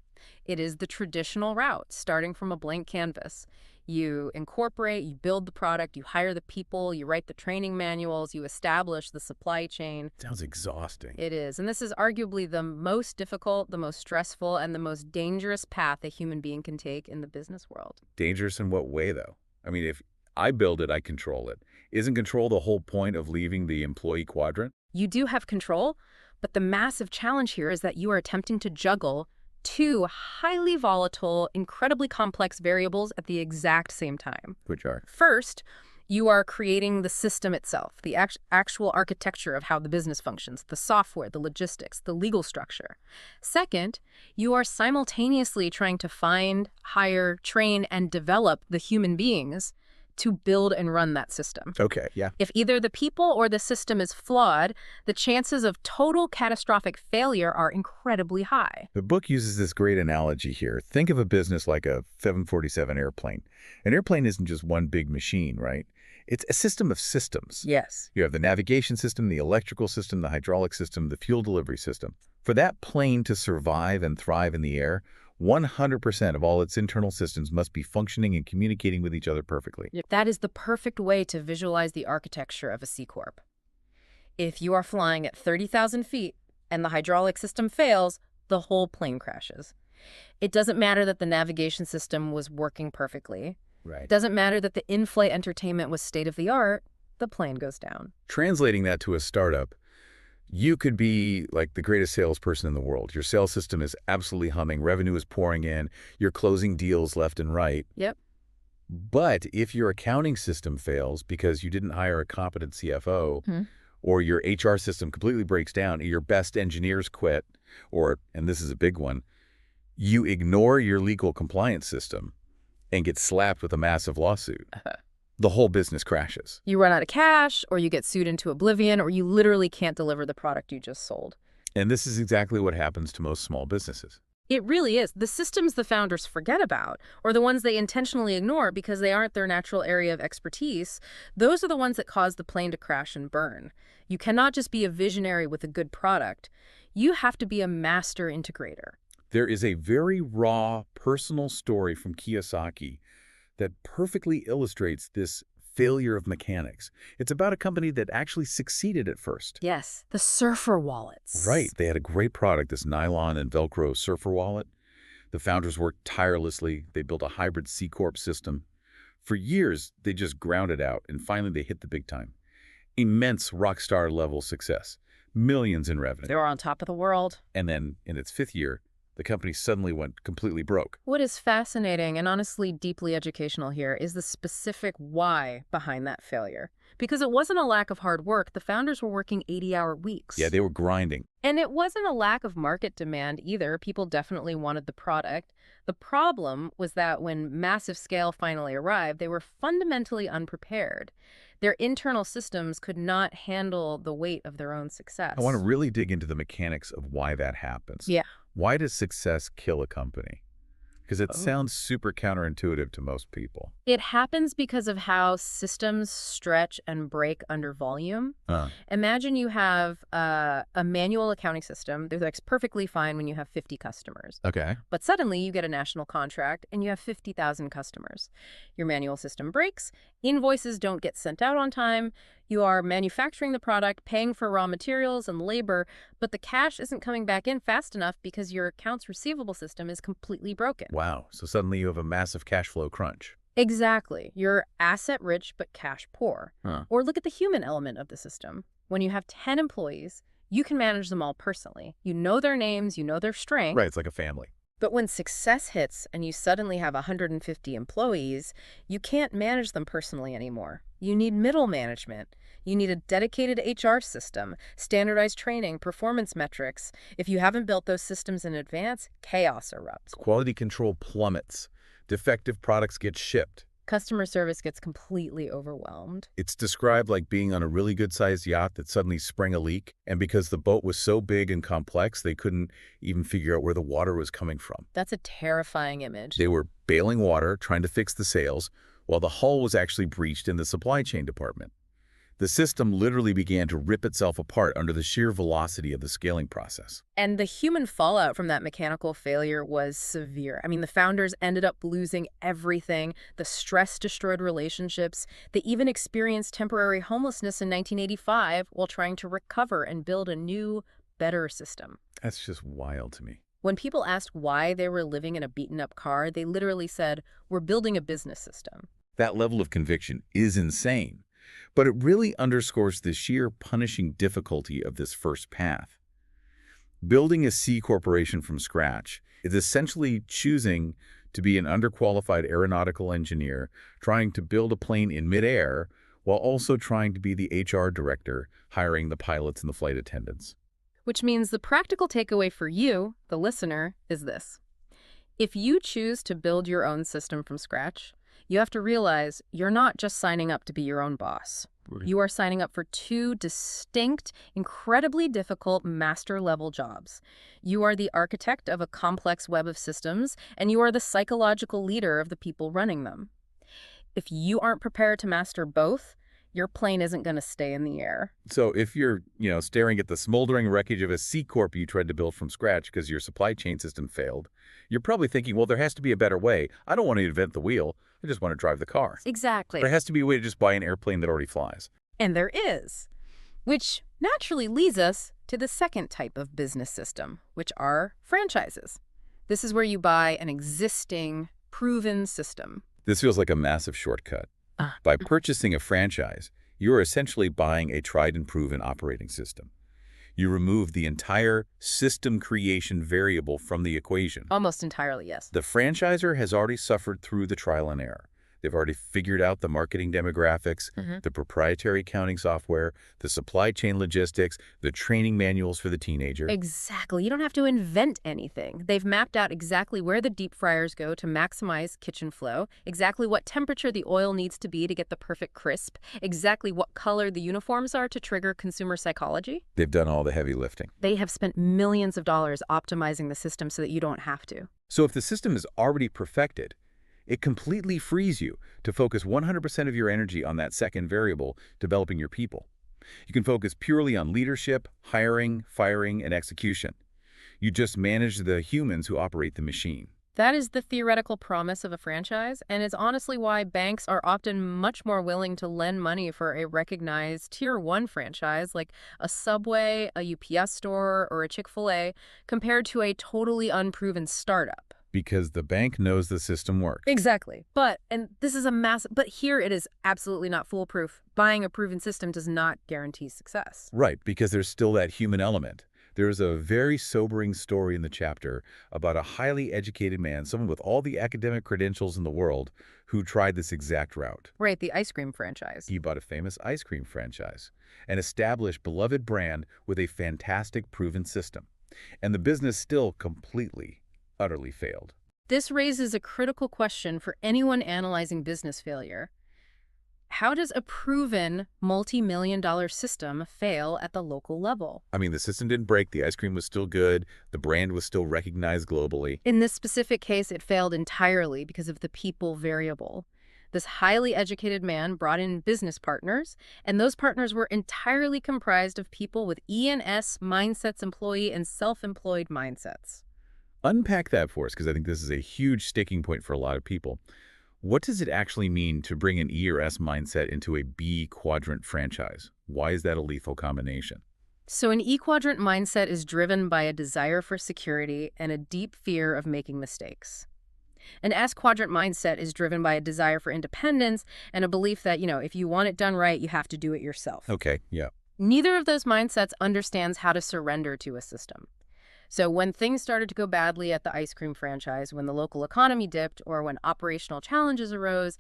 It is the traditional route, starting from a blank canvas. You incorporate, you build the product, you hire the people, you write the training manuals, you establish the supply chain. Sounds exhausting. It is. And this is arguably the most difficult, the most stressful, and the most dangerous path a human being can take in the business world. Dangerous in what way, though? I mean, if I build it, I control it. Isn't control the whole point of leaving the employee quadrant? You do have control, but the massive challenge here is that you are attempting to juggle two highly volatile, incredibly complex variables at the exact same time. Which are? First, you are creating the system itself, the actual architecture of how the business functions, the software, the logistics, the legal structure. Second, you are simultaneously trying to find, hire, train, and develop the human beings to build and run that system. Okay, yeah. If either the people or the system is flawed, the chances of total catastrophic failure are incredibly high. The book uses this great analogy here. Think of a business like a 747 airplane. An airplane isn't just one big machine, right? It's a system of systems. Yes. You have the navigation system, the electrical system, the hydraulic system, the fuel delivery system. For that plane to survive and thrive in the air, 100% of all its internal systems must be functioning and communicating with each other perfectly. Yep. That is the perfect way to visualize the architecture of a C Corp. If you are flying at 30,000 feet and the hydraulic system fails, the whole plane crashes. It doesn't matter that the navigation system was working perfectly. Right. It doesn't matter that the in-flight entertainment was state-of-the-art. The plane goes down. Translating that to a startup, you could be like the greatest salesperson in the world. Your sales system is absolutely humming, revenue is pouring in, you're closing deals left and right. Yep. But if your accounting system fails because you didn't hire a competent CFO, or your HR system completely breaks down, or your best engineers quit, or, and this is a big one, you ignore your legal compliance system and get slapped with a massive lawsuit. The whole business crashes. You run out of cash, or you get sued into oblivion, or you literally can't deliver the product you just sold. And this is exactly what happens to most small businesses. It really is. The systems the founders forget about, or the ones they intentionally ignore because they aren't their natural area of expertise, those are the ones that cause the plane to crash and burn. You cannot just be a visionary with a good product. You have to be a master integrator. There is a very raw, personal story from Kiyosaki that perfectly illustrates this failure of mechanics. It's about a company that actually succeeded at first. Yes, the surfer wallets. Right. They had a great product, this nylon and Velcro surfer wallet. The founders worked tirelessly. They built a hybrid C Corp system. For years, they just ground it out, and finally they hit the big time. Immense rock star level success. Millions in revenue. They were on top of the world. And then, in its 5th year, the company suddenly went completely broke. What is fascinating and honestly deeply educational here is the specific why behind that failure. Because it wasn't a lack of hard work. The founders were working 80-hour weeks. Yeah, they were grinding. And it wasn't a lack of market demand either. People definitely wanted the product. The problem was that when massive scale finally arrived, they were fundamentally unprepared. Their internal systems could not handle the weight of their own success. I want to really dig into the mechanics of why that happens. Yeah. Why does success kill a company? Because it sounds super counterintuitive to most people. It happens because of how systems stretch and break under volume. Imagine you have a manual accounting system that works perfectly fine when you have 50 customers. Okay. But suddenly you get a national contract and you have 50,000 customers. Your manual system breaks, invoices don't get sent out on time, you are manufacturing the product, paying for raw materials and labor, but the cash isn't coming back in fast enough because your accounts receivable system is completely broken. Wow. So suddenly you have a massive cash flow crunch. Exactly. You're asset rich but cash poor. Or look at the human element of the system. When you have 10 employees, you can manage them all personally. You know their names, you know their strengths. Right. It's like a family. But when success hits and you suddenly have 150 employees, you can't manage them personally anymore. You need middle management. You need a dedicated HR system, standardized training, performance metrics. If you haven't built those systems in advance, chaos erupts. Quality control plummets. Defective products get shipped. Customer service gets completely overwhelmed. It's described like being on a really good-sized yacht that suddenly sprang a leak, and because the boat was so big and complex, they couldn't even figure out where the water was coming from. That's a terrifying image. They were bailing water, trying to fix the sails, while the hull was actually breached in the supply chain department. The system literally began to rip itself apart under the sheer velocity of the scaling process. And the human fallout from that mechanical failure was severe. I mean, the founders ended up losing everything. The stress destroyed relationships. They even experienced temporary homelessness in 1985 while trying to recover and build a new, better system. That's just wild to me. When people asked why they were living in a beaten-up car, they literally said, "We're building a business system." That level of conviction is insane. But it really underscores the sheer punishing difficulty of this first path. Building a C corporation from scratch is essentially choosing to be an underqualified aeronautical engineer, trying to build a plane in midair, while also trying to be the HR director, hiring the pilots and the flight attendants. Which means the practical takeaway for you, the listener, is this. If you choose to build your own system from scratch, you have to realize you're not just signing up to be your own boss. You are signing up for two distinct, incredibly difficult master-level jobs. You are the architect of a complex web of systems, and you are the psychological leader of the people running them. If you aren't prepared to master both, your plane isn't going to stay in the air. So if you're, staring at the smoldering wreckage of a C Corp you tried to build from scratch because your supply chain system failed, you're probably thinking, well, there has to be a better way. I don't want to invent the wheel. I just want to drive the car. Exactly. There has to be a way to just buy an airplane that already flies. And there is, which naturally leads us to the second type of business system, which are franchises. This is where you buy an existing, proven system. This feels like a massive shortcut. Ah. By purchasing a franchise, you are essentially buying a tried and proven operating system. You remove the entire system creation variable from the equation. Almost entirely, yes. The franchisor has already suffered through the trial and error. They've already figured out the marketing demographics, the proprietary accounting software, the supply chain logistics, the training manuals for the teenager. Exactly. You don't have to invent anything. They've mapped out exactly where the deep fryers go to maximize kitchen flow, exactly what temperature the oil needs to be to get the perfect crisp, exactly what color the uniforms are to trigger consumer psychology. They've done all the heavy lifting. They have spent millions of dollars optimizing the system so that you don't have to. So if the system is already perfected, it completely frees you to focus 100% of your energy on that second variable, developing your people. You can focus purely on leadership, hiring, firing, and execution. You just manage the humans who operate the machine. That is the theoretical promise of a franchise, and it's honestly why banks are often much more willing to lend money for a recognized Tier 1 franchise like a Subway, a UPS store, or a Chick-fil-A, compared to a totally unproven startup. Because the bank knows the system works. Exactly. But here it is absolutely not foolproof. Buying a proven system does not guarantee success. Right, because there's still that human element. There's a very sobering story in the chapter about a highly educated man, someone with all the academic credentials in the world, who tried this exact route. Right, the ice cream franchise. He bought a famous ice cream franchise, an established, beloved brand with a fantastic proven system. And the business still completely, utterly failed. This raises a critical question for anyone analyzing business failure. How does a proven multi-million-dollar system fail at the local level? I mean, the system didn't break, the ice cream was still good, the brand was still recognized globally. In this specific case, it failed entirely because of the people variable. This highly educated man brought in business partners, and those partners were entirely comprised of people with E&S mindsets, employee and self-employed mindsets. Unpack that for us, because I think this is a huge sticking point for a lot of people. What does it actually mean to bring an E or S mindset into a B quadrant franchise? Why is that a lethal combination? So an E-quadrant mindset is driven by a desire for security and a deep fear of making mistakes. An S-quadrant mindset is driven by a desire for independence and a belief that, if you want it done right, you have to do it yourself. Okay, yeah. Neither of those mindsets understands how to surrender to a system. So when things started to go badly at the ice cream franchise, when the local economy dipped, or when operational challenges arose,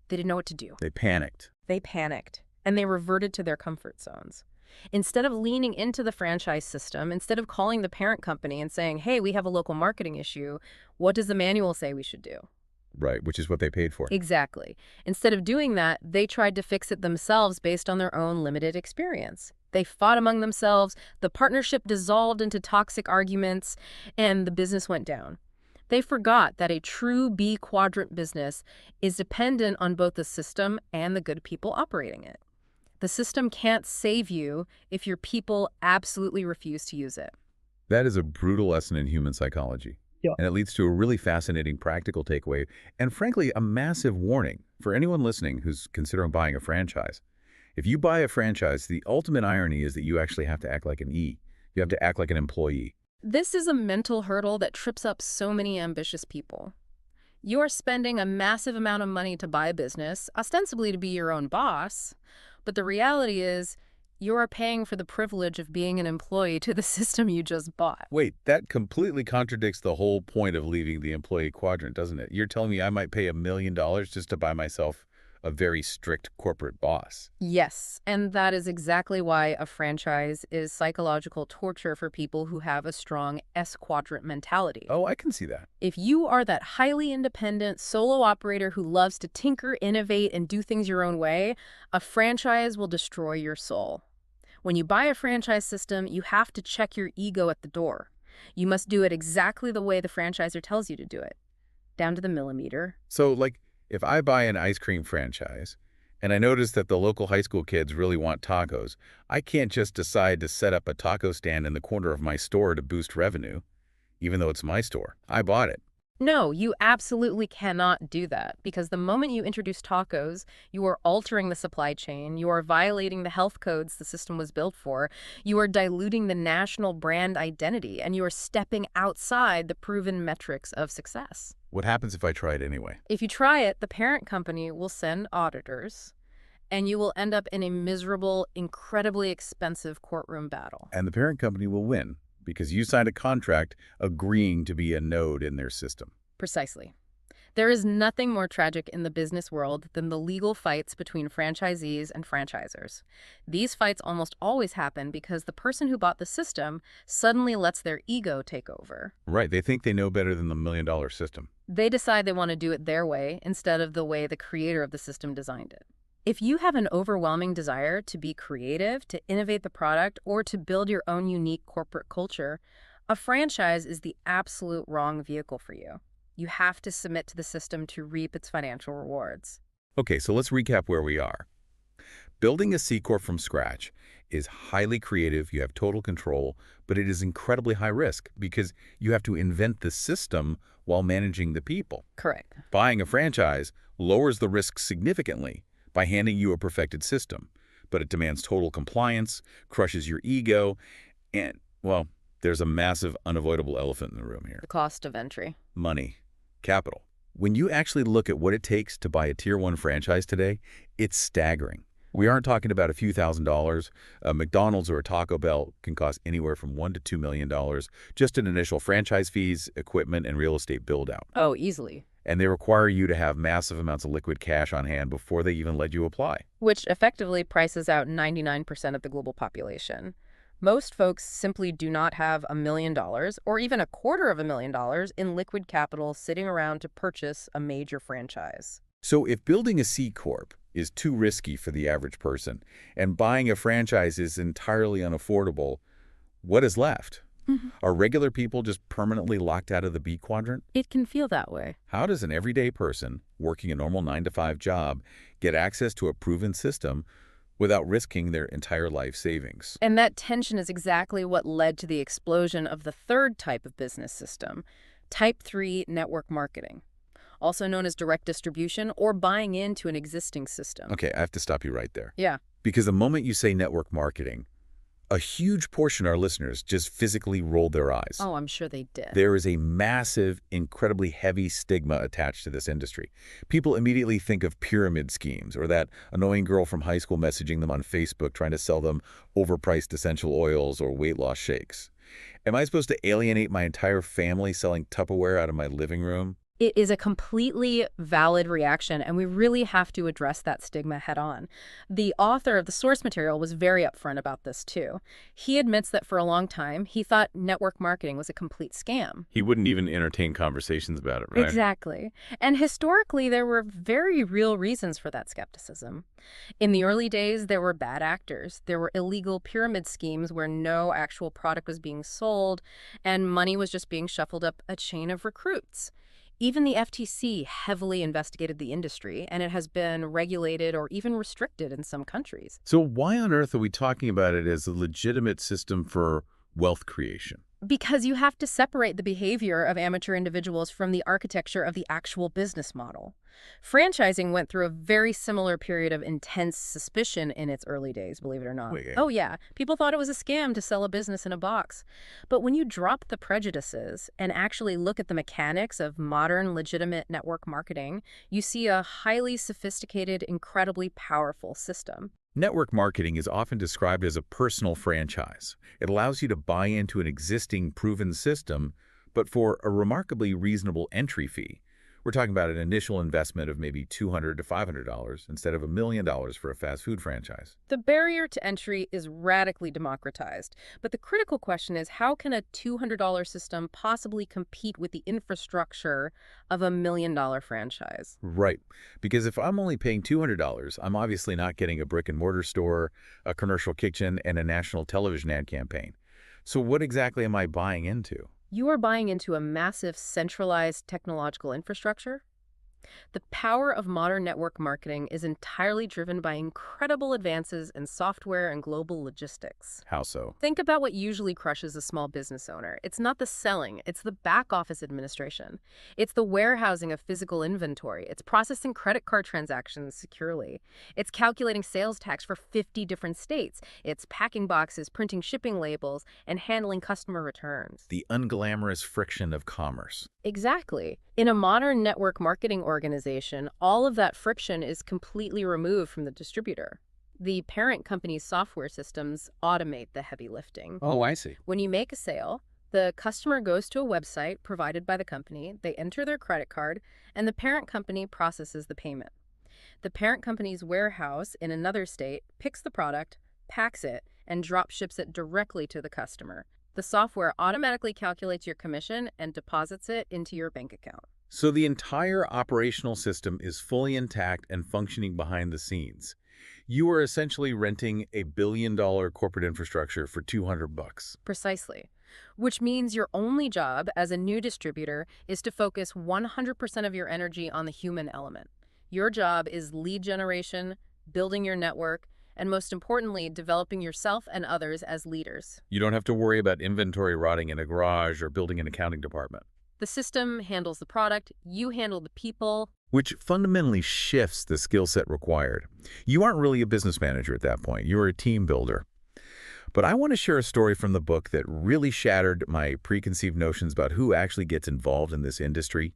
they didn't know what to do. They panicked. And they reverted to their comfort zones. Instead of leaning into the franchise system, instead of calling the parent company and saying, hey, we have a local marketing issue, what does the manual say we should do? Right, which is what they paid for. Exactly. Instead of doing that, they tried to fix it themselves based on their own limited experience. They fought among themselves, the partnership dissolved into toxic arguments, and the business went down. They forgot that a true B quadrant business is dependent on both the system and the good people operating it. The system can't save you if your people absolutely refuse to use it. That is a brutal lesson in human psychology. Yeah. And it leads to a really fascinating practical takeaway, and frankly, a massive warning for anyone listening who's considering buying a franchise. If you buy a franchise, the ultimate irony is that you actually have to act like an E. You have to act like an employee. This is a mental hurdle that trips up so many ambitious people. You are spending a massive amount of money to buy a business, ostensibly to be your own boss, but the reality is you are paying for the privilege of being an employee to the system you just bought. Wait, that completely contradicts the whole point of leaving the employee quadrant, doesn't it? You're telling me I might pay $1 million just to buy myself a very strict corporate boss. Yes, and that is exactly why a franchise is psychological torture for people who have a strong S-quadrant mentality. Oh, I can see that. If you are that highly independent solo operator who loves to tinker, innovate, and do things your own way, a franchise will destroy your soul. When you buy a franchise system, you have to check your ego at the door. You must do it exactly the way the franchisor tells you to do it, down to the millimeter. So, if I buy an ice cream franchise And I noticed that the local high school kids really want tacos. I can't just decide to set up a taco stand in the corner of my store to boost revenue, even though it's my store. I bought it. No, you absolutely cannot do that because the moment you introduce tacos, you are altering the supply chain, you are violating the health codes the system was built for, you are diluting the national brand identity, and you are stepping outside the proven metrics of success. What happens if I try it anyway? If you try it, the parent company will send auditors, and you will end up in a miserable, incredibly expensive courtroom battle. And the parent company will win because you signed a contract agreeing to be a node in their system. Precisely. There is nothing more tragic in the business world than the legal fights between franchisees and franchisors. These fights almost always happen because the person who bought the system suddenly lets their ego take over. Right, they think they know better than the million-dollar system. They decide they want to do it their way instead of the way the creator of the system designed it. If you have an overwhelming desire to be creative, to innovate the product, or to build your own unique corporate culture, a franchise is the absolute wrong vehicle for you. You have to submit to the system to reap its financial rewards. Okay, so let's recap where we are. Building a C Corp from scratch is highly creative, you have total control, but it is incredibly high risk because you have to invent the system while managing the people. Correct. Buying a franchise lowers the risk significantly by handing you a perfected system, but it demands total compliance, crushes your ego, and, well, there's a massive unavoidable elephant in the room here. The cost of entry. Money. Capital. When you actually look at what it takes to buy a Tier 1 franchise today, it's staggering. We aren't talking about a few $1,000s. A McDonald's or a Taco Bell can cost anywhere from $1 to $2 million just in initial franchise fees, equipment, and real estate build-out. Oh, easily. And they require you to have massive amounts of liquid cash on hand before they even let you apply. Which effectively prices out 99% of the global population. Most folks simply do not have $1 million or even $250,000 in liquid capital sitting around to purchase a major franchise. So if building a C Corp is too risky for the average person and buying a franchise is entirely unaffordable, what is left? Are regular people just permanently locked out of the B quadrant? It can feel that way. How does an everyday person working a normal 9-to-5 job get access to a proven system without risking their entire life savings? And that tension is exactly what led to the explosion of the third type of business system, Type 3 network marketing, also known as direct distribution or buying into an existing system. Okay, I have to stop you right there. Yeah. Because the moment you say network marketing, a huge portion of our listeners just physically rolled their eyes. Oh, I'm sure they did. There is a massive, incredibly heavy stigma attached to this industry. People immediately think of pyramid schemes or that annoying girl from high school messaging them on Facebook trying to sell them overpriced essential oils or weight loss shakes. Am I supposed to alienate my entire family selling Tupperware out of my living room? It is a completely valid reaction, and we really have to address that stigma head on. The author of the source material was very upfront about this, too. He admits that for a long time, he thought network marketing was a complete scam. He wouldn't even entertain conversations about it, right? Exactly. And historically, there were very real reasons for that skepticism. In the early days, there were bad actors. There were illegal pyramid schemes where no actual product was being sold, and money was just being shuffled up a chain of recruits. Even the FTC heavily investigated the industry, and it has been regulated or even restricted in some countries. So why on earth are we talking about it as a legitimate system for wealth creation? Because you have to separate the behavior of amateur individuals from the architecture of the actual business model. Franchising went through a very similar period of intense suspicion in its early days, believe it or not. Wait. Oh, yeah. People thought it was a scam to sell a business in a box. But when you drop the prejudices and actually look at the mechanics of modern legitimate network marketing, you see a highly sophisticated, incredibly powerful system. Network marketing is often described as a personal franchise. It allows you to buy into an existing proven system, but for a remarkably reasonable entry fee. We're talking about an initial investment of maybe $200 to $500 instead of $1 million for a fast food franchise. The barrier to entry is radically democratized, but the critical question is how can a $200 system possibly compete with the infrastructure of $1 million franchise? Right, because if I'm only paying $200, I'm obviously not getting a brick-and-mortar store, a commercial kitchen, and a national television ad campaign. So what exactly am I buying into? You are buying into a massive centralized technological infrastructure. The power of modern network marketing is entirely driven by incredible advances in software and global logistics. How so? Think about what usually crushes a small business owner. It's not the selling, it's the back office administration. It's the warehousing of physical inventory. It's processing credit card transactions securely. It's calculating sales tax for 50 different states. It's packing boxes, printing shipping labels, and handling customer returns. The unglamorous friction of commerce. Exactly. In a modern network marketing organization, all of that friction is completely removed from the distributor. The parent company's software systems automate the heavy lifting. Oh, I see. When you make a sale, the customer goes to a website provided by the company, they enter their credit card, and the parent company processes the payment. The parent company's warehouse in another state picks the product, packs it, and drop ships it directly to the customer. The software automatically calculates your commission and deposits it into your bank account. So the entire operational system is fully intact and functioning behind the scenes. You are essentially renting a billion-dollar corporate infrastructure for $200. Precisely. Which means your only job as a new distributor is to focus 100% of your energy on the human element. Your job is lead generation, building your network, and most importantly, developing yourself and others as leaders. You don't have to worry about inventory rotting in a garage or building an accounting department. The system handles the product, you handle the people. Which fundamentally shifts the skill set required. You aren't really a business manager at that point. You're a team builder. But I want to share a story from the book that really shattered my preconceived notions about who actually gets involved in this industry.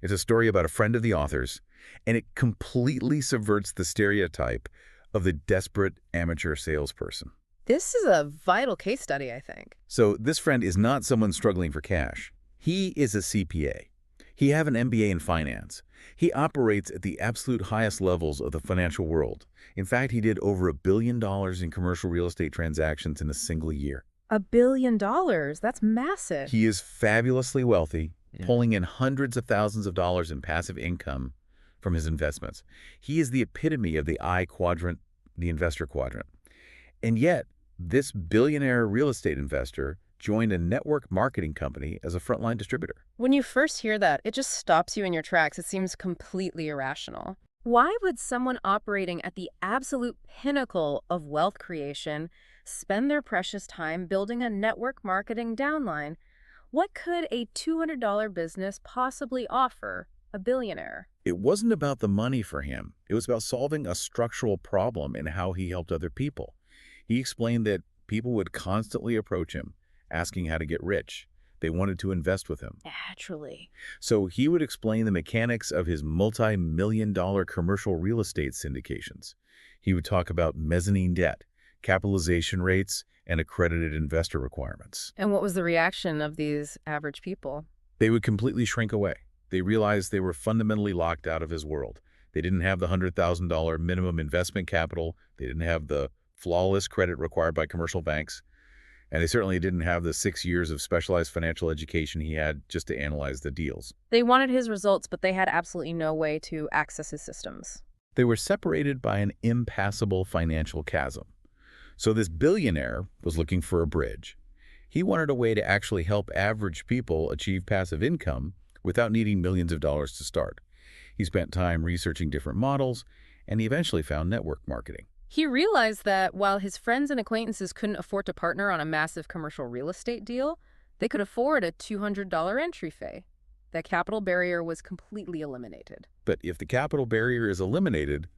It's a story about a friend of the author's, and it completely subverts the stereotype of the desperate amateur salesperson. This is a vital case study, I think. So this friend is not someone struggling for cash. He is a CPA. He has an MBA in finance. He operates at the absolute highest levels of the financial world. In fact, he did over $1 billion in commercial real estate transactions in a single year. $1 billion? That's massive. He is fabulously wealthy, pulling in hundreds of thousands of dollars in passive income from his investments. He is the epitome of the I quadrant, the investor quadrant. And yet, this billionaire real estate investor joined a network marketing company as a frontline distributor. When you first hear that, it just stops you in your tracks. It seems completely irrational. Why would someone operating at the absolute pinnacle of wealth creation spend their precious time building a network marketing downline? What could a $200 business possibly offer a billionaire? It wasn't about the money for him. It was about solving a structural problem in how he helped other people. He explained that people would constantly approach him, asking how to get rich. They wanted to invest with him. Naturally. So he would explain the mechanics of his multi-million-dollar commercial real estate syndications. He would talk about mezzanine debt, capitalization rates, and accredited investor requirements. And what was the reaction of these average people? They would completely shrink away. They realized they were fundamentally locked out of his world. They didn't have the $100,000 minimum investment capital. They didn't have the flawless credit required by commercial banks. And they certainly didn't have the 6 years of specialized financial education he had just to analyze the deals. They wanted his results, but they had absolutely no way to access his systems. They were separated by an impassable financial chasm. So this billionaire was looking for a bridge. He wanted a way to actually help average people achieve passive income without needing millions of dollars to start. He spent time researching different models, and he eventually found network marketing. He realized that while his friends and acquaintances couldn't afford to partner on a massive commercial real estate deal, they could afford a $200 entry fee. That capital barrier was completely eliminated. But if the capital barrier is eliminated,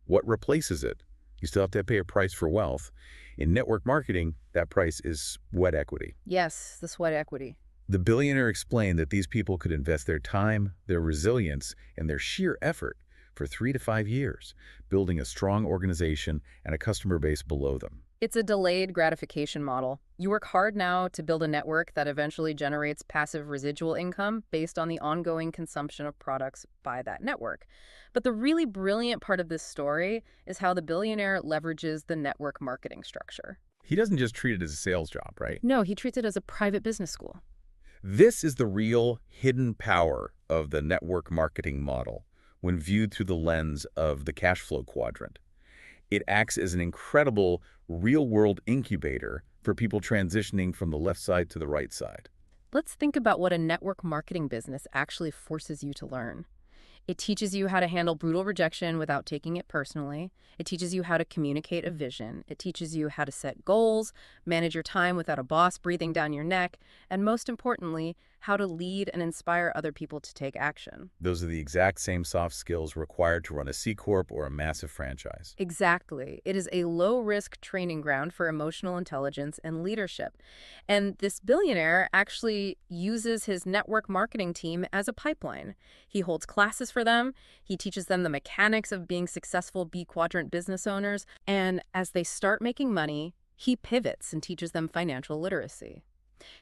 what replaces it? You still have to pay a price for wealth. In network marketing, that price is sweat equity. Yes, the sweat equity. The billionaire explained that these people could invest their time, their resilience, and their sheer effort for 3 to 5 years, building a strong organization and a customer base below them. It's a delayed gratification model. You work hard now to build a network that eventually generates passive residual income based on the ongoing consumption of products by that network. But the really brilliant part of this story is how the billionaire leverages the network marketing structure. He doesn't just treat it as a sales job, right? No, he treats it as a private business school. This is the real hidden power of the network marketing model when viewed through the lens of the cash flow quadrant. It acts as an incredible real-world incubator for people transitioning from the left side to the right side. Let's think about what a network marketing business actually forces you to learn. It teaches you how to handle brutal rejection without taking it personally. It teaches you how to communicate a vision. It teaches you how to set goals, manage your time without a boss breathing down your neck, and most importantly, how to lead and inspire other people to take action. Those are the exact same soft skills required to run a C Corp or a massive franchise. Exactly. It is a low-risk training ground for emotional intelligence and leadership. And this billionaire actually uses his network marketing team as a pipeline. He holds classes for them, he teaches them the mechanics of being successful B quadrant business owners, and as they start making money, he pivots and teaches them financial literacy.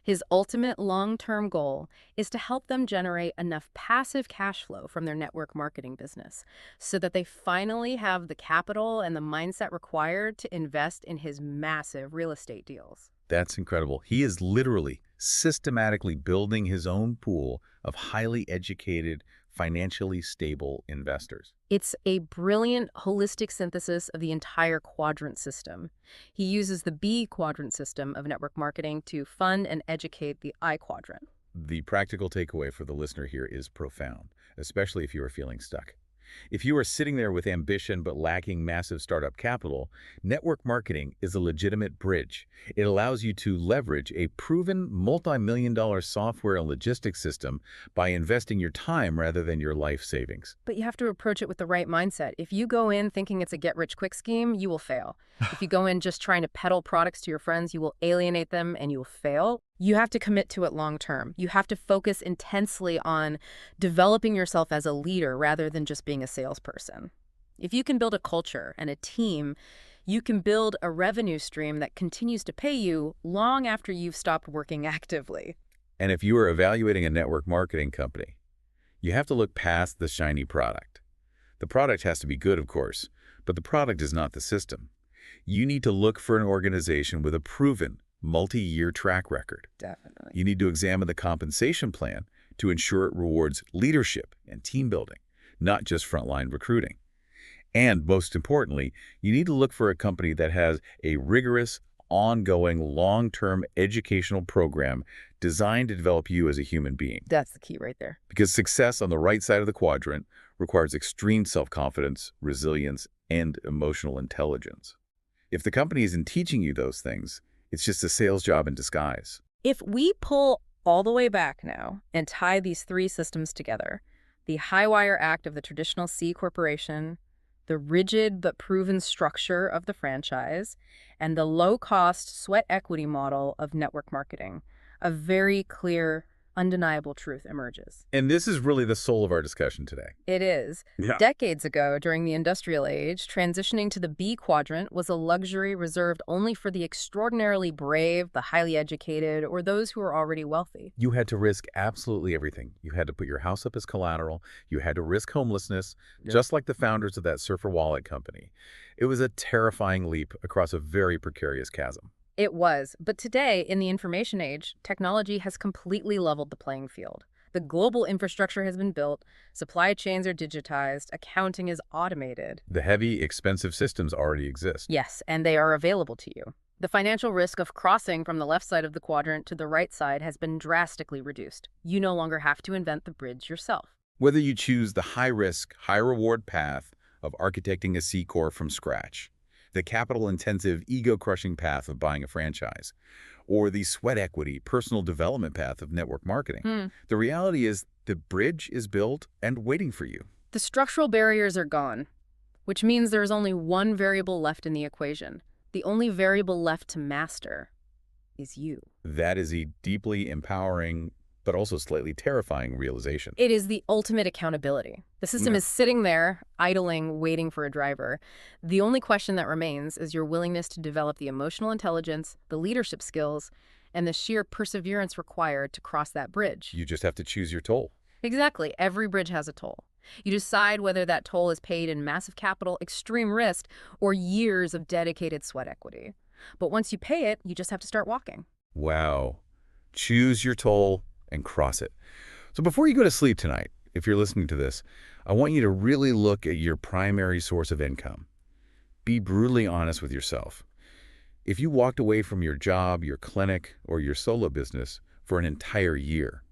His ultimate long-term goal is to help them generate enough passive cash flow from their network marketing business so that they finally have the capital and the mindset required to invest in his massive real estate deals. That's incredible. He is literally systematically building his own pool of highly educated, financially stable investors. It's a brilliant, holistic synthesis of the entire quadrant system. He uses the B quadrant system of network marketing to fund and educate the I quadrant. The practical takeaway for the listener here is profound, especially if you are feeling stuck. If you are sitting there with ambition but lacking massive startup capital, network marketing is a legitimate bridge. It allows you to leverage a proven multi-million-dollar software and logistics system by investing your time rather than your life savings. But you have to approach it with the right mindset. If you go in thinking it's a get-rich-quick scheme, you will fail. If you go in just trying to peddle products to your friends, you will alienate them and you will fail. You have to commit to it long term. You have to focus intensely on developing yourself as a leader rather than just being a salesperson. If you can build a culture and a team, you can build a revenue stream that continues to pay you long after you've stopped working actively. And if you are evaluating a network marketing company, you have to look past the shiny product. The product has to be good, of course, but the product is not the system. You need to look for an organization with a proven, multi-year track record. Definitely. You need to examine the compensation plan to ensure it rewards leadership and team building, not just frontline recruiting. And most importantly, you need to look for a company that has a rigorous, ongoing, long-term educational program designed to develop you as a human being. That's the key right there. Because success on the right side of the quadrant requires extreme self-confidence, resilience, and emotional intelligence. If the company isn't teaching you those things, it's just a sales job in disguise. If we pull all the way back now and tie these three systems together, the high-wire act of the traditional C corporation, the rigid but proven structure of the franchise, and the low-cost sweat equity model of network marketing, a very clear, undeniable truth emerges. And this is really the soul of our discussion today. It is. Yeah. Decades ago, during the industrial age, transitioning to the B quadrant was a luxury reserved only for the extraordinarily brave, the highly educated, or those who were already wealthy. You had to risk absolutely everything. You had to put your house up as collateral. You had to risk homelessness, just like the founders of that surfer wallet company. It was a terrifying leap across a very precarious chasm. It was, but today, in the information age, technology has completely leveled the playing field. The global infrastructure has been built, supply chains are digitized, accounting is automated. The heavy, expensive systems already exist. Yes, and they are available to you. The financial risk of crossing from the left side of the quadrant to the right side has been drastically reduced. You no longer have to invent the bridge yourself. Whether you choose the high-risk, high-reward path of architecting a C Corp from scratch, the capital-intensive, ego-crushing path of buying a franchise, or the sweat equity, personal development path of network marketing. The reality is the bridge is built and waiting for you. The structural barriers are gone, which means there is only one variable left in the equation. The only variable left to master is you. That is a deeply empowering, but also slightly terrifying realization. It is the ultimate accountability. The system is sitting there, idling, waiting for a driver. The only question that remains is your willingness to develop the emotional intelligence, the leadership skills, and the sheer perseverance required to cross that bridge. You just have to choose your toll. Exactly. Every bridge has a toll. You decide whether that toll is paid in massive capital, extreme risk, or years of dedicated sweat equity. But once you pay it, you just have to start walking. Wow. Choose your toll and cross it. So before you go to sleep tonight, if you're listening to this, I want you to really look at your primary source of income. Be brutally honest with yourself. If you walked away from your job, your clinic, or your solo business for an entire year,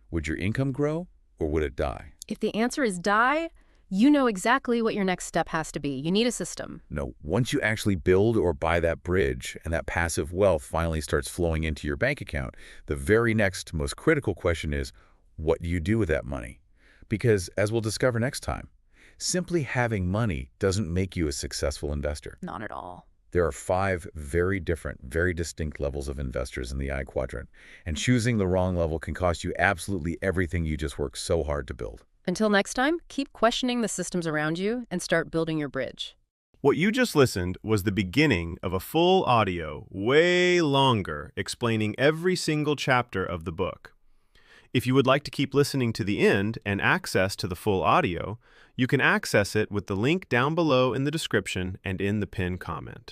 would your income grow or would it die? If the answer is die, you know exactly what your next step has to be. You need a system. No, once you actually build or buy that bridge and that passive wealth finally starts flowing into your bank account, the very next most critical question is, what do you do with that money? Because, as we'll discover next time, simply having money doesn't make you a successful investor. Not at all. There are 5 very different, very distinct levels of investors in the I quadrant, and choosing the wrong level can cost you absolutely everything you just worked so hard to build. Until next time, keep questioning the systems around you and start building your bridge. What you just listened was the beginning of a full audio, way longer, explaining every single chapter of the book. If you would like to keep listening to the end and access to the full audio, you can access it with the link down below in the description and in the pinned comment.